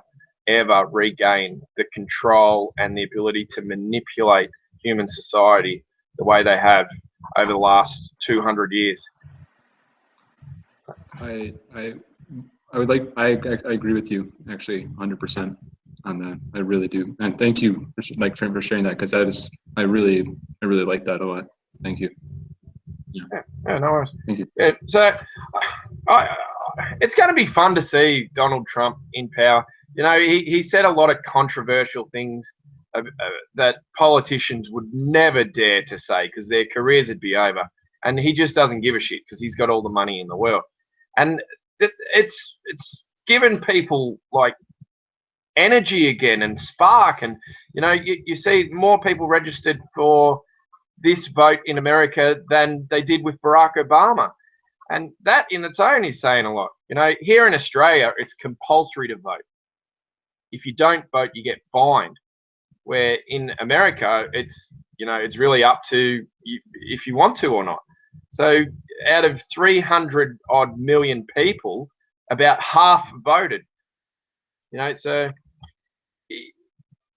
regain the control and the ability to manipulate human society the way they have over the last 200 years. I agree with you actually 100% on that. I really do, and thank you for sharing that, because I really like that a lot. Thank you. Yeah, no worries. Thank you. Yeah, so it's going to be fun to see Donald Trump in power. You know, he said a lot of controversial things that politicians would never dare to say, because their careers would be over. And he just doesn't give a shit because he's got all the money in the world. And it's given people like energy again and spark. And, you know, you see more people registered for this vote in America than they did with Barack Obama. And that in its own is saying a lot. You know, here in Australia, it's compulsory to vote. If you don't vote, you get fined. Where in America, it's, you know, it's really up to you if you want to or not. So out of 300 odd million people, about half voted. You know, so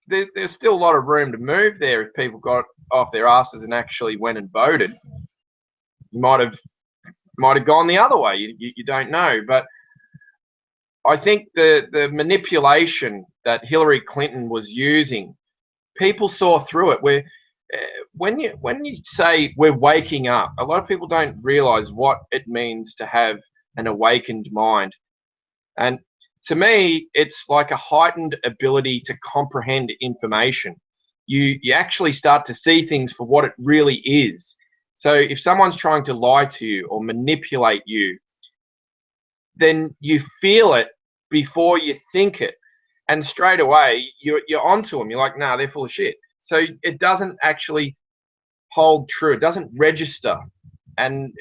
there's still a lot of room to move there if people got off their asses and actually went and voted. You might have gone the other way. You don't know, but I think the manipulation that Hillary Clinton was using, people saw through it. Where when you say we're waking up, a lot of people don't realize what it means to have an awakened mind. And to me, it's like a heightened ability to comprehend information. You actually start to see things for what it really is. So if someone's trying to lie to you or manipulate you, then you feel it before you think it. And straight away, you're onto them. You're like, nah, they're full of shit. So it doesn't actually hold true. It doesn't register. And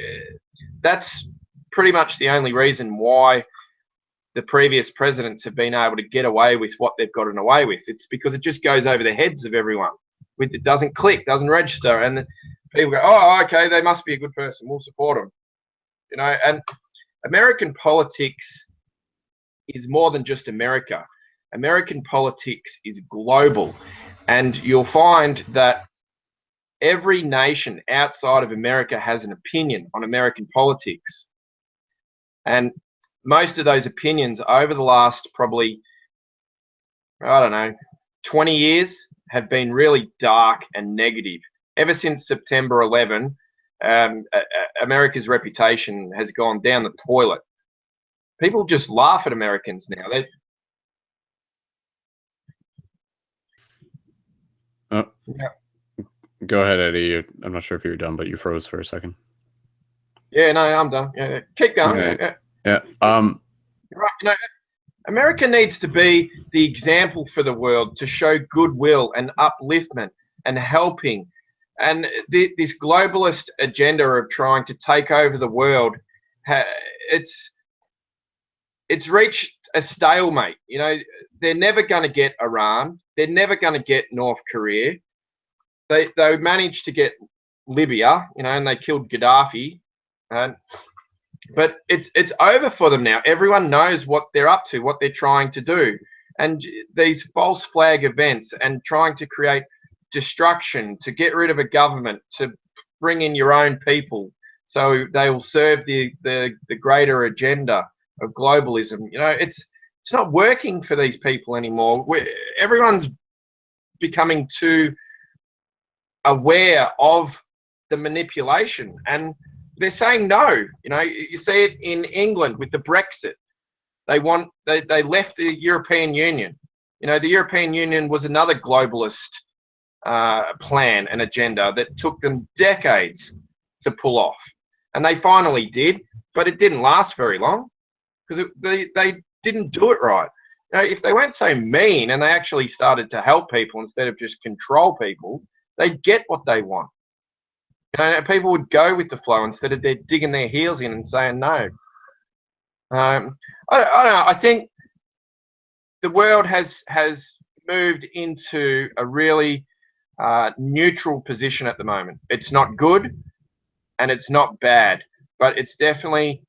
that's pretty much the only reason why the previous presidents have been able to get away with what they've gotten away with. It's because it just goes over the heads of everyone. It doesn't click, doesn't register. And people go, oh, okay, they must be a good person. We'll support them. You know, and American politics is more than just America. American politics is global. And you'll find that every nation outside of America has an opinion on American politics. And most of those opinions over the last probably, I don't know, 20 years have been really dark and negative. Ever since September 11, America's reputation has gone down the toilet. People just laugh at Americans now. Go ahead, Eddie. I'm not sure if you're done, but you froze for a second. Yeah, no, I'm done. Yeah, keep going. Okay. Yeah. Right. You know, America needs to be the example for the world to show goodwill and upliftment and helping. And this globalist agenda of trying to take over the world, it's reached a stalemate. You know, they're never going to get Iran. They're never going to get North Korea. They managed to get Libya, you know, and they killed Gaddafi. But it's over for them now. Everyone knows what they're up to, what they're trying to do. And these false flag events and trying to create destruction, to get rid of a government, to bring in your own people so they will serve the greater agenda of globalism. You know, it's not working for these people anymore. Everyone's becoming too aware of the manipulation, and they're saying no. You know, you see it in England with the Brexit. They left the European Union. You know, the European Union was another globalist plan and agenda that took them decades to pull off. And they finally did, but it didn't last very long because they didn't do it right. You know, if they weren't so mean and they actually started to help people instead of just control people, they'd get what they want. You know, people would go with the flow instead of they're digging their heels in and saying no. I don't know. I think the world has moved into a really neutral position at the moment. It's not good and it's not bad, but it's definitely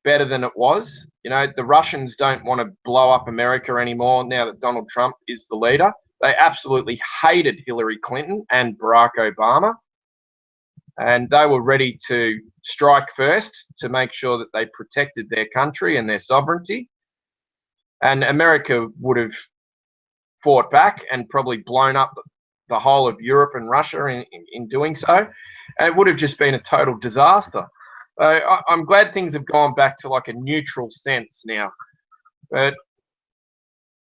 better than it was. You know, the Russians don't want to blow up America anymore now that Donald Trump is the leader. They absolutely hated Hillary Clinton and Barack Obama. And they were ready to strike first to make sure that they protected their country and their sovereignty. And America would have fought back and probably blown up the whole of Europe and Russia in doing so. And it would have just been a total disaster. I'm glad things have gone back to like a neutral sense now. But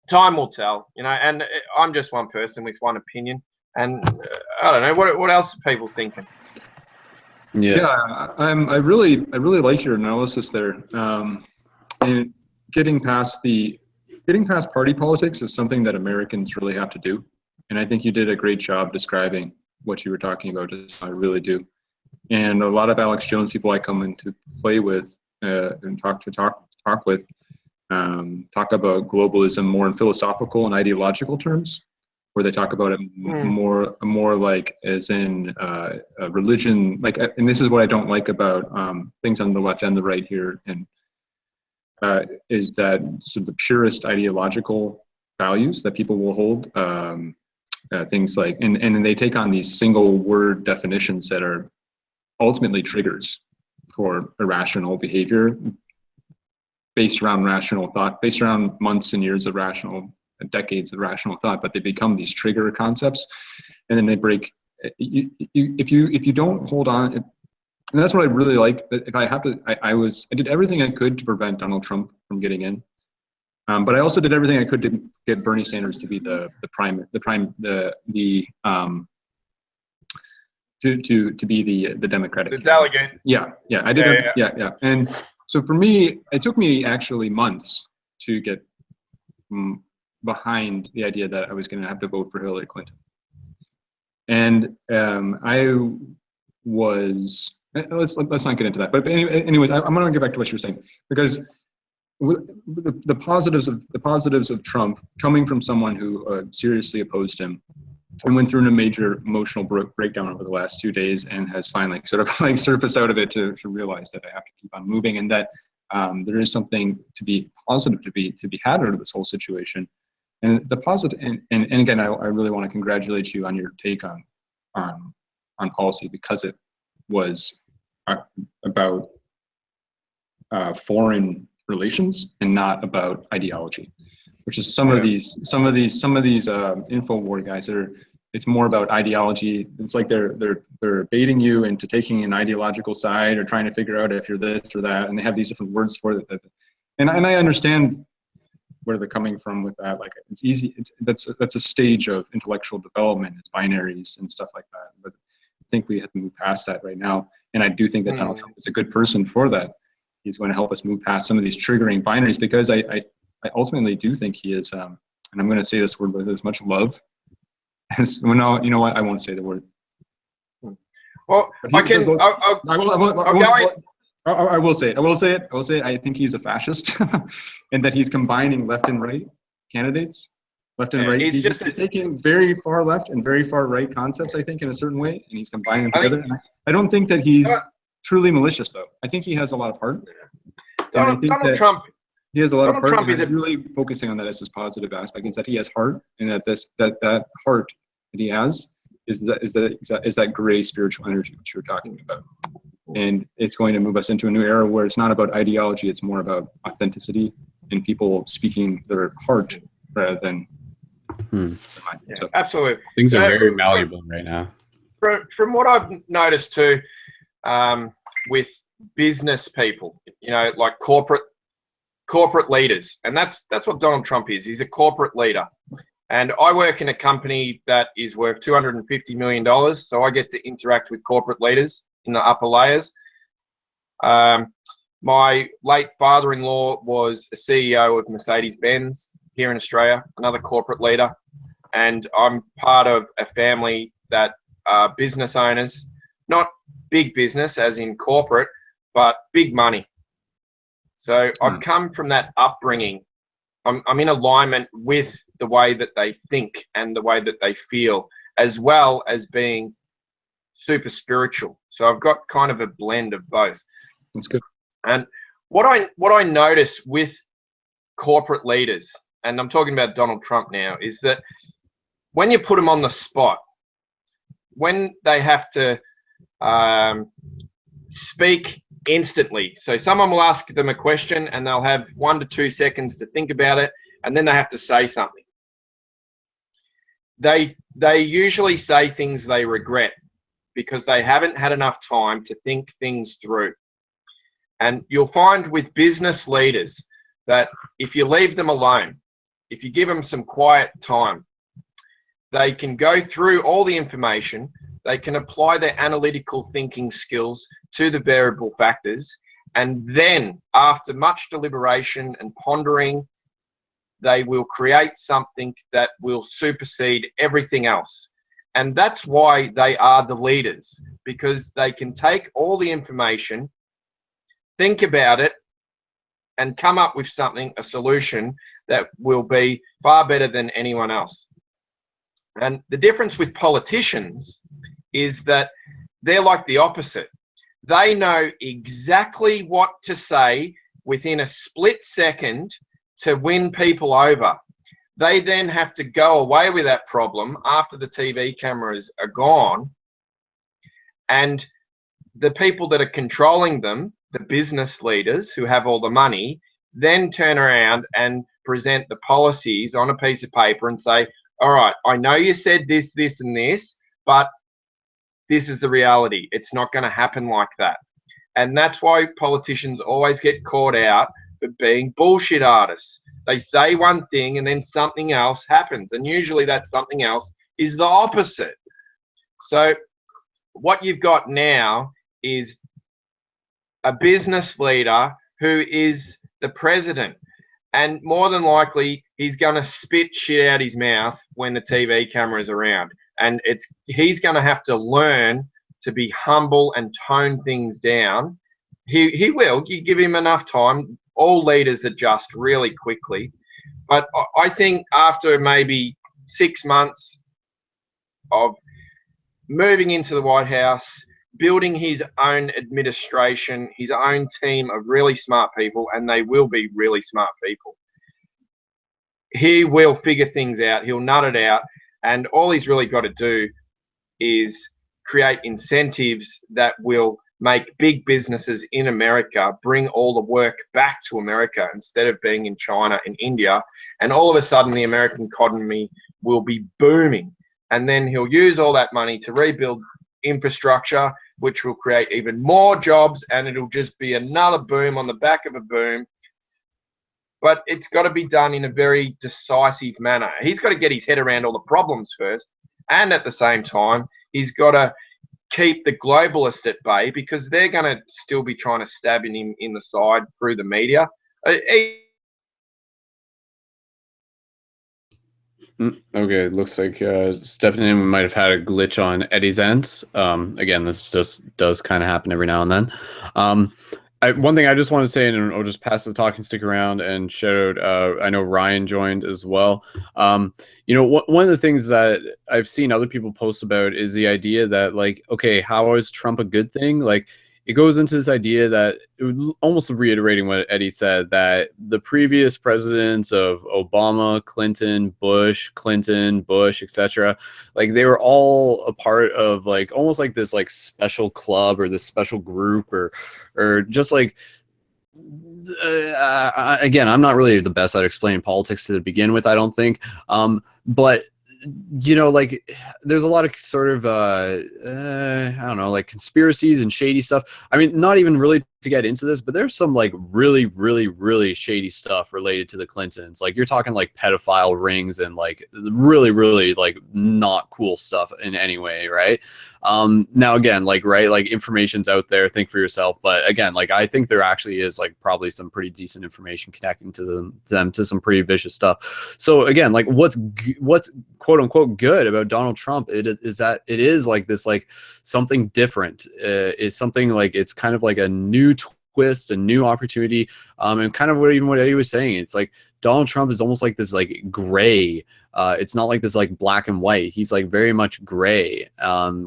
time will tell, you know, and I'm just one person with one opinion. And I don't know, what else are people thinking? Yeah, I really like your analysis there. And getting past party politics is something that Americans really have to do. And I think you did a great job describing what you were talking about. I really do. And a lot of Alex Jones people I come into play with and talk with talk about globalism more in philosophical and ideological terms, where they talk about it more like as in a religion, like, and this is what I don't like about things on the left and the right here, and is that sort of the purest ideological values that people will hold, things like, and then they take on these single word definitions that are ultimately triggers for irrational behavior based around rational thought, based around months and years of decades of rational thought, but they become these trigger concepts, and then they break. If you don't hold on, and that's what I really like. If I have to, I did everything I could to prevent Donald Trump from getting in, but I also did everything I could to get Bernie Sanders to be the Democratic delegate. Yeah, I did. Yeah. And so for me, it took me actually months to get behind the idea that I was going to have to vote for Hillary Clinton. And I was, let's not get into that. But anyways, I'm going to get back to what you were saying, because the positives of Trump coming from someone who seriously opposed him and went through a major emotional breakdown over the last 2 days, and has finally sort of like surfaced out of it to realize that I have to keep on moving, and that there is something to be positive to be had out of this whole situation. And the positive, and again, I really want to congratulate you on your take on policy, because it was about foreign relations and not about ideology, which is some of these InfoWar guys it's more about ideology. It's like they're baiting you into taking an ideological side or trying to figure out if you're this or that, and they have these different words for it. And I understand where they're coming from with that. Like, it's easy. That's a stage of intellectual development. It's binaries and stuff like that. But I think we have to move past that right now. And I do think that Donald Trump is a good person for that. He's going to help us move past some of these triggering binaries, because I ultimately do think he is, and I'm going to say this word with as much love as, well, no, you know what? I won't say the word. Well, I will say it. I think he's a fascist, and that he's combining left and right candidates, left and right. He's taking very far left and very far right concepts, I think, in a certain way, and he's combining them together. And I don't think that he's truly malicious, though. I think he has a lot of heart. Donald Trump. He has a lot of heart. Trump is really focusing on that as his positive aspect, is that he has heart, and that heart that he has is that gray spiritual energy which you're talking about. And it's going to move us into a new era where it's not about ideology, it's more about authenticity and people speaking their heart rather than mind. Yeah, so, absolutely. Things are very malleable right now. From what I've noticed too, with business people, you know, like corporate corporate leaders, and that's what Donald Trump is. He's a corporate leader. And I work in a company that is worth $250 million, so I get to interact with corporate leaders in the upper layers. My late father-in-law was a CEO of Mercedes-Benz here in Australia, another corporate leader, and I'm part of a family that are business owners, not big business as in corporate, but big money. So I've come from that upbringing. I'm in alignment with the way that they think and the way that they feel, as well as being super spiritual. So I've got kind of a blend of both. That's good. And what I notice with corporate leaders, and I'm talking about Donald Trump now, is that when you put them on the spot, when they have to speak instantly. So someone will ask them a question and they'll have 1 to 2 seconds to think about it, and then they have to say something. They usually say things they regret because they haven't had enough time to think things through. And you'll find with business leaders that if you leave them alone, if you give them some quiet time, they can go through all the information, they can apply their analytical thinking skills to the variable factors, and then after much deliberation and pondering, they will create something that will supersede everything else. And that's why they are the leaders, because they can take all the information, think about it, and come up with something, a solution that will be far better than anyone else. And the difference with politicians is that they're like the opposite. They know exactly what to say within a split second to win people over. They then have to go away with that problem after the TV cameras are gone, and the people that are controlling them, the business leaders who have all the money, then turn around and present the policies on a piece of paper and say, all right, I know you said this, this, and this, but this is the reality. It's not going to happen like that. And that's why politicians always get caught out for being bullshit artists. They say one thing and then something else happens. And usually that something else is the opposite. So what you've got now is a business leader who is the president. And more than likely, he's going to spit shit out his mouth when the TV camera is around. And he's going to have to learn to be humble and tone things down. He will. You give him enough time. All leaders adjust really quickly. But I think after maybe 6 months of moving into the White House, building his own administration, his own team of really smart people, and they will be really smart people, he will figure things out. He'll nut it out. And all he's really got to do is create incentives that will make big businesses in America bring all the work back to America instead of being in China and India. And all of a sudden, the American economy will be booming. And then he'll use all that money to rebuild infrastructure, which will create even more jobs, and it'll just be another boom on the back of a boom. But it's got to be done in a very decisive manner. He's got to get his head around all the problems first, and at the same time, he's got to keep the globalists at bay, because they're going to still be trying to stab him in the side through the media. Okay, looks like Stephanie might have had a glitch on Eddie's end. Again, this just does kind of happen every now and then. One thing I just want to say, and I'll just pass the talking stick around and shout out, I know Ryan joined as well. You know, one of the things that I've seen other people post about is the idea that, like, okay, how is Trump a good thing? Like, it goes into this idea that, almost reiterating what Eddie said, that the previous presidents of Obama, Clinton, Bush, etc., like, they were all a part of, like, almost like this, like, special club or this special group, or just like, again, I'm not really the best at explaining politics to begin with, I don't think, but you know, like there's a lot of sort of I don't know, like conspiracies and shady stuff. I mean, not even really to get into this, but there's some like really shady stuff related to the Clintons. Like you're talking like pedophile rings and like really like not cool stuff in any way, right? Now again, like right, like information's out there, think for yourself. But again, like I think there actually is like probably some pretty decent information connecting to them to some pretty vicious stuff. So again, like what's quote unquote good about Donald Trump is that it is like this like something different. It's something like it's kind of like a new twist, a new opportunity, and kind of what Eddie was saying. It's like Donald Trump is almost like this like gray. It's not like this like black and white. He's like very much gray,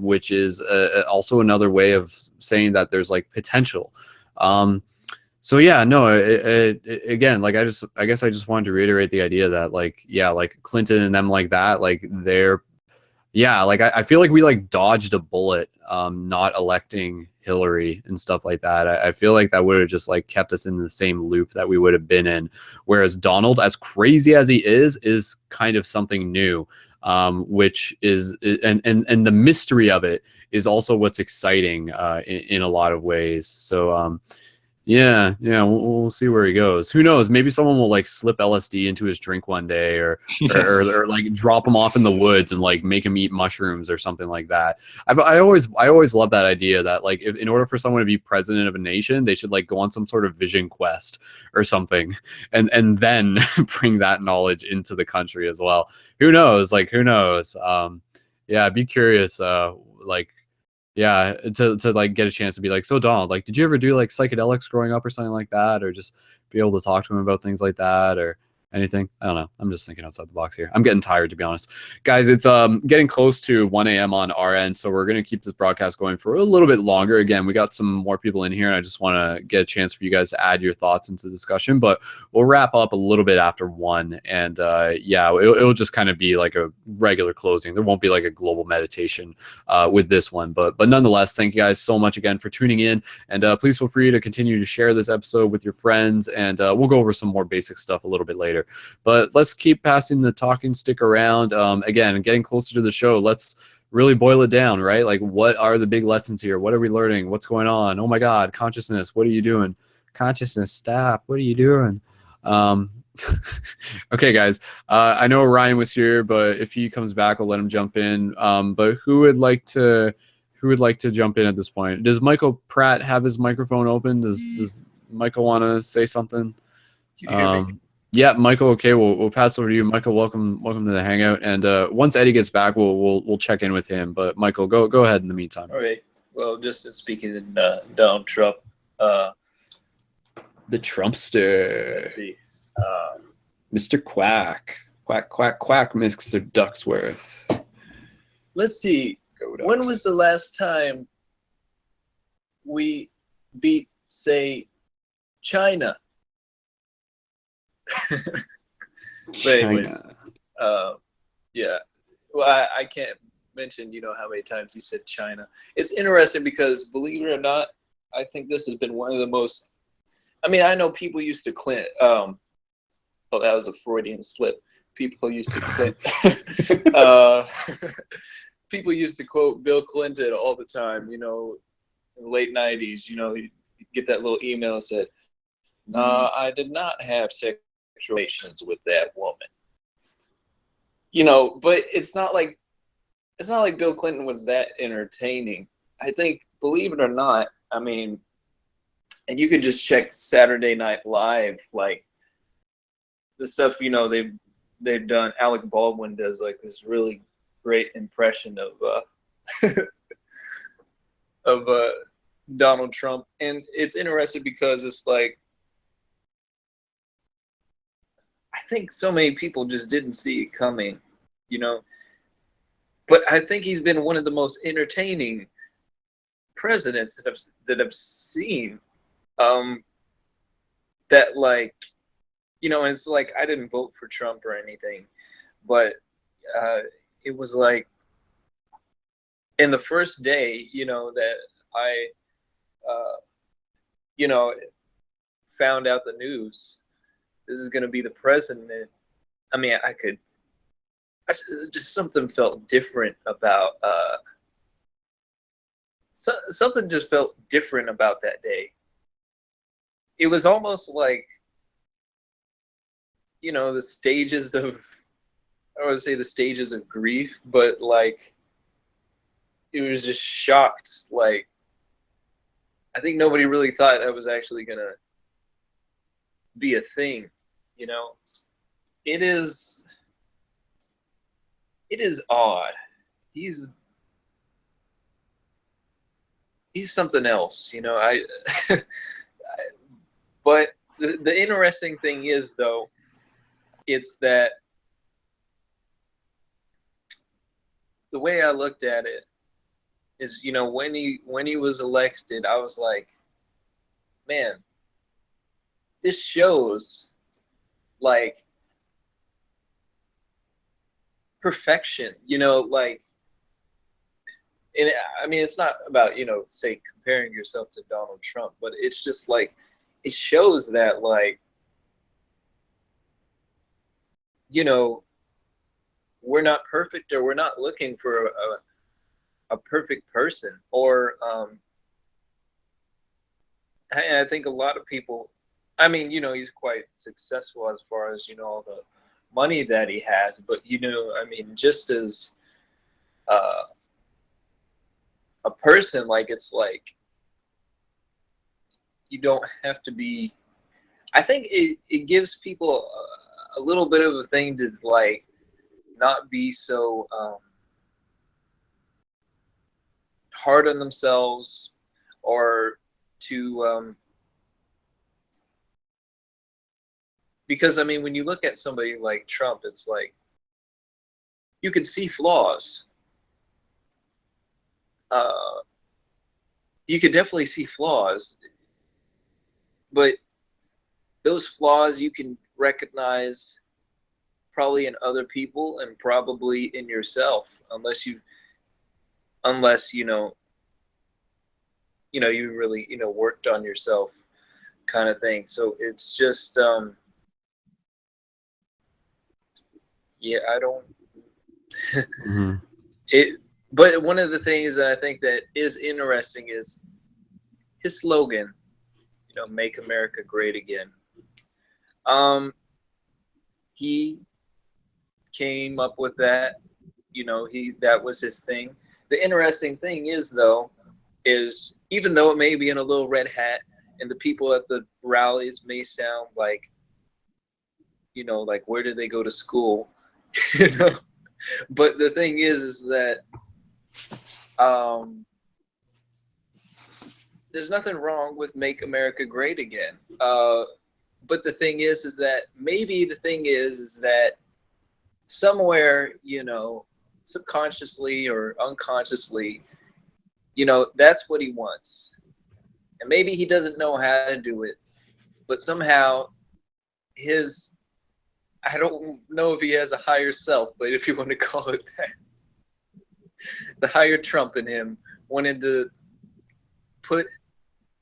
which is also another way of saying that there's like potential. So yeah, no, again, like I guess I just wanted to reiterate the idea that like, yeah, like Clinton and them like that, like they're, yeah, like I feel like we like dodged a bullet, not electing Hillary and stuff like that. I feel like that would have just like kept us in the same loop that we would have been in. Whereas Donald, as crazy as he is kind of something new, which is, and the mystery of it is also what's exciting in a lot of ways. So, yeah, we'll see where he goes. Who knows? Maybe someone will like slip LSD into his drink one day, or or like drop him off in the woods and like make him eat mushrooms or something like that. I always love that idea that like if, in order for someone to be president of a nation, they should like go on some sort of vision quest or something, and then bring that knowledge into the country as well. Who knows? Like who knows? Yeah, I'd be curious. Like. Yeah, to like get a chance to be like, so Donald, like, did you ever do like psychedelics growing up or something like that, or just be able to talk to him about things like that or anything? I don't know. I'm just thinking outside the box here. I'm getting tired, to be honest, guys. It's getting close to 1 a.m. on our end, so we're gonna keep this broadcast going for a little bit longer. Again, we got some more people in here, and I just want to get a chance for you guys to add your thoughts into the discussion. But we'll wrap up a little bit after 1, and yeah, it'll just kind of be like a regular closing. There won't be like a global meditation with this one, but nonetheless, thank you guys so much again for tuning in, and please feel free to continue to share this episode with your friends, and we'll go over some more basic stuff a little bit later. But let's keep passing the talking stick around. Again, getting closer to the show, let's really boil it down, right? Like, what are the big lessons here? What are we learning? What's going on? Oh my God, consciousness, what are you doing? Consciousness, stop, what are you doing? Okay, guys, I know Ryan was here, but if he comes back, I'll let him jump in. But who would like to jump in at this point? Does Michael Pratt have his microphone open? Does Michael want to say something? Yeah, Michael. Okay, we'll pass over to you, Michael. Welcome to the Hangout. And once Eddie gets back, we'll check in with him. But Michael, go ahead in the meantime. All right. Well, just speaking in Donald Trump, the Trumpster. let's see. Mr. Quack, Mr. Ducksworth. Let's see. When was the last time we beat, say, China? But anyways, yeah. Well, I can't mention, how many times he said China. It's interesting because, believe it or not, I think this has been one of the most. I mean, I know people used to Clint. Oh, that was a Freudian slip. People used to Clint. People used to quote Bill Clinton all the time. In the late '90s. You get that little email that said, "No, I did not have sexual relations with that woman." But it's not like Bill Clinton was that entertaining. I think, believe it or not, I mean, and you can just check Saturday Night Live, like the stuff they've done. Alec Baldwin does like this really great impression of of Donald Trump, and it's interesting because it's like I think so many people just didn't see it coming, But I think he's been one of the most entertaining presidents that I've seen. That like, it's like I didn't vote for Trump or anything, but it was like in the first day, that I, found out the news. This is going to be the president. I mean, I could just something felt different about something just felt different about that day. It was almost like, you know, the stages of, I would say the stages of grief, but like it was just shocked. Like, I think nobody really thought that was actually gonna be a thing, you know. It is odd. He's something else, you know. But the interesting thing is, though, it's that the way I looked at it is, you know, when he was elected, I was like, man, this shows like perfection, you know, like, and I mean, it's not about, you know, say comparing yourself to Donald Trump, but it's just like, it shows that, like, you know, we're not perfect, or we're not looking for a perfect person, or I think a lot of people, I mean, you know, he's quite successful as far as, you know, all the money that he has, but, you know, I mean, just as a person, like, it's like, you don't have to be, I think it gives people a little bit of a thing to, like, not be so hard on themselves, or to because, I mean, when you look at somebody like Trump, it's like you could see flaws. You could definitely see flaws, but those flaws you can recognize probably in other people and probably in yourself, unless you know you really, you know, worked on yourself, kind of thing. So it's just yeah, I don't it, but one of the things that I think that is interesting is his slogan, you know, "Make America Great Again." He came up with that, you know, that was his thing. The interesting thing is, though, is even though it may be in a little red hat, and the people at the rallies may sound like, you know, like, where did they go to school? You know, but the thing is that there's nothing wrong with "Make America Great Again." But the thing is that maybe the thing is that somewhere, you know, subconsciously or unconsciously, you know, that's what he wants. And maybe he doesn't know how to do it, but somehow his, I don't know if he has a higher self, but if you want to call it that, the higher Trump in him wanted to put,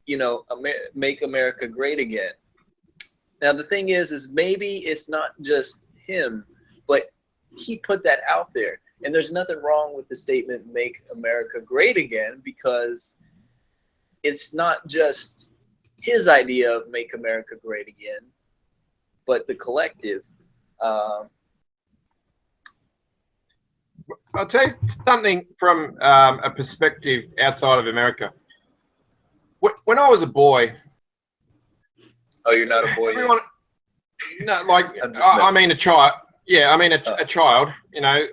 you know, make America great again. Now, the thing is maybe it's not just him, but he put that out there. And there's nothing wrong with the statement, "Make America Great Again," because it's not just his idea of "Make America Great Again," but the collective. I'll tell you something from a perspective outside of America. When I was a boy. Oh, you're not a boy everyone, yet? No, like, I mean a child. Yeah, I mean a child, you know,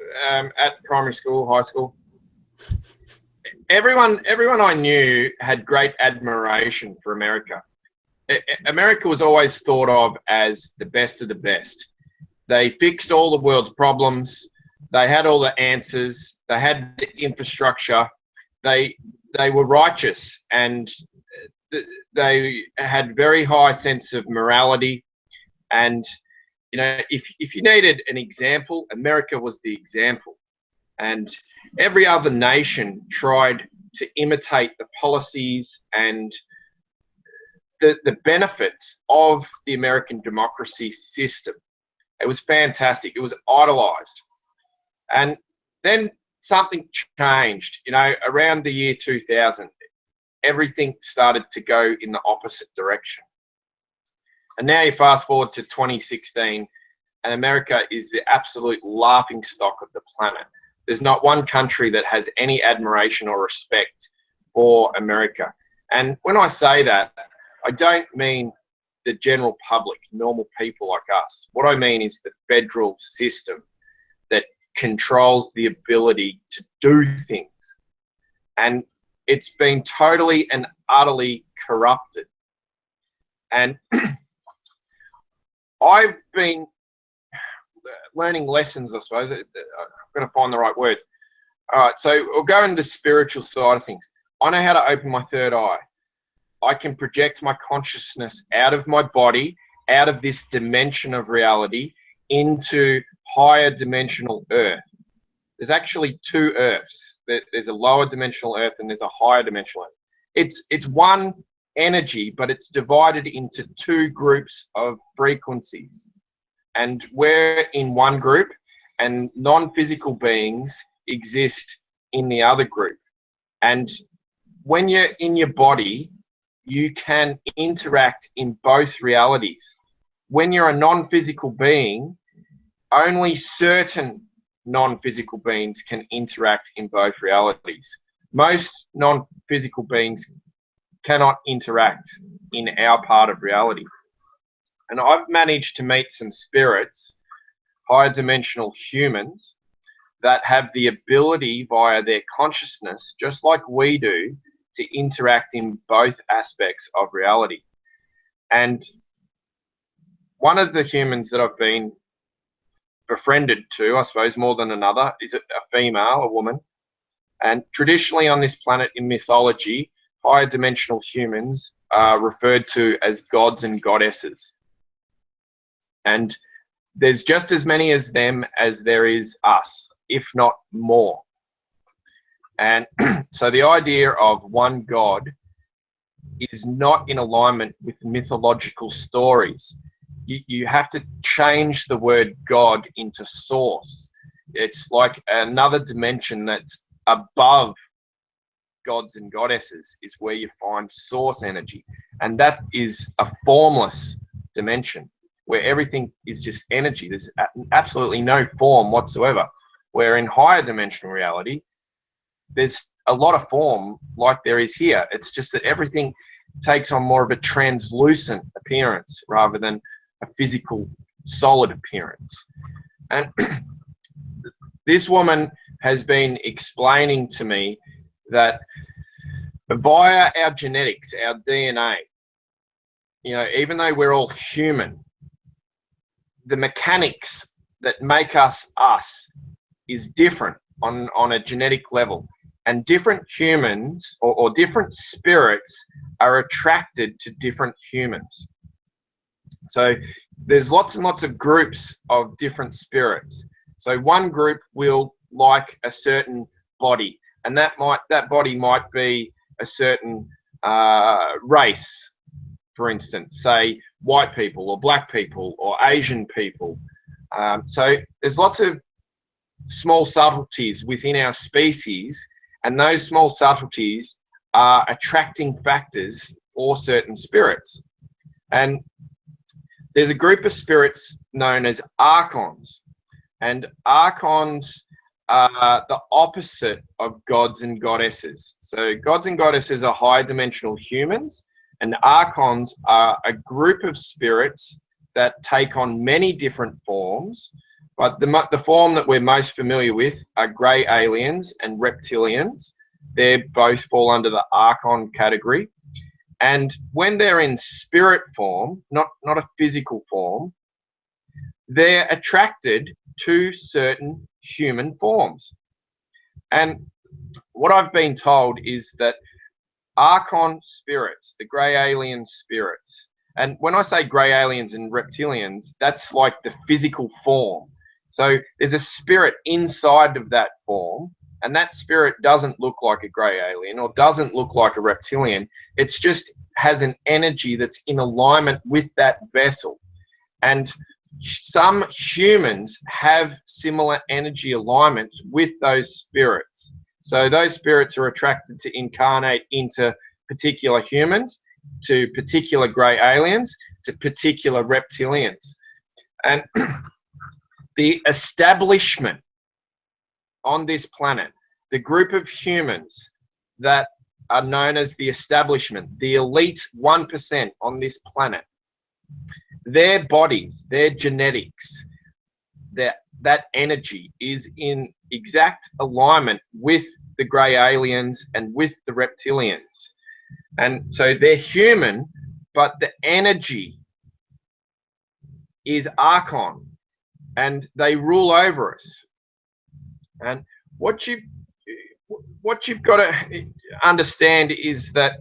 at primary school, high school. Everyone I knew had great admiration for America. America was always thought of as the best of the best. They fixed all the world's problems. They had all the answers. They had the infrastructure. They were righteous, and they had very high sense of morality. And, you know, if you needed an example, America was the example. And every other nation tried to imitate the policies and the benefits of the American democracy system. It was fantastic. It was idolized. And then something changed, you know, around the year 2000, everything started to go in the opposite direction. And now you fast forward to 2016, and America is the absolute laughingstock of the planet. There's not one country that has any admiration or respect for America. And when I say that, I don't mean the general public, normal people like us. What I mean is the federal system that controls the ability to do things. And it's been totally and utterly corrupted. And I've been learning lessons, I suppose. I'm going to find the right words. All right, so we'll go into the spiritual side of things. I know how to open my third eye. I can project my consciousness out of my body, out of this dimension of reality, into higher dimensional earth. There's actually two earths. There's a lower dimensional earth and there's a higher dimensional earth. It's one energy, but it's divided into two groups of frequencies. And we're in one group, and non-physical beings exist in the other group. And when you're in your body, you can interact in both realities. When you're a non-physical being, only certain non-physical beings can interact in both realities. Most non-physical beings cannot interact in our part of reality. And I've managed to meet some spirits, higher dimensional humans, that have the ability via their consciousness, just like we do, to interact in both aspects of reality. And one of the humans that I've been befriended to, I suppose more than another, is a female, a woman. And traditionally on this planet in mythology, higher dimensional humans are referred to as gods and goddesses. And there's just as many as them as there is us, if not more. And so the idea of one God is not in alignment with mythological stories. You have to change the word God into source. It's like another dimension that's above gods and goddesses is where you find source energy. And that is a formless dimension where everything is just energy. There's absolutely no form whatsoever. Where in higher dimensional reality, there's a lot of form like there is here. It's just that everything takes on more of a translucent appearance rather than a physical solid appearance. And this woman has been explaining to me that via our genetics, our DNA, you know, even though we're all human, the mechanics that make us us is different on a genetic level. And different humans or different spirits are attracted to different humans. So there's lots and lots of groups of different spirits. So one group will like a certain body, and that body might be a certain race, for instance, say white people or black people or Asian people. So there's lots of small subtleties within our species, and those small subtleties are attracting factors for certain spirits. And there's a group of spirits known as archons, and archons are the opposite of gods and goddesses. So gods and goddesses are high dimensional humans, and archons are a group of spirits that take on many different forms, but the form that we're most familiar with are grey aliens and reptilians. They both fall under the archon category. And when they're in spirit form, not a physical form, they're attracted to certain human forms. And what I've been told is that archon spirits, the grey alien spirits, and when I say grey aliens and reptilians, that's like the physical form. So there's a spirit inside of that form, and that spirit doesn't look like a grey alien or doesn't look like a reptilian. It's just has an energy that's in alignment with that vessel. And some humans have similar energy alignments with those spirits. So those spirits are attracted to incarnate into particular humans, to particular grey aliens, to particular reptilians. And the establishment on this planet, the group of humans that are known as the establishment, the elite 1% on this planet, their bodies, their genetics, that energy is in exact alignment with the grey aliens and with the reptilians. And so they're human, but the energy is Archon, and they rule over us. And what you've got to understand is that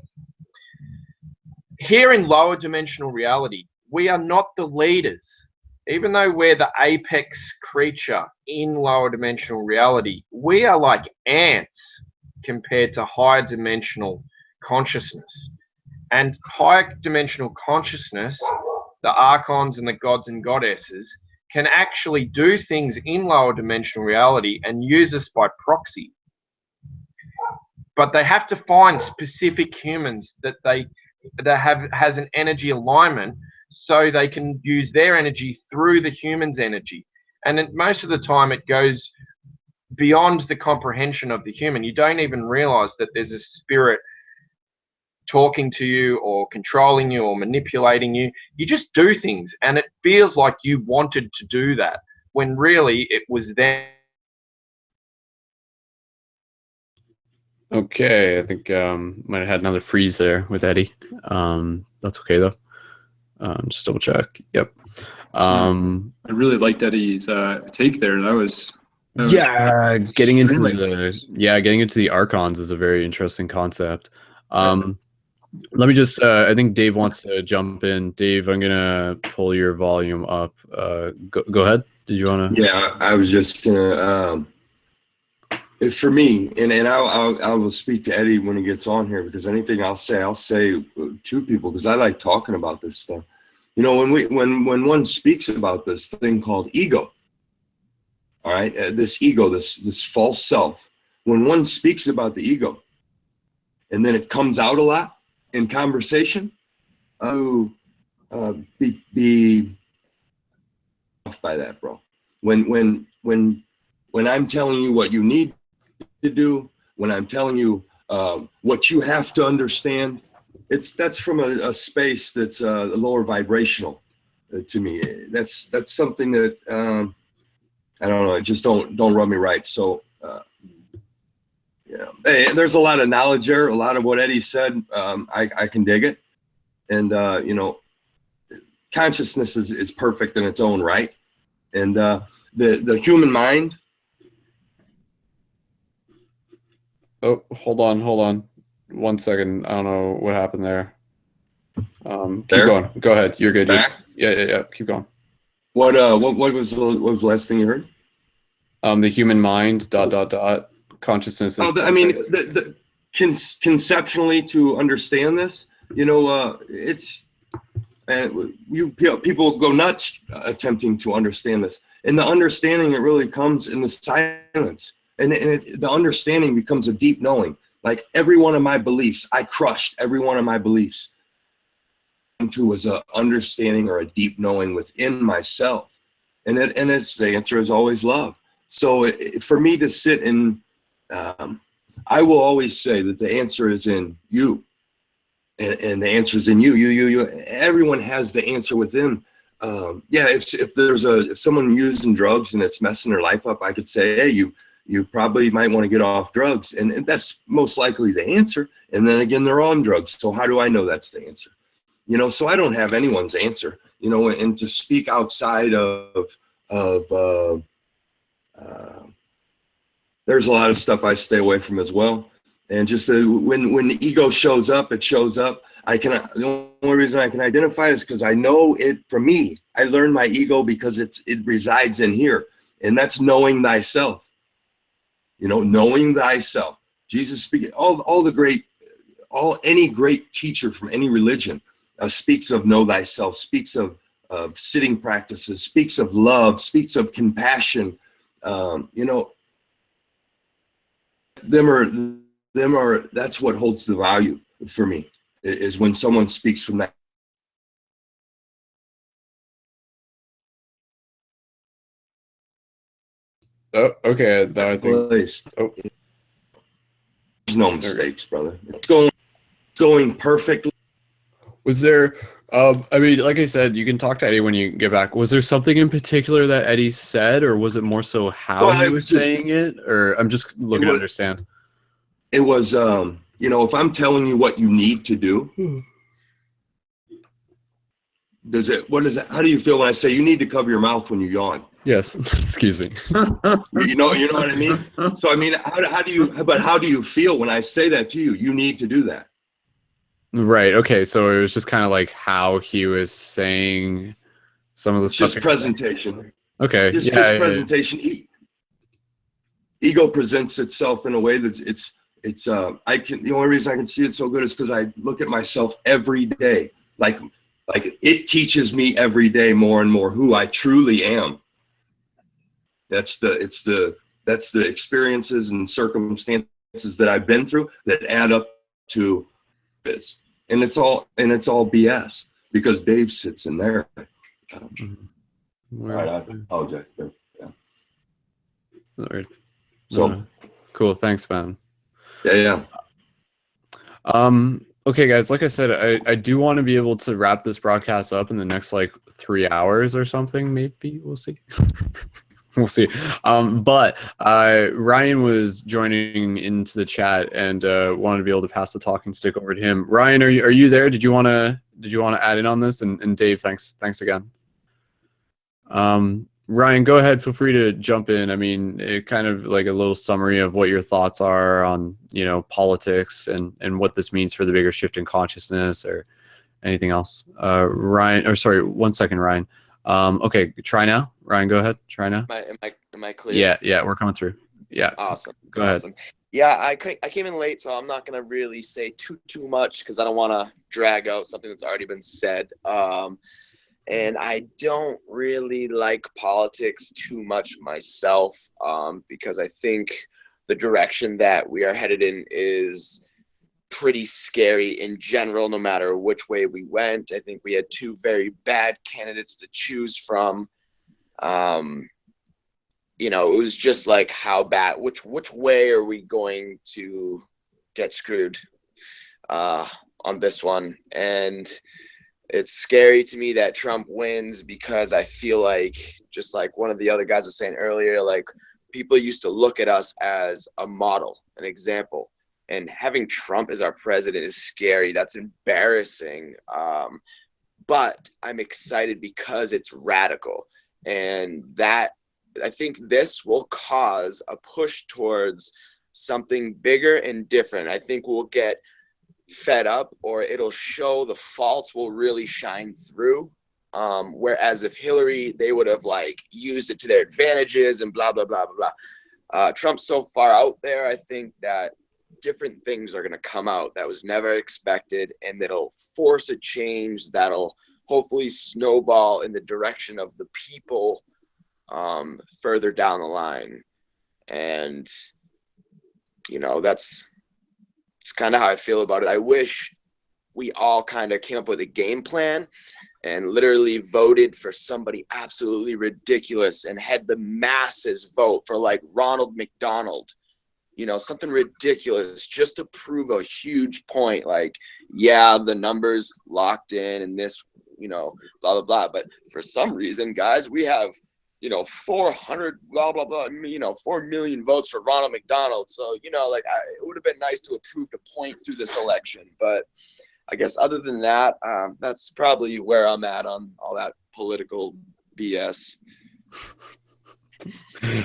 here in lower dimensional reality, we are not the leaders. Even though we're the apex creature in lower dimensional reality, we are like ants compared to higher dimensional consciousness. And higher dimensional consciousness, the archons and the gods and goddesses, can actually do things in lower dimensional reality and use us by proxy. But they have to find specific humans that has an energy alignment, so they can use their energy through the human's energy. And most of the time it goes beyond the comprehension of the human. You don't even realize that there's a spirit talking to you or controlling you or manipulating you. You just do things and it feels like you wanted to do that when really it was them. Okay, I think might have had another freeze there with Eddie. That's okay though. Just double check. Yep. I really liked Eddie's take there. That was getting into the archons is a very interesting concept. Let me just I think Dave wants to jump in. Dave, I'm gonna pull your volume up. Go ahead. Did you want to? Yeah, I was just gonna for me, and I will speak to Eddie when he gets on here, because anything I'll say to people, because I like talking about this stuff. You know, when one speaks about this thing called ego, all right, this ego, this false self, when one speaks about the ego, and then it comes out a lot in conversation, be off by that, bro. When I'm telling you what you need to do, when I'm telling you what you have to understand, that's from a space that's lower vibrational to me. That's something that I don't know. It just don't rub me right. So hey, there's a lot of knowledge there. A lot of what Eddie said, I can dig it, and consciousness is perfect in its own right, and the human mind. Oh, hold on. 1 second. I don't know what happened there. Keep going. Go ahead. You're good. Yeah. Keep going. What was the last thing you heard? The human mind. ... Consciousness. I mean, conceptually, to understand this, it's people go nuts attempting to understand this, and the understanding, it really comes in the silence. And the understanding becomes a deep knowing. Like every one of my beliefs, I crushed every one of my beliefs into was a understanding or a deep knowing within myself. And it's the answer is always love. So for me to sit in, I will always say that the answer is in you. And the answer is in you. Everyone has the answer within. If someone using drugs and it's messing their life up, I could say, hey, you probably might want to get off drugs. And that's most likely the answer. And then again, they're on drugs. So how do I know that's the answer? So I don't have anyone's answer, and to speak outside of there's a lot of stuff I stay away from as well. And just when the ego shows up, it shows up. The only reason I can identify it is because I know it. For me, I learned my ego because it resides in here, and that's knowing thyself. Knowing thyself. Jesus speaking. Any great teacher from any religion speaks of know thyself. Speaks of sitting practices, speaks of love, speaks of compassion. You know, that's what holds the value for me, is when someone speaks from that. Oh, okay. Now I think. Place. Oh. There's no mistakes, brother. It's going perfectly. Was there? I mean, like I said, you can talk to Eddie when you get back. Was there something in particular that Eddie said, or was it more so how he was saying it? Or I'm just looking to understand. It was, you know, if I'm telling you what you need to do, what is it? How do you feel when I say you need to cover your mouth when you yawn? Yes, excuse me. You know what I mean? So I mean, how do you feel when I say that to you? You need to do that. Right. Okay. So it was just kind of like how he was saying some of the stuff. Just presentation. Okay. Just presentation. Ego presents itself in a way that's the only reason I can see it so good is because I look at myself every day. Like it teaches me every day more and more who I truly am. That's the experiences and circumstances that I've been through that add up to this. And it's all BS because Dave sits in there. All right, I apologize. Yeah. Right. So cool. Thanks, man. Yeah. Okay, guys. Like I said, I do want to be able to wrap this broadcast up in the next like 3 hours or something. Maybe we'll see. We'll see. But Ryan was joining into the chat and wanted to be able to pass the talking stick over to him. Ryan, are you there? Did you want to add in on this? And Dave, thanks again. Ryan, go ahead. Feel free to jump in. I mean, it kind of like a little summary of what your thoughts are on, you know, politics and what this means for the bigger shift in consciousness or anything else. Ryan, or sorry, 1 second, Ryan. Okay, try now. Ryan, go ahead. Try now. Am I clear? Yeah, we're coming through. Yeah. Awesome. Go ahead. Yeah, I came in late, so I'm not gonna really say too much because I don't want to drag out something that's already been said. And I don't really like politics too much myself, because I think the direction that we are headed in is pretty scary in general, no matter which way we went. I think we had two very bad candidates to choose from. You know, it was just like how bad, which way are we going to get screwed on this one? And it's scary to me that Trump wins because I feel like, just like one of the other guys was saying earlier, like people used to look at us as a model, an example. And having Trump as our president is scary. That's embarrassing. But I'm excited because it's radical. And that, I think this will cause a push towards something bigger and different. I think we'll get fed up, or it'll show the faults will really shine through. Whereas if Hillary, they would have like used it to their advantages and blah, blah, blah, blah, blah. Trump's so far out there, I think that different things are going to come out that was never expected, and that'll force a change that'll hopefully snowball in the direction of the people further down the line. And, you know, it's kind of how I feel about it. I wish we all kind of came up with a game plan and literally voted for somebody absolutely ridiculous and had the masses vote for like Ronald McDonald, you know, something ridiculous just to prove a huge point. Like, yeah, the numbers locked in and this, you know, blah, blah, blah. But for some reason, guys, we have, you know, 400, blah, blah, blah, you know, 4 million votes for Ronald McDonald. So, you know, like it would have been nice to have proved a point through this election. But I guess other than that, that's probably where I'm at on all that political BS.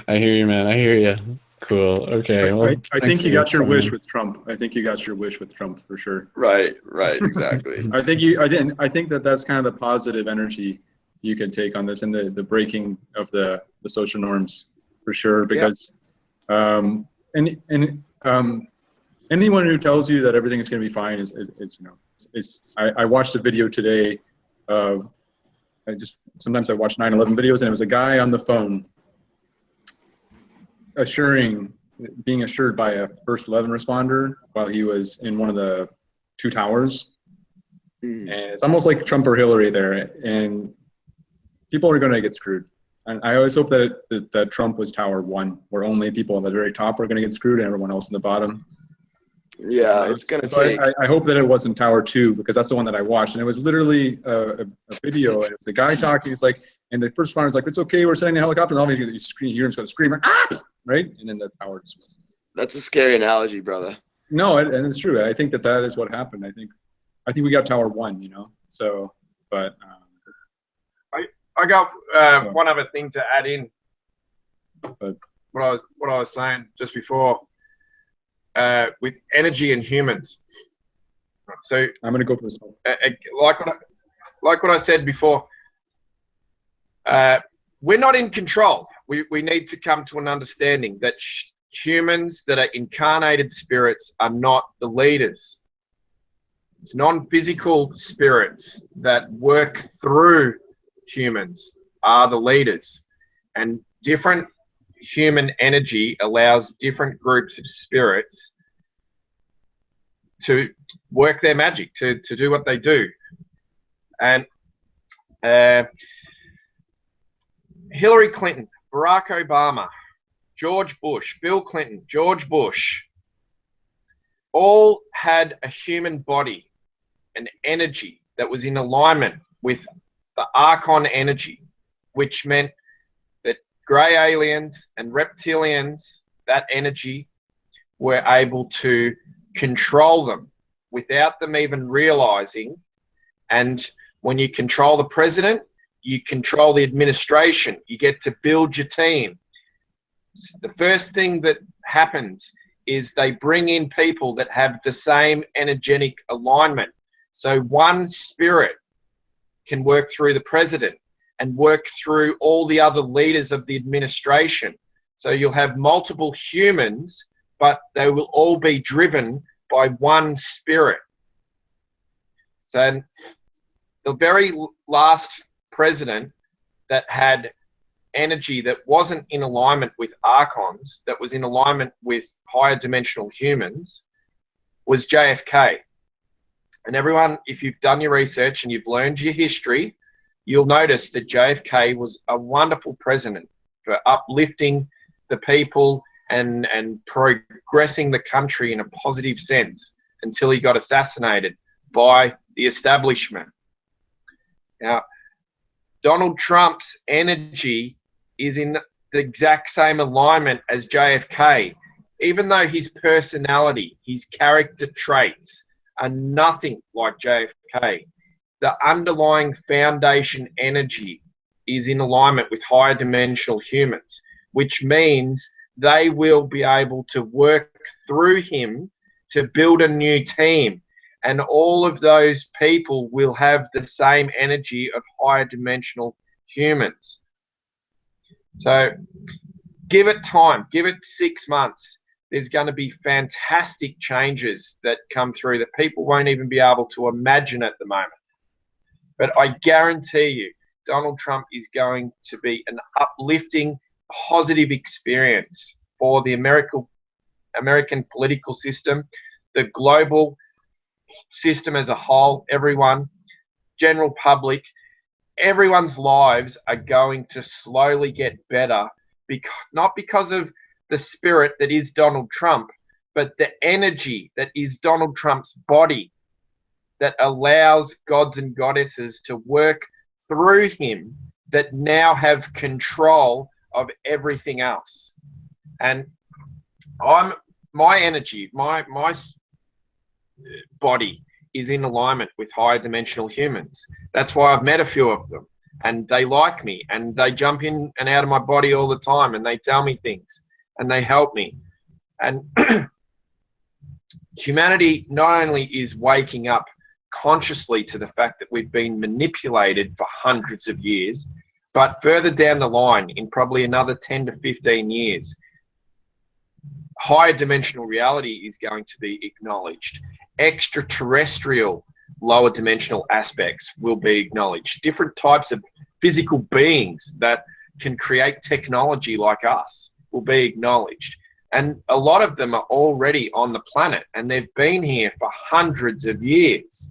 I hear you, man. I hear you. Cool. Okay. Well, I think you got your wish with Trump. I think you got your wish with Trump for sure. Right. Exactly. I think that's kind of the positive energy you can take on this, and the breaking of the social norms for sure. Because anyone who tells you that everything is going to be fine is you know, I watched a video today of sometimes I watch 9/11 videos, and it was a guy on the phone being assured by a first 11 responder while he was in one of the two towers. And it's almost like Trump or Hillary there, and people are going to get screwed. And I always hope that Trump was Tower 1, where only people on the very top are going to get screwed and everyone else in the bottom. Yeah, it's going to take. I hope that it wasn't Tower 2, because that's the one that I watched. And it was literally a video, and it was a guy talking. He's like, and the first responder's like, "It's okay, we're sending the helicopter." And all of you hear him screaming, "Ah!" Right? And then the tower just... That's a scary analogy, brother. No, and it's true. I think that is what happened. I think we got Tower 1, So, but I got one other thing to add in. But what I was saying just before with energy and humans. So I'm gonna go for this one. Like what I said before. We're not in control. We need to come to an understanding that humans that are incarnated spirits are not the leaders. It's non-physical spirits that work through humans are the leaders, and different human energy allows different groups of spirits to work their magic, to do what they do. And Hillary Clinton, Barack Obama, George Bush, Bill Clinton, George Bush, all had a human body, an energy that was in alignment with the Archon energy, which meant that grey aliens and reptilians, that energy, were able to control them without them even realizing. And when you control the president, you control the administration. You get to build your team. The first thing that happens is they bring in people that have the same energetic alignment. So one spirit can work through the president and work through all the other leaders of the administration. So you'll have multiple humans, but they will all be driven by one spirit. So the very last president that had energy that wasn't in alignment with archons, that was in alignment with higher dimensional humans, was JFK. And everyone, if you've done your research and you've learned your history, you'll notice that JFK was a wonderful president for uplifting the people and progressing the country in a positive sense until he got assassinated by the establishment. Now, Donald Trump's energy is in the exact same alignment as JFK, even though his personality, his character traits are nothing like JFK. The underlying foundation energy is in alignment with higher dimensional humans, which means they will be able to work through him to build a new team. And all of those people will have the same energy of higher dimensional humans. So give it time, give it 6 months. There's going to be fantastic changes that come through that people won't even be able to imagine at the moment. But I guarantee you, Donald Trump is going to be an uplifting, positive experience for the American political system, the global system as a whole, everyone, general public. Everyone's lives are going to slowly get better, not because of the spirit that is Donald Trump, but the energy that is Donald Trump's body that allows gods and goddesses to work through him that now have control of everything else. And my energy, my body is in alignment with higher dimensional humans. That's why I've met a few of them, and they like me, and they jump in and out of my body all the time, and they tell me things, and they help me. And humanity not only is waking up consciously to the fact that we've been manipulated for hundreds of years, but further down the line, in probably another 10 to 15 years, higher dimensional reality is going to be acknowledged. Extraterrestrial lower dimensional aspects will be acknowledged. Different types of physical beings that can create technology like us will be acknowledged. And a lot of them are already on the planet, and they've been here for hundreds of years.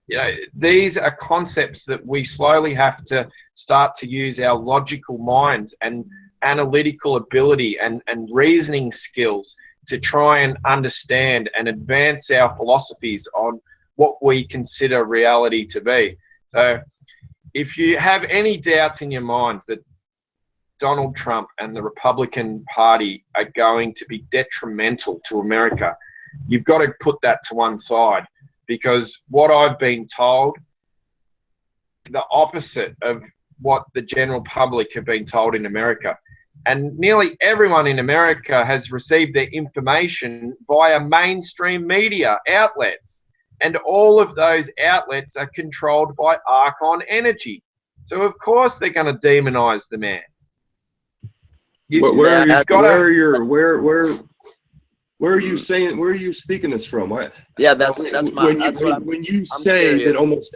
You know, these are concepts that we slowly have to start to use our logical minds and analytical ability and reasoning skills to try and understand and advance our philosophies on what we consider reality to be. So if you have any doubts in your mind that Donald Trump and the Republican Party are going to be detrimental to America, you've got to put that to one side, because what I've been told, the opposite of what the general public have been told in America. And nearly everyone in America has received their information via mainstream media outlets. And all of those outlets are controlled by Archon energy. So of course they're going to demonize the man. Where are you saying? Where are you speaking this from? Yeah, that's when you say that almost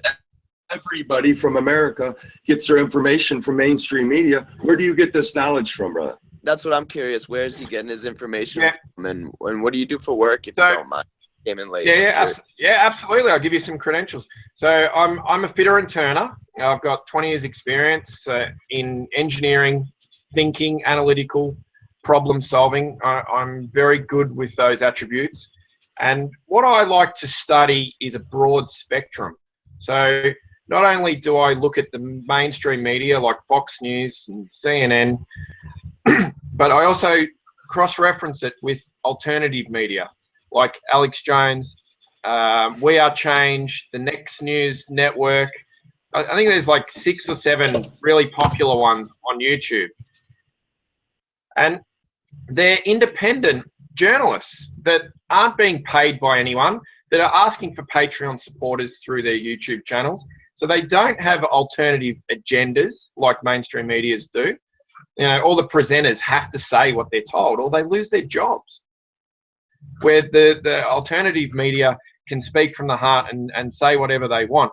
everybody from America gets their information from mainstream media, where do you get this knowledge from, brother? That's what I'm curious. Where is he getting his information from, and what do you do for work, if you don't mind? Came in late. Yeah, absolutely. I'll give you some credentials. So I'm a fitter and turner. I've got 20 years experience in engineering, thinking, analytical, problem solving. I'm very good with those attributes. And what I like to study is a broad spectrum. So not only do I look at the mainstream media like Fox News and CNN, but I also cross-reference it with alternative media like Alex Jones, We Are Change, the Next News Network. I think there's like 6 or 7 really popular ones on YouTube. And they're independent journalists that aren't being paid by anyone, that are asking for Patreon supporters through their YouTube channels. So they don't have alternative agendas like mainstream medias do. You know, all the presenters have to say what they're told or they lose their jobs. Where the alternative media can speak from the heart and say whatever they want.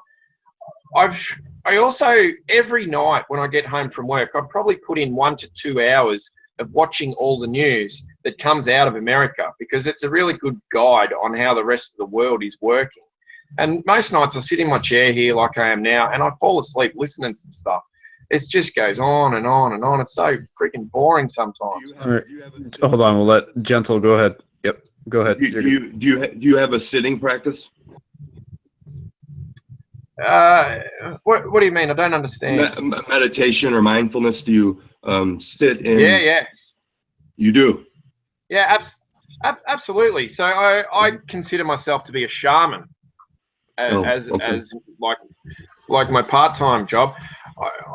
I also, every night when I get home from work, I probably put in 1 to 2 hours of watching all the news that comes out of America, because it's a really good guide on how the rest of the world is working. And most nights I sit in my chair here like I am now and I fall asleep listening to stuff. It just goes on and on and on. It's so freaking boring sometimes. Hold on, we'll let Gentle go ahead. Yep, go ahead. Do you have a sitting practice? What do you mean? I don't understand. Meditation or mindfulness? Do you sit in? Yeah. You do? Yeah, absolutely. So I consider myself to be a shaman, as like my part-time job.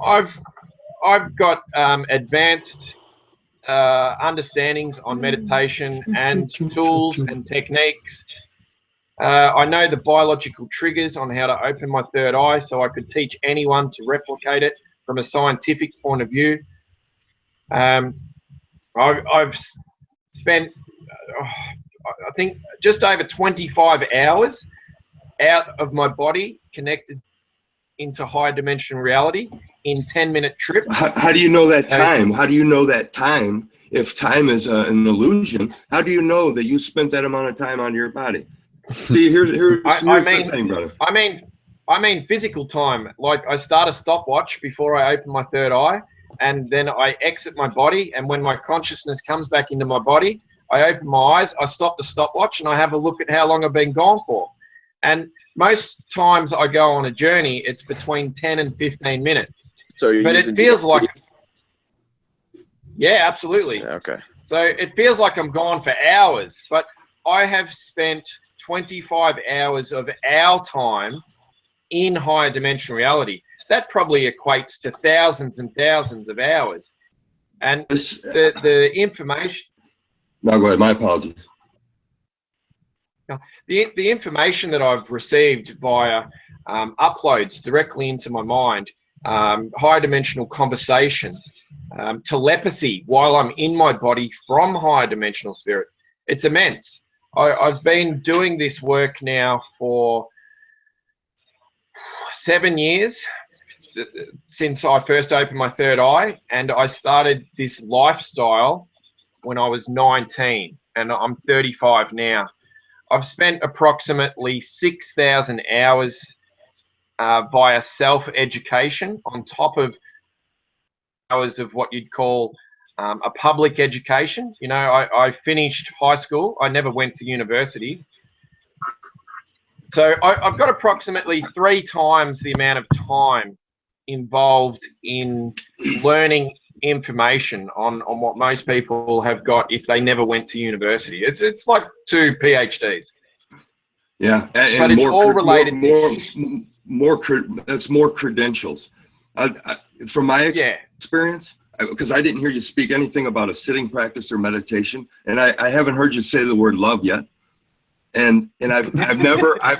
I've got advanced understandings on meditation and tools and techniques. I know the biological triggers on how to open my third eye, so I could teach anyone to replicate it from a scientific point of view. I've spent, I think, just over 25 hours out of my body connected into high dimensional reality in 10-minute trips. How do you know that time? How do you know that time? If time is an illusion, how do you know that you spent that amount of time on your body? See, here's the thing, brother. I mean physical time. Like I start a stopwatch before I open my third eye, and then I exit my body. And when my consciousness comes back into my body, I open my eyes, I stop the stopwatch, and I have a look at how long I've been gone for. And most times I go on a journey, it's between 10 and 15 minutes. So but it feels like, yeah, absolutely. Okay. So it feels like I'm gone for hours, but I have spent 25 hours of our time in higher dimensional reality. That probably equates to thousands and thousands of hours. And the information... No, go ahead. My apologies. The information that I've received via uploads directly into my mind, higher dimensional conversations, telepathy while I'm in my body from higher dimensional spirits, it's immense. I've been doing this work now for 7 years since I first opened my third eye, and I started this lifestyle when I was 19, and I'm 35 now. I've spent approximately 6,000 hours via self-education on top of hours of what you'd call a public education. You know, I finished high school. I never went to university. So I've got approximately 3 times the amount of time involved in learning information on what most people have got if they never went to university. It's like 2 PhDs. Yeah, and but it's all related that's more credentials. From my experience, because I didn't hear you speak anything about a sitting practice or meditation, and I haven't heard you say the word love yet. And I've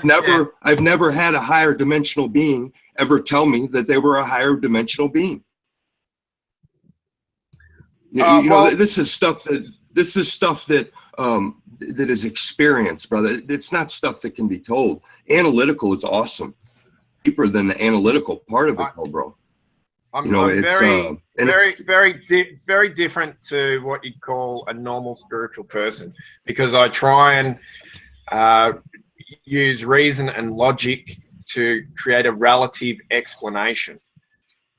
never had a higher dimensional being ever tell me that they were a higher dimensional being. You know, this is stuff that that is experience, brother. It's not stuff that can be told. Analytical is awesome, deeper than the analytical part of it, bro. I'm it's very different to what you'd call a normal spiritual person, because I try and use reason and logic to create a relative explanation.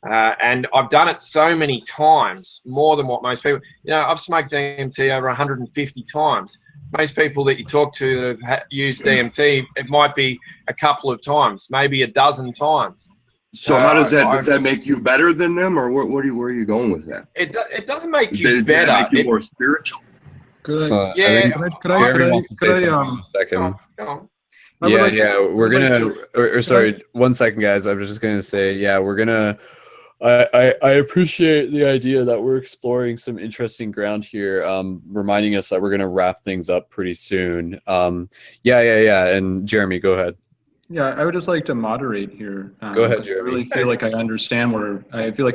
And I've done it so many times, more than what most people, you know, I've smoked DMT over 150 times. Most people that you talk to that have used DMT, it might be a couple of times, maybe a dozen times. So how does that make you better than them, or where are you going with that? It doesn't make you better. Does that make you more spiritual? Could I? Yeah. Could I? A second. Go on. We're gonna. Sorry, 1 second, guys. I was just gonna say, we're gonna. I appreciate the idea that we're exploring some interesting ground here, reminding us that we're gonna wrap things up pretty soon. And Jeremy, go ahead. Yeah, I would just like to moderate here. Go ahead, Jeremy. I really feel like I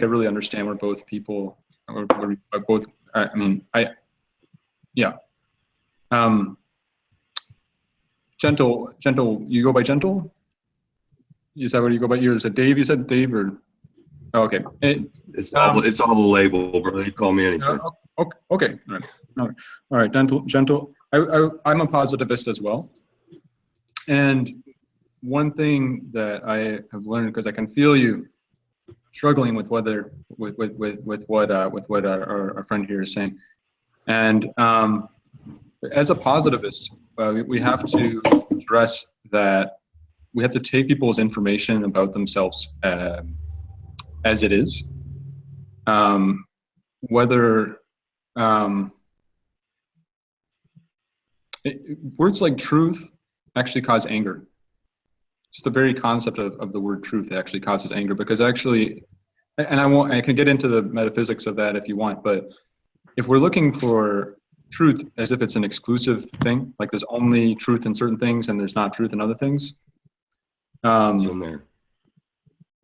really understand where both people, or both. Gentle. You go by Gentle? Is that what you go by? Is it Dave? You said Dave, or? Oh, okay. It's all the label, brother. You call me anything. Okay. All right. Gentle. I'm a positivist as well, and one thing that I have learned, because I can feel you struggling with what our friend here is saying, and as a positivist, we have to address that we have to take people's information about themselves as it is, words like truth actually cause anger. Just the very concept of the word truth actually causes anger, because actually, and I can get into the metaphysics of that if you want, but if we're looking for truth as if it's an exclusive thing, like there's only truth in certain things and there's not truth in other things. It's in there.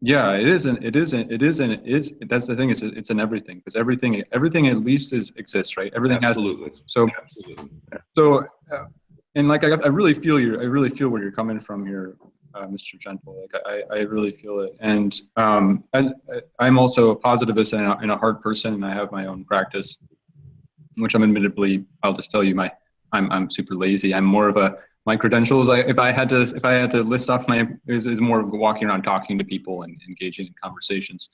Yeah, it isn't. That's the thing. It's in everything, because everything at least exists, right? Everything Absolutely. has. So, Absolutely. So, and like I really feel where you're coming from here, Mr. Gentle. Like I really feel it, and I'm also a positivist and a heart person, and I have my own practice, which I'm admittedly, I'll just tell you, I'm super lazy. I'm more of my credentials, if I had to list off is more of walking around talking to people and engaging in conversations,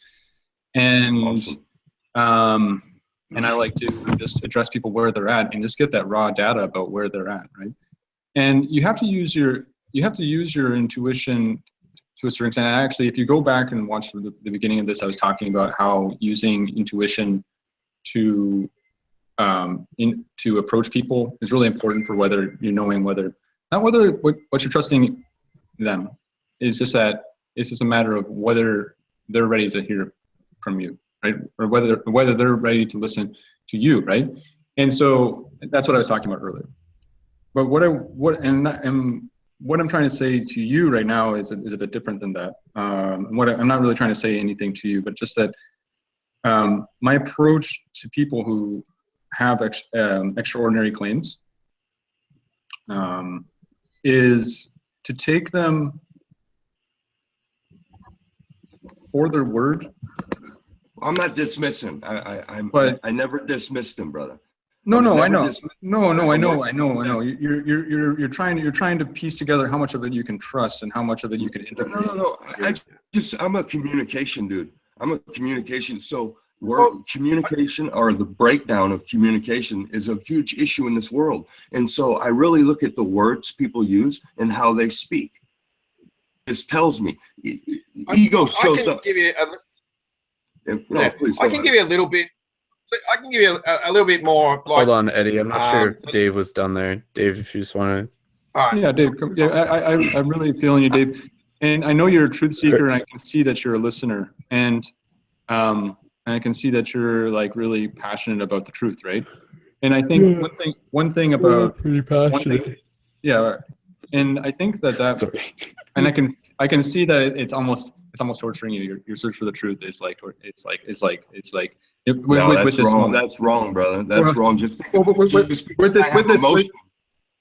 and awesome. And I like to just address people where they're at and just get that raw data about where they're at, right? And you have to use your intuition to a certain extent. And actually, if you go back and watch the beginning of this, I was talking about how using intuition to approach people is really important for whether you're knowing what you're trusting them. It's just a matter of whether they're ready to hear from you, right? Or whether they're ready to listen to you, right? And so that's what I was talking about earlier. But what I'm trying to say to you right now is a bit different than that. I'm not really trying to say anything to you, but just that my approach to people who have extraordinary claims is to take them for their word. I'm not dismissing. But I never dismissed him, brother. no, I know. Dismissed. No, I know. You're trying to piece together how much of it you can trust and how much of it you can integrate. No. I'm a communication dude. I'm a communication. So communication, or the breakdown of communication, is a huge issue in this world. And so I really look at the words people use and how they speak. This tells me ego shows up. Please. I can give you a little bit. I can give you a little bit more. Like, Hold on, Eddie. I'm not sure if Dave was done there. Dave, if you just want to. All right. Yeah, Dave. I'm really feeling you, Dave. And I know you're a truth seeker, and I can see that you're a listener, and I can see that you're like really passionate about the truth, right? And I think one thing about pretty passionate. And I think that Sorry. and I can see that it's almost torturing you. Your search for the truth is like No, that's wrong. That's wrong, brother. That's wrong. Just with this.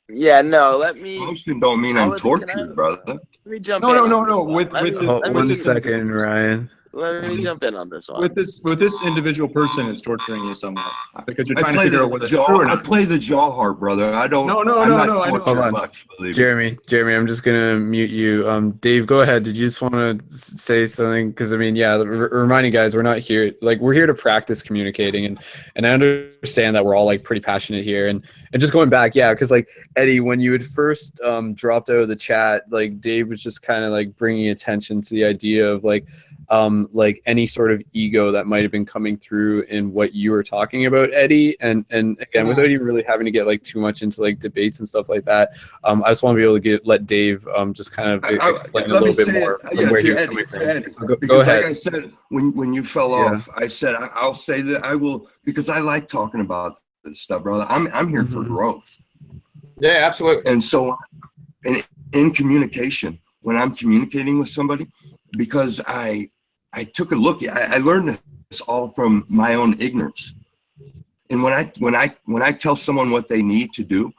Yeah, no, let me. Emotion don't mean I'm tortured, brother. Let me jump in. No. With this, One second, Ryan. Let me jump in on this one. With this individual person is torturing you somewhat because you're trying to figure out whether it's true or not. I play the jaw heart, brother. I don't. No. I'm not I know. tortured Hold on. much, believe me. Jeremy, I'm just gonna mute you. Dave, go ahead. Did you just want to say something? Because I mean, yeah, reminding guys, we're not here. Like, we're here to practice communicating, and I understand that we're all like pretty passionate here. And just going back, yeah, because like Eddie, when you had first dropped out of the chat, like Dave was just kind of like bringing attention to the idea of like any sort of ego that might have been coming through in what you were talking about, Eddie, and again, without even really having to get like too much into like debates and stuff like that, I just want to be able to let Dave just kind of explain a little bit more from where he was coming from. So go ahead. Like I said, when you fell off, I said I'll say that I will, because I like talking about this stuff, brother. I'm here for growth. Yeah, absolutely. And so in communication, when I'm communicating with somebody, because I took a look, I learned this all from my own ignorance. And when I tell someone what they need to do,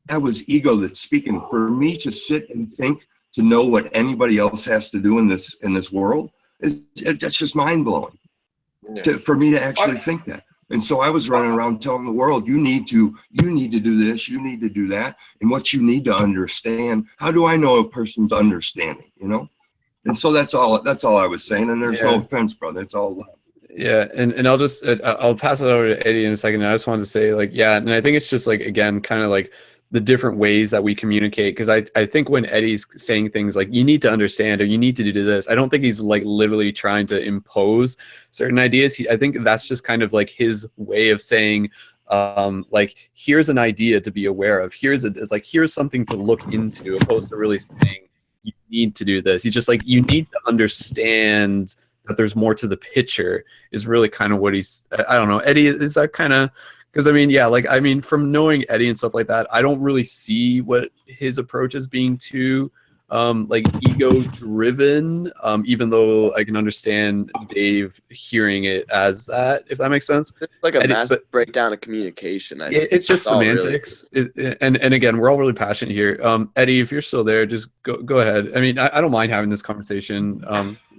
that was ego that's speaking. For me to sit and think, to know what anybody else has to do in this world, that's just mind blowing. Yeah. For me to actually think that. And so I was running around telling the world, you need to do this, you need to do that, and what you need to understand. How do I know a person's understanding, you know? And so that's all I was saying, and there's no offense, brother. It's all love. Yeah, and I'll just I'll pass it over to Eddie in a second. And I just wanted to say, like, yeah, and I think it's just like, again, kind of like the different ways that we communicate, because I think when Eddie's saying things like you need to understand or you need to do this, I don't think he's like literally trying to impose certain ideas. I think that's just kind of like his way of saying, like, here's an idea to be aware of. Here's something to look into, opposed to really saying you need to do this. He's just like, you need to understand that there's more to the picture, is really kind of what he's, I don't know. Eddie, is that kind of, because I mean, yeah, like, I mean, from knowing Eddie and stuff like that, I don't really see what his approach is being too like ego driven, even though I can understand Dave hearing it as that, if that makes sense. It's like a massive breakdown of communication. It's just semantics. Really. And again, we're all really passionate here. Eddie, if you're still there, just go ahead. I mean, I don't mind having this conversation.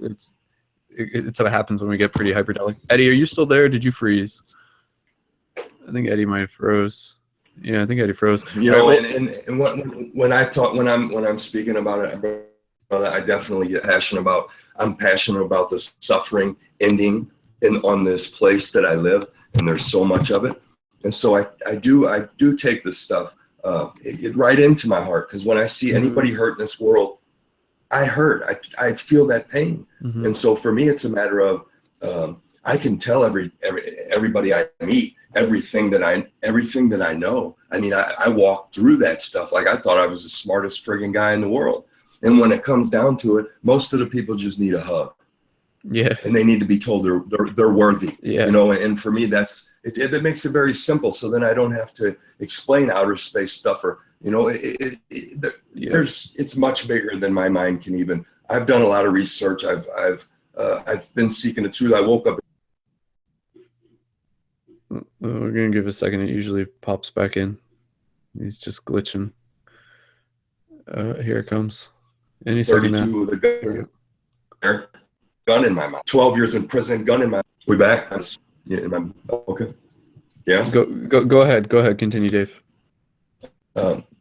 It's what happens when we get pretty hyperdelic. Eddie, are you still there? Did you freeze? I think Eddie might have froze. Yeah, I think Eddie froze. You know, and when I'm speaking about it, brother, I definitely get passionate about. I'm passionate about the suffering ending on this place that I live, and there's so much of it. And so I do take this stuff it right into my heart, because when I see anybody hurt in this world, I hurt. I feel that pain. And so for me, it's a matter of I can tell everybody I meet everything that I know. I mean, I walked through that stuff like I thought I was the smartest friggin' guy in the world. And when it comes down to it, most of the people just need a hug. Yeah. And they need to be told they're worthy. Yeah. You know, and for me, that's it makes it very simple. So then I don't have to explain outer space stuff, or, you know, it's much bigger than my mind can even. I've done a lot of research. I've been seeking the truth. I woke up. We're gonna give it a second. It usually pops back in. He's just glitching. Here it comes. Any second now. gun in my mouth. 12 years in prison, gun in my. We back? Yeah, okay. Yeah. Go ahead. Go ahead. Continue, Dave.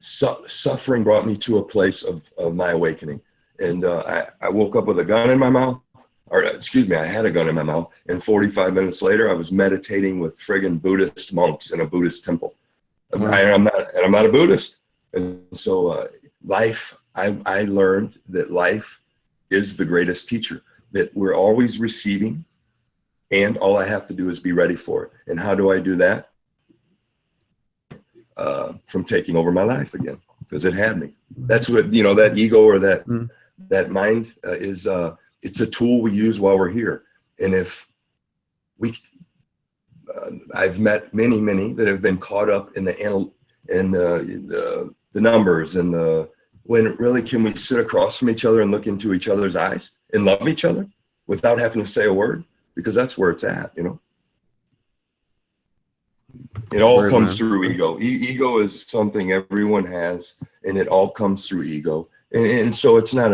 Suffering brought me to a place of my awakening, and I woke up with a gun in my mouth, or excuse me, I had a gun in my mouth, and 45 minutes later, I was meditating with friggin' Buddhist monks in a Buddhist temple. Wow. I'm not a Buddhist, and so life. I learned that life is the greatest teacher. That we're always receiving, and all I have to do is be ready for it. And how do I do that? From taking over my life again, because it had me. That's what, that ego or that mind is. It's a tool we use while we're here. And if I've met many that have been caught up in the numbers and when really can we sit across from each other and look into each other's eyes and love each other without having to say a word, because that's where it's at. It all comes through ego. Ego is something everyone has, and it all comes through ego. And so it's not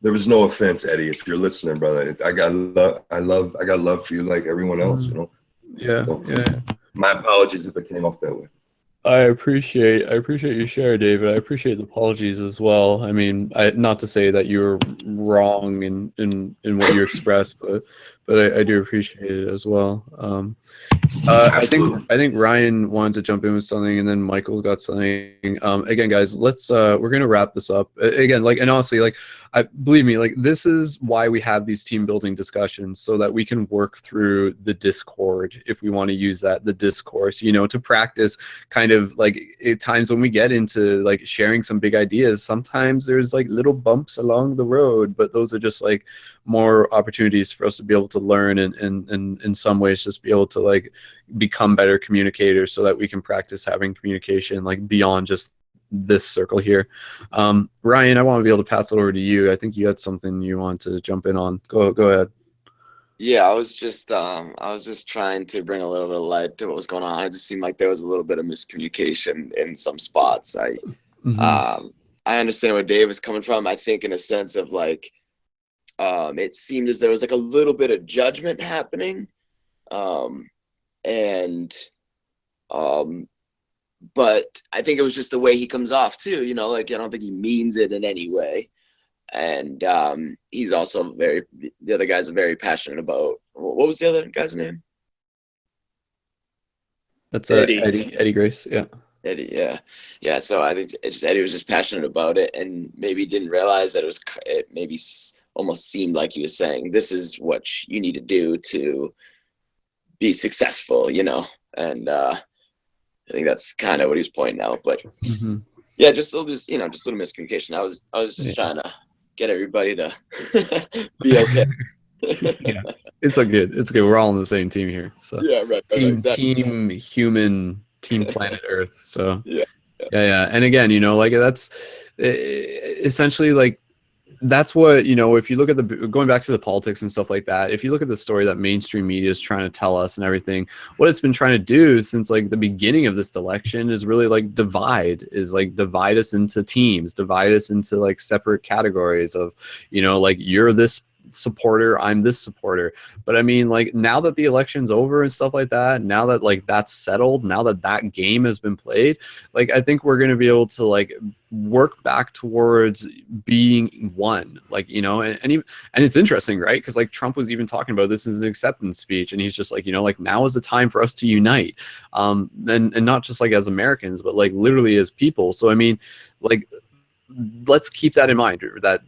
there was no offense, Eddie, if you're listening, brother. I got love for you like everyone else, Yeah. So, Yeah. my apologies if it came off that way. I appreciate your share, David. I appreciate the apologies as well. I mean, not to say that you were wrong in what you expressed, but I do appreciate it as well. I think Ryan wanted to jump in with something, and then Michael's got something. Again, guys, we're gonna wrap this up. Again, and honestly, believe me, this is why we have these team building discussions, so that we can work through the Discord, if we want to use the discourse, to practice kind of at times when we get into sharing some big ideas. Sometimes there's little bumps along the road, but those are just more opportunities for us to be able to learn and in some ways just be able to become better communicators, so that we can practice having communication beyond just this circle here. Ryan, I want to be able to pass it over to you. I think you had something you want to jump in on. Go ahead. Yeah, I was just trying to bring a little bit of light to what was going on. It just seemed like there was a little bit of miscommunication in some spots. I understand where Dave is coming from. I think in a sense of it seemed as there was a little bit of judgment happening, but I think it was just the way he comes off too. I don't think he means it in any way. And he's also the other guys are very passionate about, what was the other guy's name? That's Eddie Grace. Yeah. Eddie, yeah. So I think Eddie was just passionate about it, and maybe didn't realize that it maybe almost seemed like he was saying, this is what you need to do to be successful, and I think that's kind of what he was pointing out. But yeah, just a little miscommunication. I was just trying to get everybody to be okay. Yeah, it's good. It's good. We're all on the same team here. So yeah, right. Exactly. Team human, team planet Earth. So yeah. And again, that's essentially that's what, if you look at going back to the politics and stuff like that, if you look at the story that mainstream media is trying to tell us and everything, what it's been trying to do since the beginning of this election is really divide us into teams, divide us into separate categories of, you're this supporter, I'm this supporter. But I mean, now that the election's over and stuff like that, now that that's settled, now that game has been played, I think we're going to be able to work back towards being one, and it's interesting, right? Because Trump was even talking about this in his acceptance speech, and he's just now is the time for us to unite, and not just as Americans, but literally as people. So I mean, let's keep that in mind, that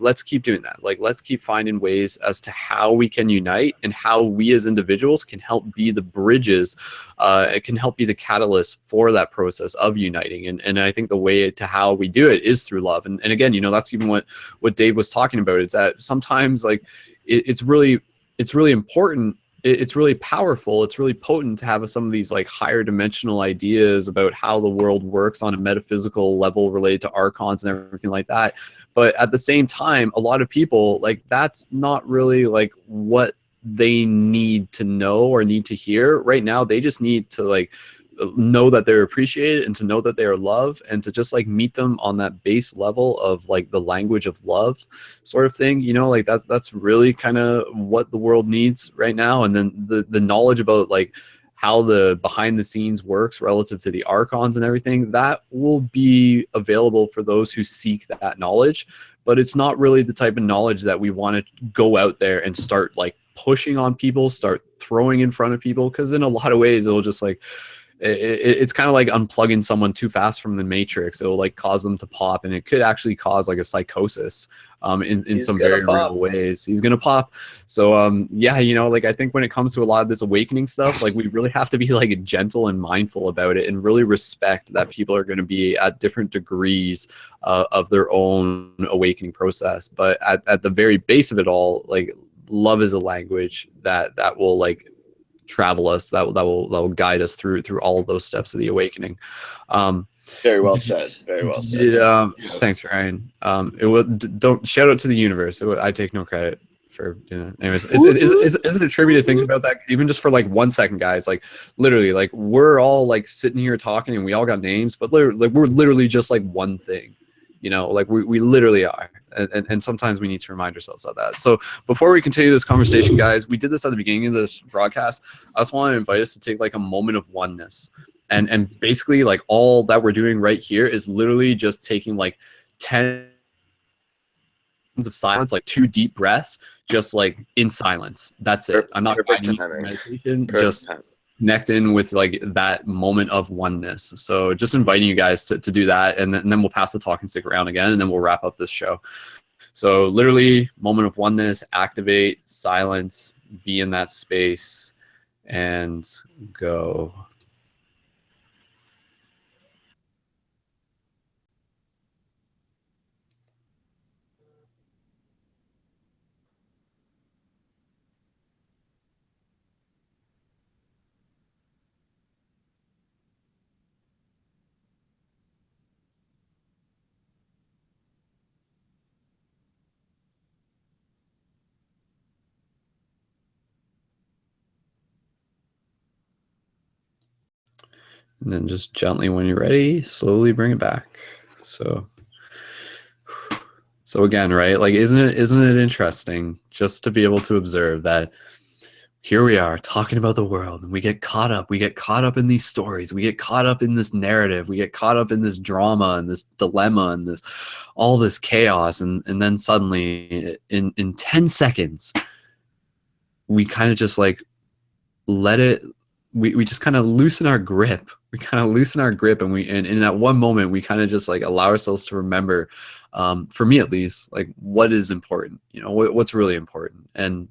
let's keep doing that. Let's keep finding ways as to how we can unite, and how we as individuals can help be the bridges, it can help be the catalyst for that process of uniting. And I think the way to how we do it is through love. And again, that's even what Dave was talking about. It's that sometimes it's really important, it's really powerful, it's really potent to have some of these higher dimensional ideas about how the world works on a metaphysical level related to archons and everything like that. But at the same time, a lot of people that's not really what they need to know or need to hear right now. They just need to know that they're appreciated and to know that they are loved, and to just like meet them on that base level of like the language of love sort of thing, you know, like that's really kind of what the world needs right now. And then the knowledge about like how the behind the scenes works relative to the archons and everything, that will be available for those who seek that knowledge. But it's not really the type of knowledge that we want to go out there and start like pushing on people, start throwing in front of people, because in a lot of ways it'll just like it's kind of like unplugging someone too fast from the matrix. It'll like cause them to pop, and it could actually cause like a psychosis in some very real ways. He's gonna pop. So yeah, you know, like I think when it comes to a lot of this awakening stuff, like we really have to be like gentle and mindful about it, and really respect that people are going to be at different degrees of their own awakening process. But at the very base of it all, like love is a language that will like travel us, that will guide us through all of those steps of the awakening. Very well said. Very well said. Thanks, Ryan. Don't shout out to the universe. I take no credit for doing that. Anyways, isn't it trippy to think about that even just for like 1 second, guys? Like literally, like we're all like sitting here talking and we all got names, but we're literally just like one thing, you know, like we literally are. And sometimes we need to remind ourselves of that. So before we continue this conversation, guys, we did this at the beginning of the broadcast. I just want to invite us to take like a moment of oneness. And basically like all that we're doing right here is literally just taking like 10 of silence, like 2 deep breaths, just like in silence. That's it. I'm not meditation, just connect in with like that moment of oneness. So just inviting you guys to do that, and then we'll pass the talking stick around again, and then we'll wrap up this show. So literally moment of oneness, activate, silence, be in that space, and go. And then just gently, when you're ready, slowly bring it back. So again, right? Like, isn't it interesting just to be able to observe that here we are talking about the world, and we get caught up in these stories, we get caught up in this narrative, we get caught up in this drama and this dilemma and this all this chaos, and then suddenly in 10 seconds we kind of just like let it, we just kind of loosen our grip. We kind of loosen our grip, and in that one moment, we kind of just like allow ourselves to remember, for me at least, like what is important, you know, what's really important. And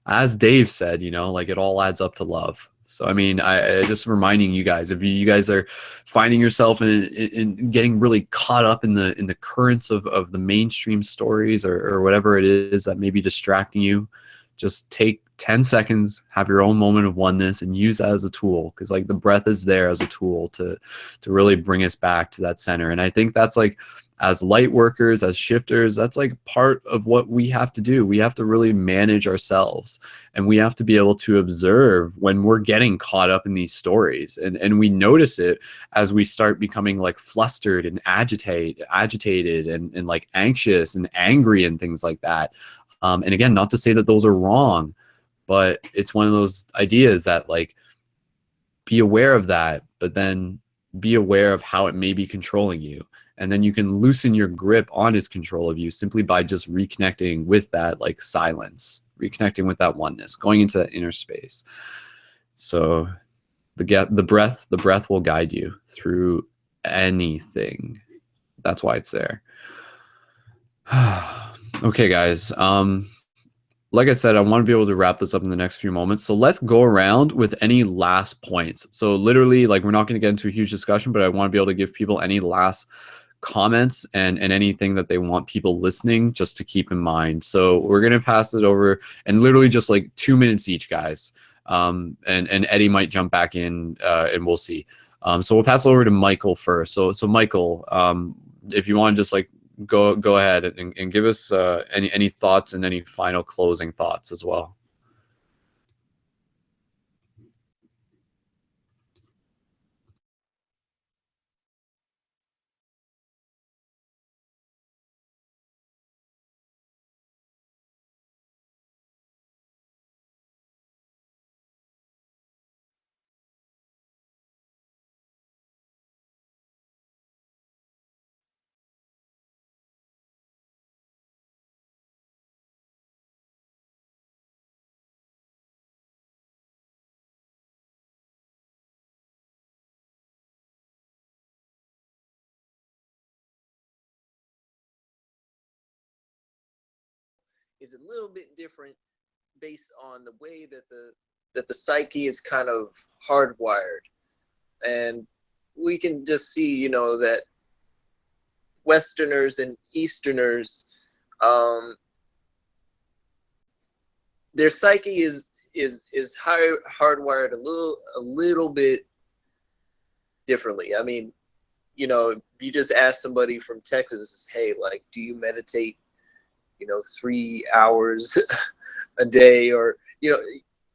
as Dave said, you know, like it all adds up to love. So, I mean, I just reminding you guys, if you guys are finding yourself in getting really caught up in the currents of the mainstream stories or whatever it is that may be distracting you, just take 10 seconds, have your own moment of oneness, and use that as a tool, because like the breath is there as a tool to really bring us back to that center. And I think that's like, as light workers, as shifters, that's like part of what we have to do. We have to really manage ourselves, and we have to be able to observe when we're getting caught up in these stories, and we notice it as we start becoming like flustered and agitated and like anxious and angry and things like that. And again, not to say that those are wrong, but it's one of those ideas that like, be aware of that, but then be aware of how it may be controlling you. And then you can loosen your grip on its control of you simply by just reconnecting with that like silence, reconnecting with that oneness, going into that inner space. So the breath will guide you through anything. That's why it's there. Okay, guys. Like I said, I want to be able to wrap this up in the next few moments. So let's go around with any last points. So literally, like, we're not going to get into a huge discussion, but I want to be able to give people any last comments and anything that they want people listening just to keep in mind. So we're going to pass it over, and literally just like 2 minutes each, guys. And Eddie might jump back in, and we'll see. So we'll pass it over to Michael first. So Michael, if you want to just like go ahead and give us any thoughts and any final closing thoughts as well. is a little bit different based on the way that the psyche is kind of hardwired. And we can just see, you know, that Westerners and Easterners, their psyche is hardwired a little bit differently. I mean, you know, if you just ask somebody from Texas, hey, like, do you meditate, you know, 3 hours a day? Or, you know,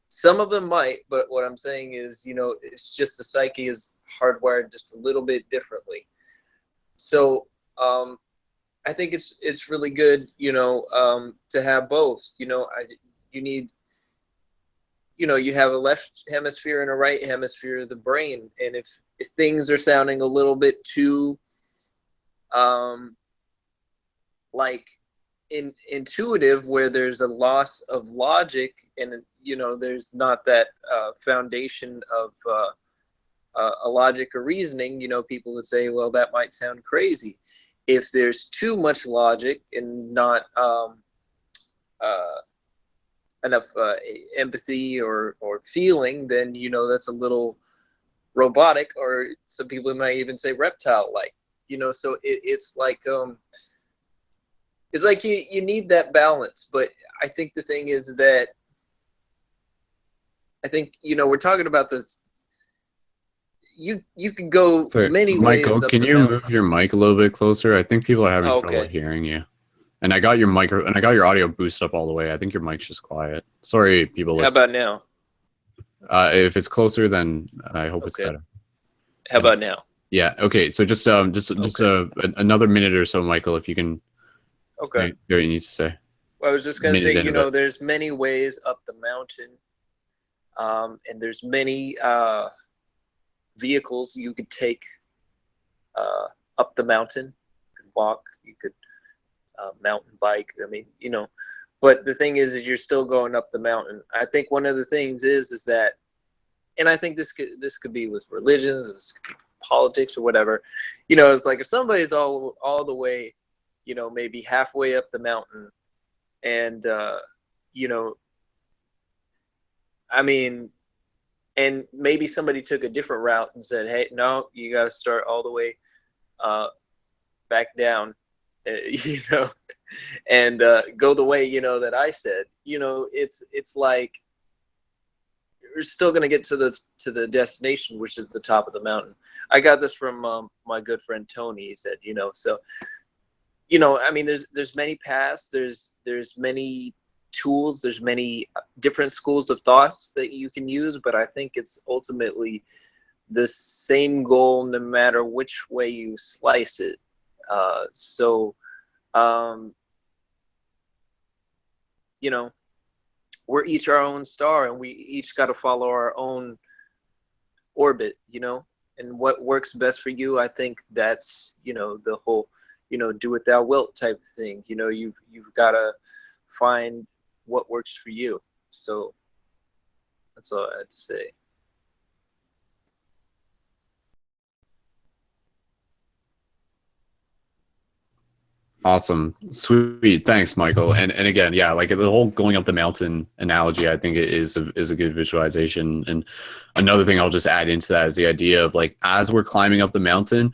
some of them might, but what I'm saying is, you know, it's just the psyche is hardwired just a little bit differently. So I think it's really good, you know, to have both. You know, you need, you know, you have a left hemisphere and a right hemisphere of the brain, and if things are sounding a little bit too like intuitive, where there's a loss of logic, and you know, there's not that foundation of a logic or reasoning, you know, people would say, well, that might sound crazy. If there's too much logic and not enough empathy or feeling, then, you know, that's a little robotic, or some people might even say reptile-like, you know. So it's like you need that balance. But I think the thing is that I think, you know, we're talking about this. You can go many ways. Michael, can you move your mic a little bit closer? I think people are having trouble hearing you. And I got your your audio boosted up all the way. I think your mic's just quiet. Sorry, people listening. How about now? If it's closer, then I hope it's better. How about now? Yeah. Okay. So just another minute or so, Michael, if you can. Okay. Say what you need to say. Well, I was just gonna say, you know, there's many ways up the mountain, and there's many vehicles you could take up the mountain. You could walk. You could mountain bike. I mean, you know, but the thing is you're still going up the mountain. I think one of the things is that, and I think this could be with religion, this could be politics or whatever. You know, it's like if somebody's all the way, you know, maybe halfway up the mountain, and you know, I mean, and maybe somebody took a different route and said, hey, no, you got to start all the way back down, you know, and go the way, you know, that I said. You know, it's like we're still going to get to the destination, which is the top of the mountain. I got this from my good friend Tony. He said, you know, so, you know, I mean, there's many paths, there's many tools, there's many different schools of thoughts that you can use, but I think it's ultimately the same goal no matter which way you slice it. You know, we're each our own star, and we each got to follow our own orbit, you know, and what works best for you. I think that's, you know, the whole, you know, do what thou wilt type of thing. You know, you've got to find what works for you. So that's all I had to say. Awesome. Sweet. Thanks, Michael. And again, yeah, like the whole going up the mountain analogy, I think it is a good visualization. And another thing I'll just add into that is the idea of, like, as we're climbing up the mountain,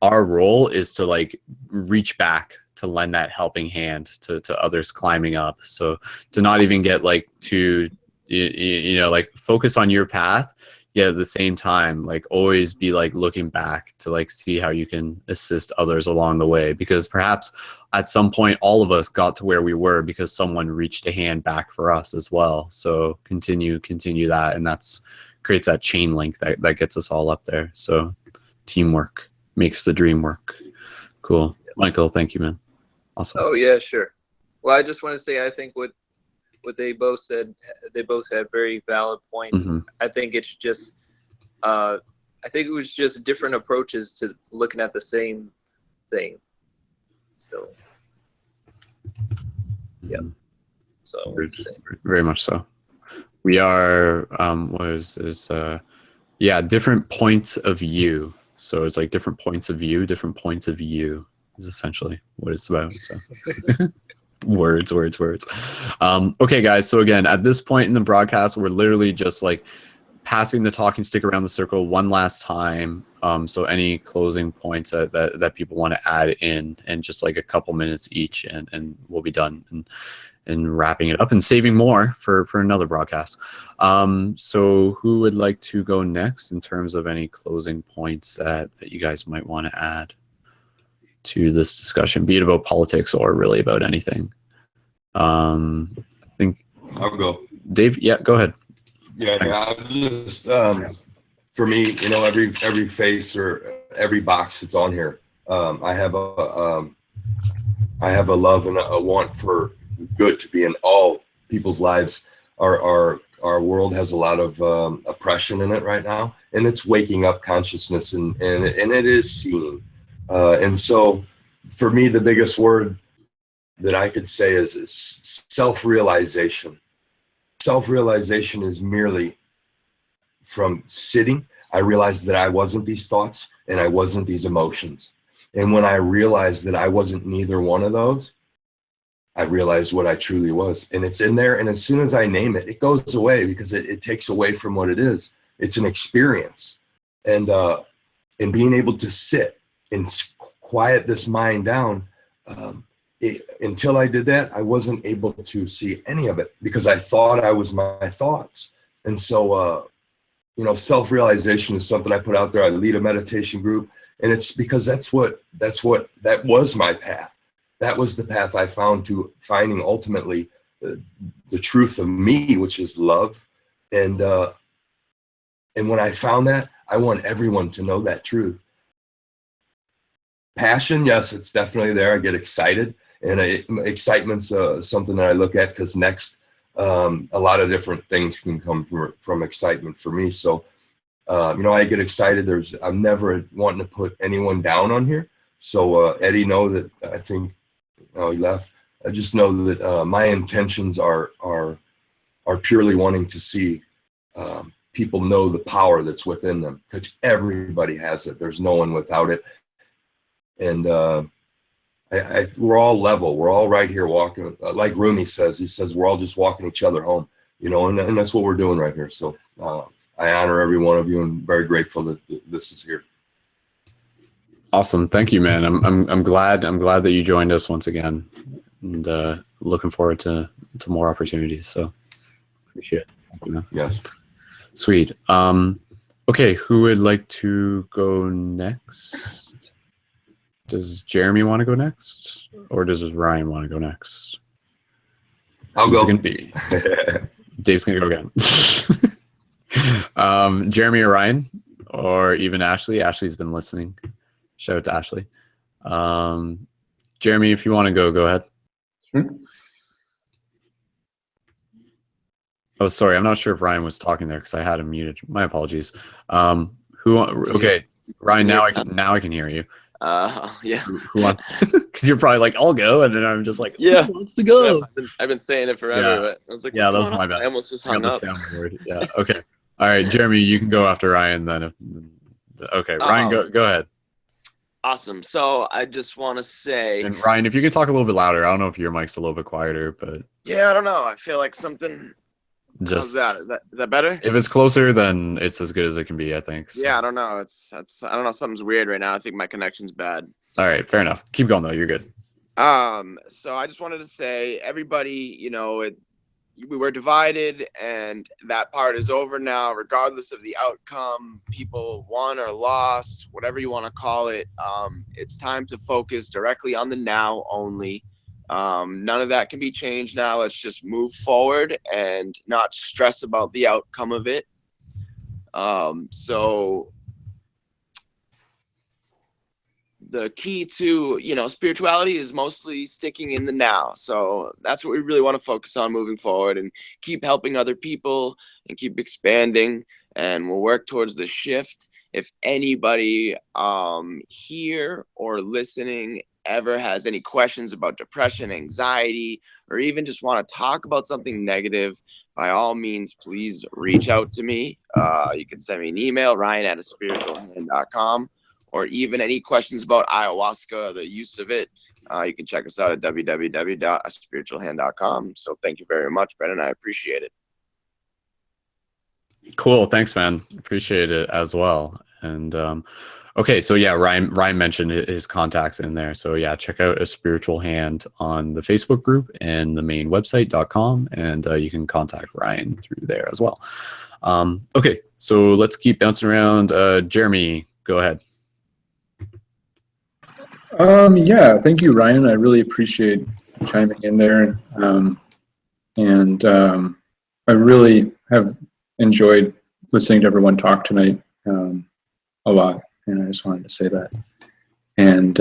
our role is to, like, reach back to lend that helping hand to others climbing up. So to not even get, like, too, you know, like, focus on your path, yet at the same time, like, always be, like, looking back to, like, see how you can assist others along the way, because perhaps at some point all of us got to where we were because someone reached a hand back for us as well. So continue that, and that's creates that chain link that gets us all up there. So teamwork makes the dream work. Cool. Michael, thank you, man. Awesome. Oh yeah, sure. Well, I just want to say, I think what they both said, they both had very valid points. Mm-hmm. I think it's just, I think it was just different approaches to looking at the same thing. So, yeah. So very much so. We are, different points of view. So it's like different points of view is essentially what it's about. So. Words. Okay, guys. So again, at this point in the broadcast, we're literally just like passing the talking stick around the circle one last time. So any closing points that people want to add in, and just like a couple minutes each, and we'll be done and wrapping it up and saving more for another broadcast. So who would like to go next in terms of any closing points that you guys might want to add to this discussion, be it about politics or really about anything? I think I'll go. Dave, yeah, go ahead. Yeah, just for me, you know, every face or every box that's on here, I have a love and a want for good to be in all people's lives. Our world has a lot of oppression in it right now, and it's waking up consciousness, and it is seeing. And so, for me, the biggest word that I could say is self-realization. Self-realization is merely from sitting. I realized that I wasn't these thoughts and I wasn't these emotions. And when I realized that I wasn't neither one of those, I realized what I truly was. And it's in there. And as soon as I name it, it goes away, because it takes away from what it is. It's an experience. And being able to sit and quiet this mind down, until I did that, I wasn't able to see any of it, because I thought I was my thoughts. And so, you know, self-realization is something I put out there. I lead a meditation group, and it's because that was my path. That was the path I found to finding ultimately the truth of me, which is love. And when I found that, I want everyone to know that truth. Passion, yes, it's definitely there. I get excited, and excitement's something that I look at, because next, a lot of different things can come from excitement for me. So, you know, I get excited. I'm never wanting to put anyone down on here. So Eddie, know that I think, he left. I just know that my intentions are purely wanting to see people know the power that's within them, because everybody has it. There's no one without it. And we're all level. We're all right here walking. Like Rumi says, he says, we're all just walking each other home, you know, and that's what we're doing right here. So I honor every one of you, and very grateful that this is here. Awesome. Thank you, man. I'm glad that you joined us once again, and looking forward to more opportunities. So appreciate it. Thank you, man. Yes. Sweet. Okay. Who would like to go next? Does Jeremy want to go next, or does Ryan want to go next? I'll Who's go. it gonna be? Dave's gonna go again. Jeremy or Ryan, or even Ashley. Ashley's been listening. Shout out to Ashley. Jeremy, if you want to go ahead. Sure. Oh, sorry. I'm not sure if Ryan was talking there, because I had him muted. My apologies. Okay, Ryan. Now I can hear you. Yeah. Who wants? Because you're probably like, I'll go, and then I'm just like, Yeah. who wants to go? Yeah, I've been saying it forever, Yeah. but I was like, Yeah, that was my bad. I almost just I hung got up. the soundboard. Yeah. Okay. All right, Jeremy, you can go after Ryan then. Okay, Ryan, go ahead. Awesome. So I just want to say, And Ryan, if you could talk a little bit louder. I don't know if your mic's a little bit quieter, but yeah, I don't know. I feel like something. How's that? Is that better? If it's closer, then it's as good as it can be, I think. So. Yeah, I don't know. I don't know. Something's weird right now. I think my connection's bad. All right, fair enough. Keep going though. You're good. So I just wanted to say, everybody, you know, we were divided, and that part is over now, regardless of the outcome. People won or lost, whatever you want to call it. It's time to focus directly on the now only. None of that can be changed now. Let's just move forward and not stress about the outcome of it. So the key to, you know, spirituality is mostly sticking in the now. So that's what we really want to focus on moving forward, and keep helping other people and keep expanding, and we'll work towards the shift. If anybody here or listening ever has any questions about depression, anxiety, or even just want to talk about something negative, by all means, please reach out to me. You can send me an email, ryan@aspiritualhand.com, or even any questions about ayahuasca, the use of it, you can check us out at www.aspiritualhand.com. So thank you very much, Brennan. I appreciate it. Cool. Thanks, man. Appreciate it as well. And okay, so yeah, Ryan mentioned his contacts in there. So yeah, check out A Spiritual Hand on the Facebook group and the main website.com, and you can contact Ryan through there as well. Okay, so let's keep bouncing around. Jeremy, go ahead. Yeah, thank you, Ryan. I really appreciate chiming in there. I really have enjoyed listening to everyone talk tonight a lot, and I just wanted to say that. And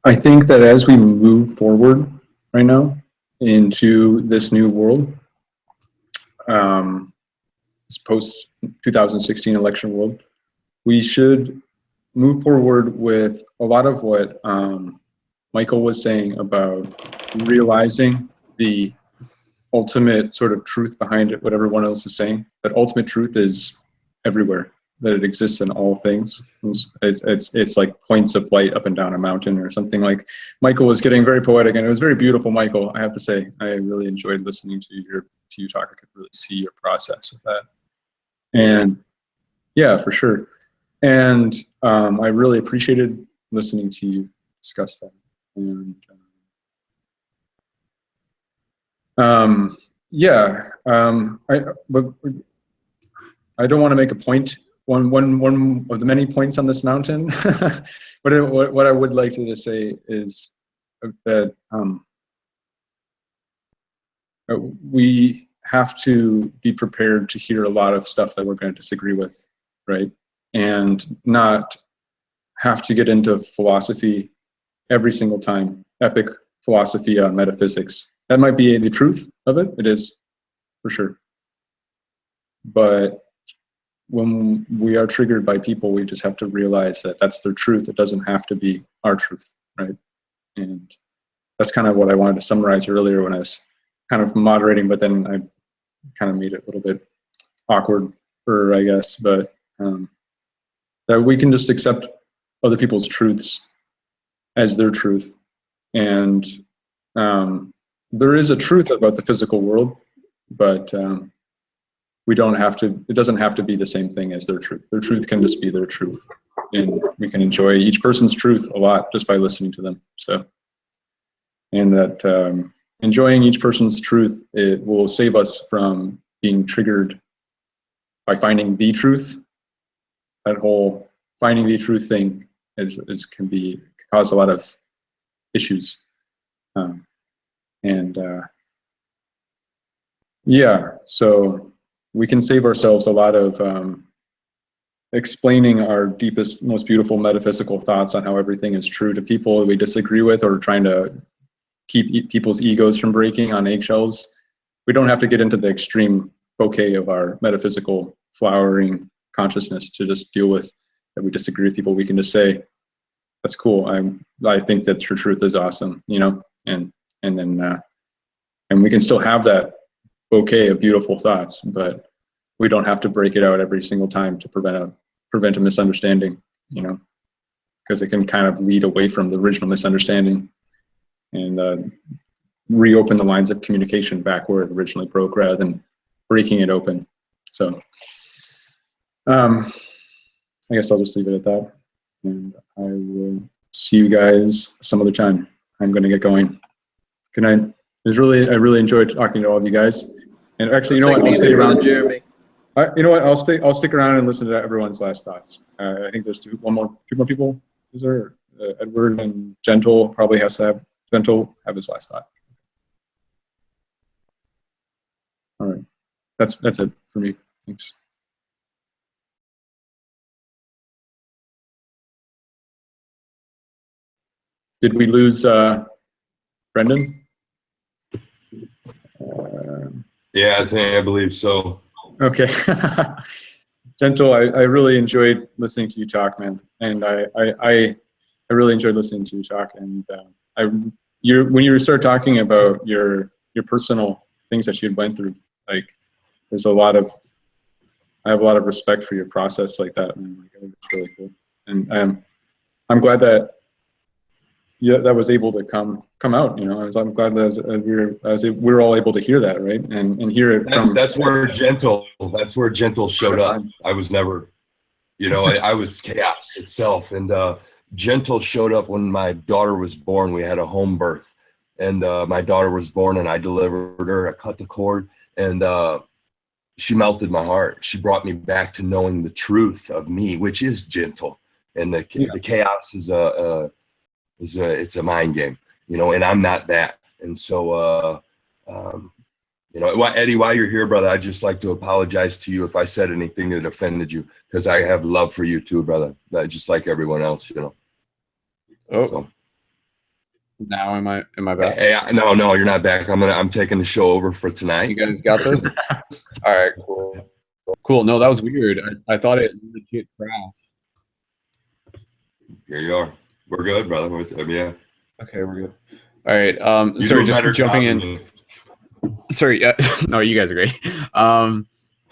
I think that as we move forward right now into this new world, this post-2016 election world, we should move forward with a lot of what Michael was saying about realizing the ultimate sort of truth behind it, what everyone else is saying. That ultimate truth is everywhere, that it exists in all things. It's like points of light up and down a mountain or something. Like Michael was getting very poetic, and it was very beautiful, Michael. I have to say, I really enjoyed listening to you talk. I could really see your process with that. And yeah, for sure. And I really appreciated listening to you discuss that. And but I don't want to make a point, one of the many points on this mountain. But what I would like to just say is that we have to be prepared to hear a lot of stuff that we're going to disagree with, right? And not have to get into philosophy every single time, epic philosophy on metaphysics. That might be the truth of it. It is, for sure. But when we are triggered by people, we just have to realize that that's their truth. It doesn't have to be our truth, right? And that's kind of what I wanted to summarize earlier when I was kind of moderating, but then I kind of made it a little bit awkward, I guess. But that we can just accept other people's truths as their truth. And there is a truth about the physical world, but we don't have to, it doesn't have to be the same thing as their truth. Their truth can just be their truth. And we can enjoy each person's truth a lot just by listening to them. So, and that enjoying each person's truth, it will save us from being triggered by finding the truth. That whole finding the truth thing can cause a lot of issues. Yeah, so we can save ourselves a lot of explaining our deepest, most beautiful metaphysical thoughts on how everything is true to people we disagree with, or trying to keep people's egos from breaking on eggshells. We don't have to get into the extreme bouquet of our metaphysical flowering consciousness to just deal with that we disagree with people. We can just say, that's cool. I think that your truth is awesome, you know, and we can still have that bouquet of beautiful thoughts, but we don't have to break it out every single time to prevent a misunderstanding, you know, because it can kind of lead away from the original misunderstanding and reopen the lines of communication back where it originally broke rather than breaking it open. So I guess I'll just leave it at that, and I will see you guys some other time. I'm going to get going. Good night. I really enjoyed talking to all of you guys. And actually, you know what? I'll stay around. Jeremy. You know what? I'll stick around and listen to everyone's last thoughts. I think there's two more people. Is there? Edward and Gentle probably has to have Gentle have his last thought. All right, that's it for me. Thanks. Did we lose Brendan? Yeah, I believe so. Okay. Gentle, I really enjoyed listening to you talk, man, and I really enjoyed listening to you talk. And when you start talking about your personal things that you went through, like there's a lot of I have a lot of respect for your process like that, man. Like, I think it's really cool, and I'm glad that that was able to come out. You know, I'm glad that we're all able to hear that, right, and hear it from. That's where gentle showed up. I was never, you know, I was chaos itself, and gentle showed up when my daughter was born. We had a home birth, and my daughter was born, and I delivered her. I cut the cord, and she melted my heart. She brought me back to knowing the truth of me, which is gentle, and the chaos is it's a mind game, you know, and I'm not that. And so, you know, Eddie, while you're here, brother, I'd just like to apologize to you if I said anything that offended you, because I have love for you too, brother, just like everyone else, you know. Oh, so. Now am I back? Hey, no, you're not back. I'm taking the show over for tonight. You guys got this? All right, cool. No, that was weird. I thought it legit crashed. Here you are. We're good, brother. Yeah. Okay, we're good. All right. Sorry, just jumping in. Sorry. No, you guys are great.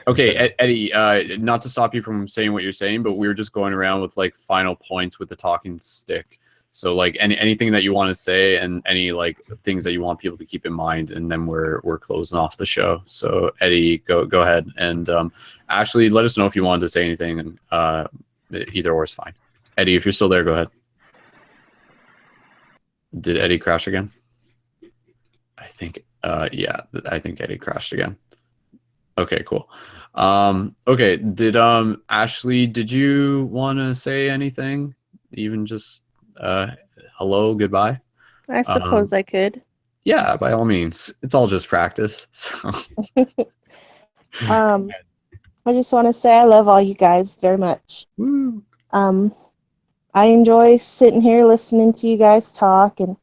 Okay, Eddie. Not to stop you from saying what you're saying, but we were just going around with like final points with the talking stick. So like anything that you want to say and any like things that you want people to keep in mind, and then we're closing off the show. So Eddie, go ahead, and Ashley, let us know if you wanted to say anything, and either or is fine. Eddie, if you're still there, go ahead. Did Eddie crash again? I think yeah, I think Eddie crashed again. Okay, cool. Okay, did Ashley, did you want to say anything? Even just hello, goodbye? I suppose I could. Yeah, by all means. It's all just practice. So. I just want to say I love all you guys very much. Woo. I enjoy sitting here listening to you guys talk and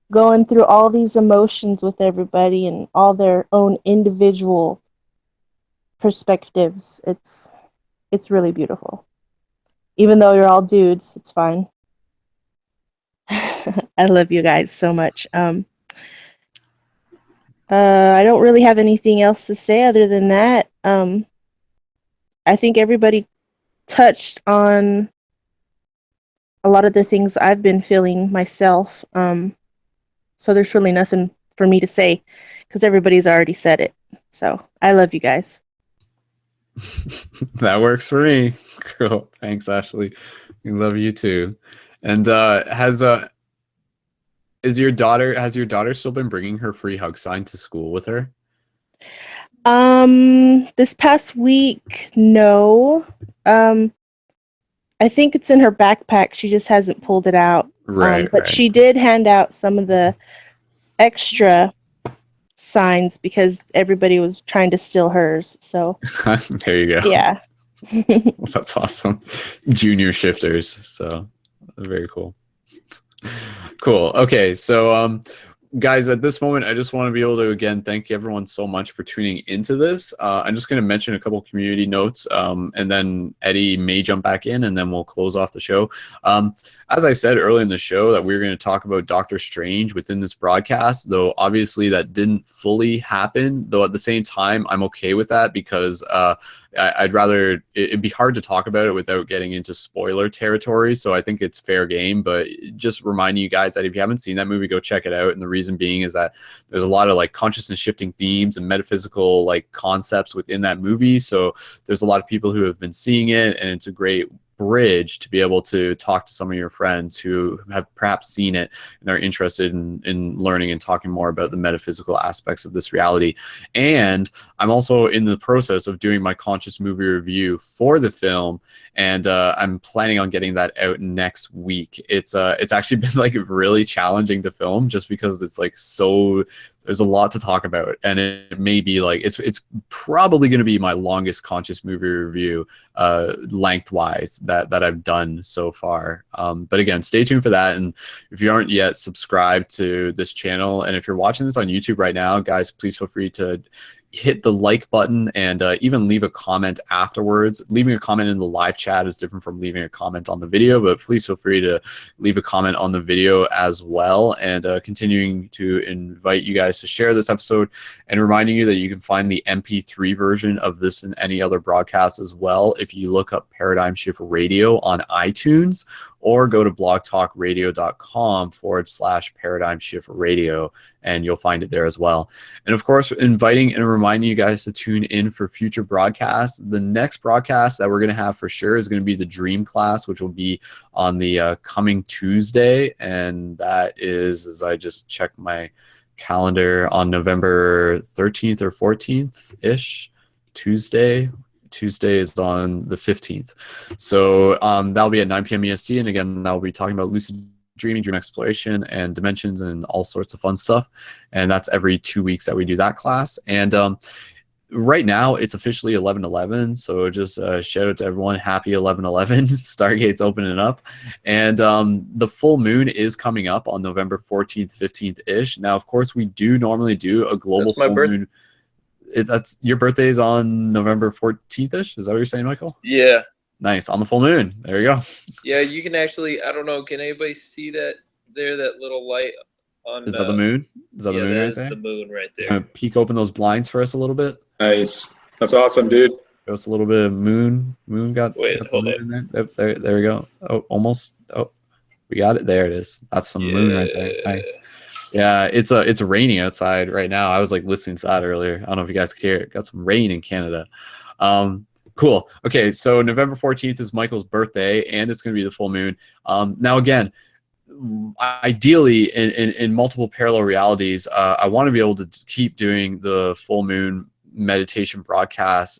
going through all these emotions with everybody and all their own individual perspectives. It's really beautiful. Even though you're all dudes, it's fine. I love you guys so much. I don't really have anything else to say other than that. I think everybody touched on a lot of the things I've been feeling myself. So there's really nothing for me to say because everybody's already said it. So I love you guys. That works for me. Cool. Thanks, Ashley. We love you too. And has your daughter still been bringing her free hug sign to school with her? This past week, no. I think it's in her backpack. She just hasn't pulled it out. Right. But she did hand out some of the extra signs because everybody was trying to steal hers. So there you go. Yeah. That's awesome. Junior shifters. So very cool. Cool. Okay. So guys, at this moment, I just want to be able to, again, thank everyone so much for tuning into this. I'm just going to mention a couple community notes, and then Eddie may jump back in, and then we'll close off the show. As I said earlier in the show, that we were going to talk about Doctor Strange within this broadcast, though obviously that didn't fully happen, though at the same time, I'm okay with that because I'd rather, it'd be hard to talk about it without getting into spoiler territory. So I think it's fair game, but just reminding you guys that if you haven't seen that movie, go check it out. And the reason being is that there's a lot of like consciousness shifting themes and metaphysical like concepts within that movie. So there's a lot of people who have been seeing it, and it's a great bridge to be able to talk to some of your friends who have perhaps seen it and are interested in learning and talking more about the metaphysical aspects of this reality. And I'm also in the process of doing my conscious movie review for the film, and I'm planning on getting that out next week. It's actually been like really challenging to film just because it's like so there's a lot to talk about, and it may be like it's probably going to be my longest conscious movie review lengthwise that I've done so far. But again, stay tuned for that. And if you aren't yet subscribed to this channel, and if you're watching this on YouTube right now, guys, please feel free to hit the like button and even leave a comment afterwards. Leaving a comment in the live chat is different from leaving a comment on the video, but please feel free to leave a comment on the video as well. And continuing to invite you guys to share this episode and reminding you that you can find the MP3 version of this and any other broadcast as well if you look up Paradigm Shift Radio on iTunes, or go to blogtalkradio.com/Paradigm Shift Radio, and you'll find it there as well. And of course, inviting and reminding you guys to tune in for future broadcasts. The next broadcast that we're going to have for sure is going to be the Dream class, which will be on the coming Tuesday. And that is, as I just checked my calendar, on November 13th or 14th-ish, Tuesday. Tuesday is on the 15th. So that'll be at 9 p.m. EST. And again, that'll be talking about lucid dreaming, dream exploration, and dimensions, and all sorts of fun stuff. And that's every 2 weeks that we do that class. And right now it's officially 11/11. So just shout out to everyone. Happy 11/11. Stargate's opening up. And the full moon is coming up on November 14th, 15th-ish. Now, of course, we do normally do a global full moon. That's your birthday is on November 14th-ish? Is that what you're saying, Michael? Yeah. Nice. On the full moon. There you go. Yeah, you can actually, I don't know, can anybody see that there, that little light on... Is that the moon? Is that the moon right there? Yeah, the moon right there. Peek open those blinds for us a little bit. Nice. That's awesome, dude. Show us a little bit of moon. Moon got... Wait, got hold moon in there. There we go. Oh, almost. Oh, we got it. There it is. That's some moon right there. Nice. Yeah, it's raining outside right now. I was like listening to that earlier. I don't know if you guys could hear it. Got some rain in Canada. Cool. Okay, so November 14th is Michael's birthday, and it's going to be the full moon. Now, again, ideally, in multiple parallel realities, I want to be able to keep doing the full moon meditation broadcast.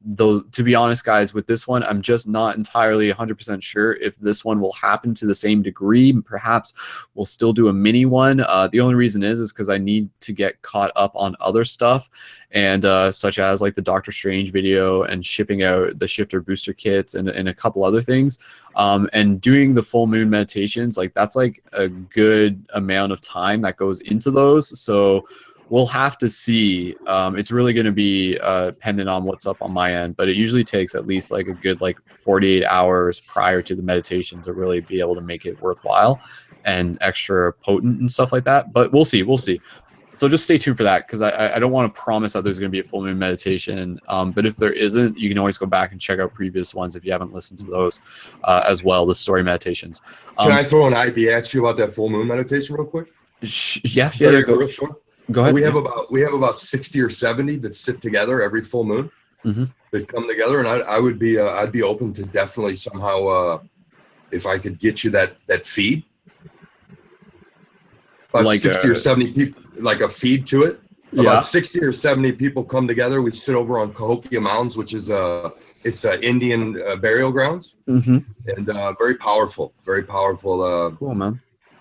Though, to be honest, guys, with this one, I'm just not entirely 100% sure if this one will happen to the same degree. Perhaps we'll still do a mini one. The only reason is because I need to get caught up on other stuff, and such as like the Doctor Strange video and shipping out the shifter booster kits and a couple other things. And doing the full moon meditations, like that's like a good amount of time that goes into those. So we'll have to see. It's really going to be dependent on what's up on my end, but it usually takes at least like a good 48 hours prior to the meditation to really be able to make it worthwhile and extra potent and stuff like that. But we'll see. We'll see. So just stay tuned for that, because I don't want to promise that there's going to be a full moon meditation. But if there isn't, you can always go back and check out previous ones if you haven't listened to those as well, the story meditations. Can I throw an idea at you about that full moon meditation real quick? Yeah. Real short. Go ahead. We have about 60 or 70 that sit together every full moon. Mm-hmm. That come together, and I'd be open to definitely somehow if I could get you that feed. About like 60 or 70 people, like a feed to it. Yeah. About 60 or 70 people come together. We sit over on Cahokia Mounds, which is it's Indian burial grounds, mm-hmm. and very powerful. Cool, man.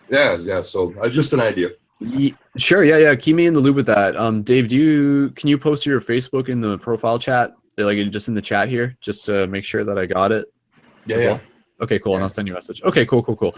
Yeah. So just an idea. Sure. Yeah. Keep me in the loop with that. Dave, can you post your Facebook in the profile chat, like just in the chat here, just to make sure that I got it? Yeah. Well? Okay, cool. And I'll send you a message. Okay, cool.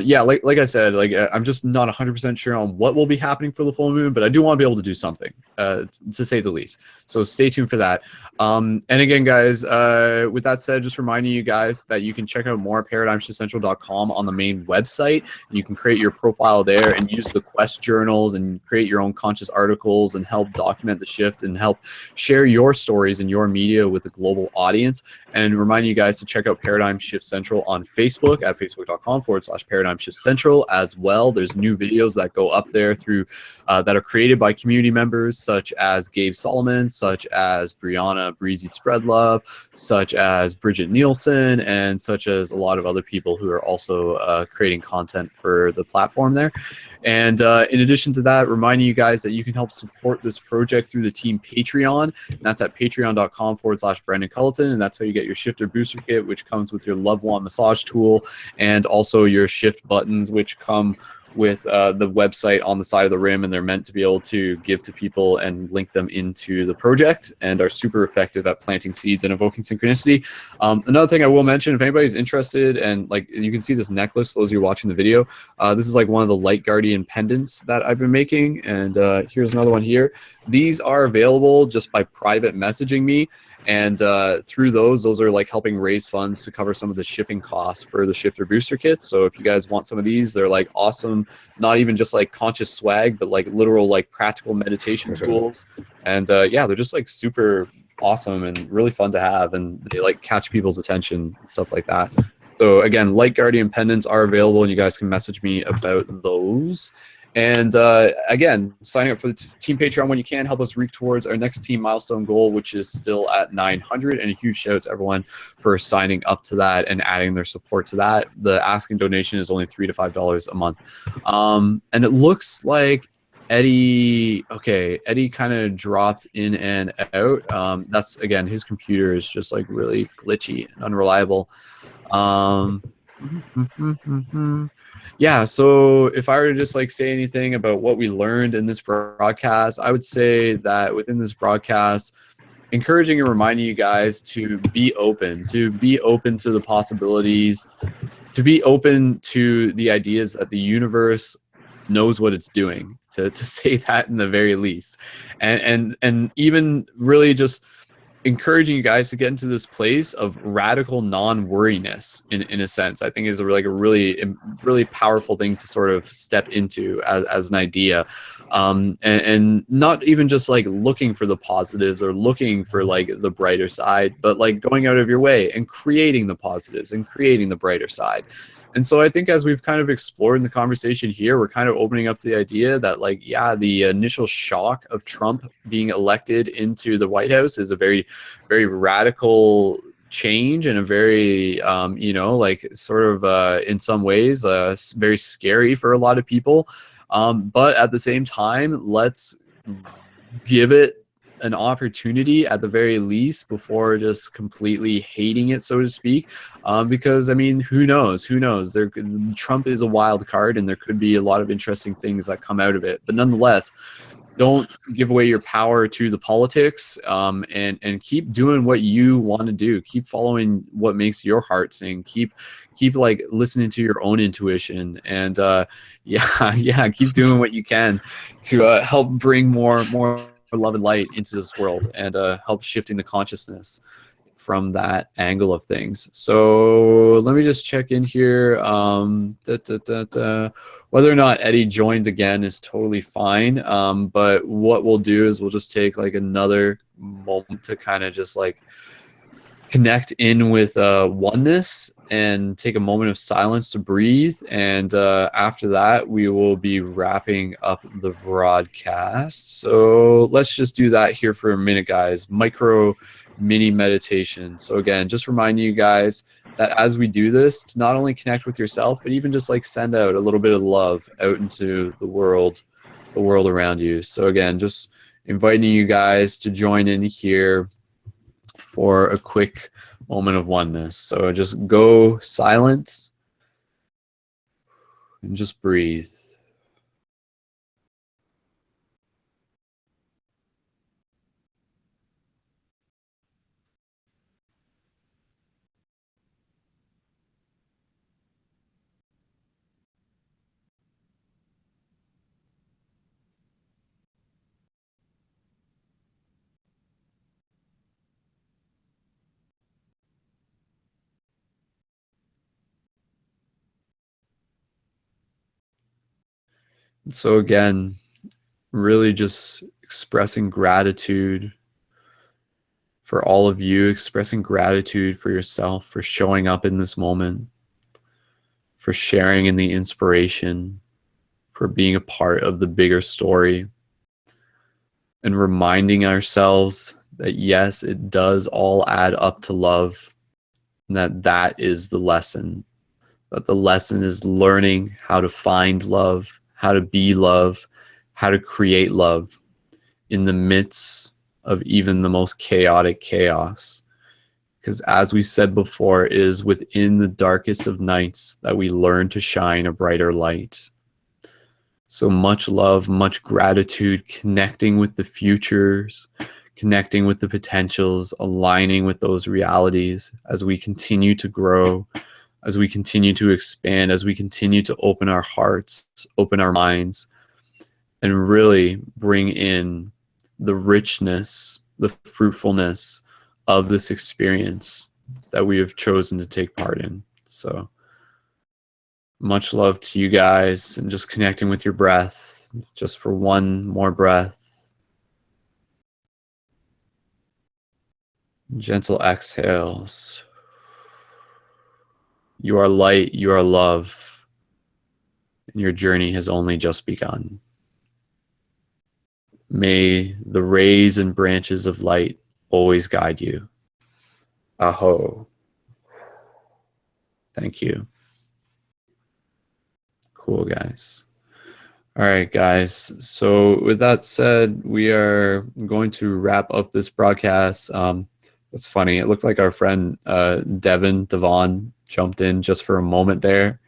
Yeah, like I said, I'm just not 100% sure on what will be happening for the full moon, but I do want to be able to do something, to say the least. So stay tuned for that. And again, guys, with that said, just reminding you guys that you can check out more at ParadigmShiftCentral.com on the main website. You can create your profile there and use the quest journals and create your own conscious articles and help document the shift and help share your stories and your media with a global audience. And reminding you guys to check out Paradigm Shift Central on Facebook at facebook.com/Paradigm Shift Central as well. There's new videos that go up there through that are created by community members such as Gabe Solomon, such as Brianna Breezy Spread Love, such as Bridget Nielsen, and such as a lot of other people who are also creating content for the platform there. And in addition to that, reminding you guys that you can help support this project through the team Patreon. And that's at patreon.com/Brendan Culleton. And that's how you get your shifter booster kit, which comes with your Love One massage tool, and also your shift buttons, which come with the website on the side of the rim, and they're meant to be able to give to people and link them into the project, and are super effective at planting seeds and evoking synchronicity. Another thing I will mention, if anybody's interested, and like you can see this necklace for those of you watching the video, this is like one of the Light Guardian pendants that I've been making, and here's another one here. These are available just by private messaging me, and through those are like helping raise funds to cover some of the shipping costs for the Shifter booster kits. So if you guys want some of these, they're like awesome, not even just like conscious swag, but like literal like practical meditation tools. And yeah, they're just like super awesome and really fun to have, and they like catch people's attention, stuff like that. So again, Light Guardian pendants are available, and you guys can message me about those. And again, signing up for the team Patreon when you can, help us reach towards our next team milestone goal, which is still at 900. And a huge shout out to everyone for signing up to that and adding their support to that. The asking donation is only $3 to $5 a month. And it looks like Eddie kind of dropped in and out. That's, again, his computer is just like really glitchy and unreliable. Yeah, so if I were to just like say anything about what we learned in this broadcast, I would say that within this broadcast, encouraging and reminding you guys to be open to the possibilities, to be open to the ideas that the universe knows what it's doing, to say that in the very least, and even really just encouraging you guys to get into this place of radical non-worriness in a sense, I think is a really powerful thing to sort of step into as an idea. And not even just like looking for the positives or looking for like the brighter side, but like going out of your way and creating the positives and creating the brighter side. And so I think as we've kind of explored in the conversation here, we're kind of opening up to the idea that like, yeah, the initial shock of Trump being elected into the White House is a very, very radical change, and a very, you know, like sort of in some ways very scary for a lot of people. But at the same time, let's give it an opportunity at the very least before just completely hating it, so to speak, because I mean, who knows? Trump is a wild card, and there could be a lot of interesting things that come out of it. But nonetheless, don't give away your power to the politics, and keep doing what you want to do. Keep following what makes your heart sing. Keep like listening to your own intuition, and yeah, keep doing what you can to help bring more love and light into this world, and help shifting the consciousness from that angle of things. So let me just check in here. Whether or not Eddie joins again is totally fine. But what we'll do is we'll just take like another moment to kind of just like connect in with oneness and take a moment of silence to breathe. And after that, we will be wrapping up the broadcast. So let's just do that here for a minute, guys. Mini meditation. So again, just reminding you guys that as we do this, to not only connect with yourself, but even just like send out a little bit of love out into the world around you. So again, just inviting you guys to join in here for a quick moment of oneness. So just go silent and just breathe. So again, really just expressing gratitude for all of you, expressing gratitude for yourself, for showing up in this moment, for sharing in the inspiration, for being a part of the bigger story, and reminding ourselves that yes, it does all add up to love, and that is the lesson. That the lesson is learning how to find love, how to be love, how to create love in the midst of even the most chaotic chaos. Because as we said before, it is within the darkest of nights that we learn to shine a brighter light. So much love, much gratitude, connecting with the futures, connecting with the potentials, aligning with those realities as we continue to grow, as we continue to expand, as we continue to open our hearts, open our minds, and really bring in the richness, the fruitfulness of this experience that we have chosen to take part in. So much love to you guys, and just connecting with your breath, just for one more breath. Gentle exhales. You are light, you are love, and your journey has only just begun. May the rays and branches of light always guide you. Aho. Thank you. Cool, guys. All right, guys. So with that said, we are going to wrap up this broadcast. It's funny. It looked like our friend Devon jumped in just for a moment there.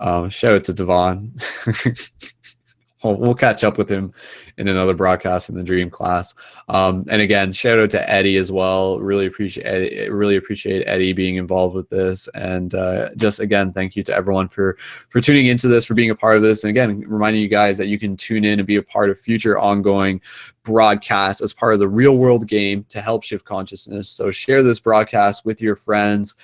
Shout out to Devon. We'll catch up with him in another broadcast in the Dream class. And again, shout out to Eddie as well. Really appreciate Eddie being involved with this. And just again, thank you to everyone for tuning into this, for being a part of this. And again, reminding you guys that you can tune in and be a part of future ongoing broadcasts as part of the real world game to help shift consciousness. So share this broadcast with your friends.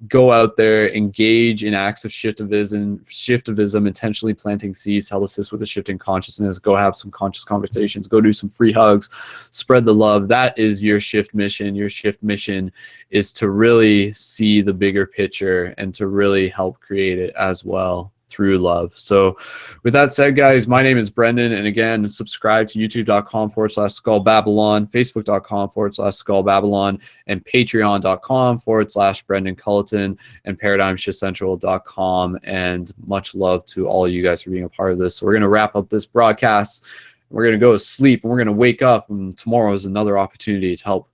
Go out there, engage in acts of shiftivism, intentionally planting seeds, help assist with the shift in consciousness. Go have some conscious conversations. Go do some free hugs. Spread the love. That is your shift mission. Your shift mission is to really see the bigger picture and to really help create it as well through love. So with that said, guys, my name is Brendan. And again, subscribe to youtube.com/SkullBabylon, facebook.com/SkullBabylon, and patreon.com/Brendan Culleton, and paradigmshiftcentral.com. And much love to all of you guys for being a part of this. So we're going to wrap up this broadcast. We're going to go to sleep, and we're going to wake up, and tomorrow is another opportunity to help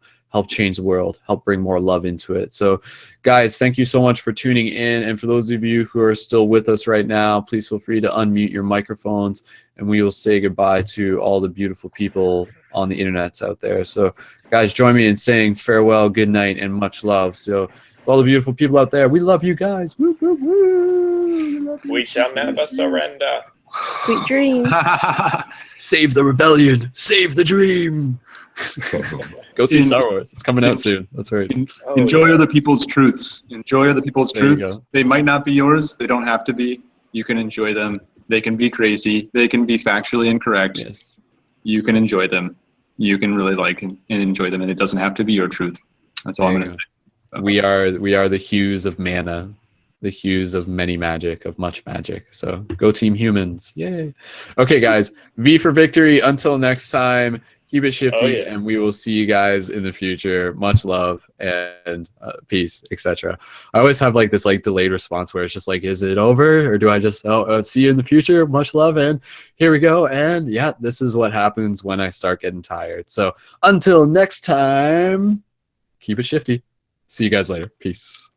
change the world, help bring more love into it. So guys, thank you so much for tuning in. And for those of you who are still with us right now, please feel free to unmute your microphones, and we will say goodbye to all the beautiful people on the internets out there. So guys, join me in saying farewell, good night, and much love. So to all the beautiful people out there, we love you guys. Woo, woo, woo. We shall never surrender. Sweet dreams. Save the rebellion. Save the dream. Go see Star Wars. It's coming out soon. That's right. Enjoy other people's truths. Enjoy other people's There you truths. They might not be yours. They don't have to be. You can enjoy them. They can be crazy. They can be factually incorrect. Yes. You can enjoy them. You can really like and enjoy them, and it doesn't have to be your truth. That's all I'm going to say. We are the hues of mana, the hues of many magic, of much magic. So go Team Humans. Yay. Okay, guys. V for victory. Until next time. Keep it shifty, and we will see you guys in the future. Much love and peace, etc. I always have like this like delayed response where it's just like, is it over, or do I just see you in the future? Much love, and here we go. And yeah, this is what happens when I start getting tired. So until next time, keep it shifty. See you guys later. Peace.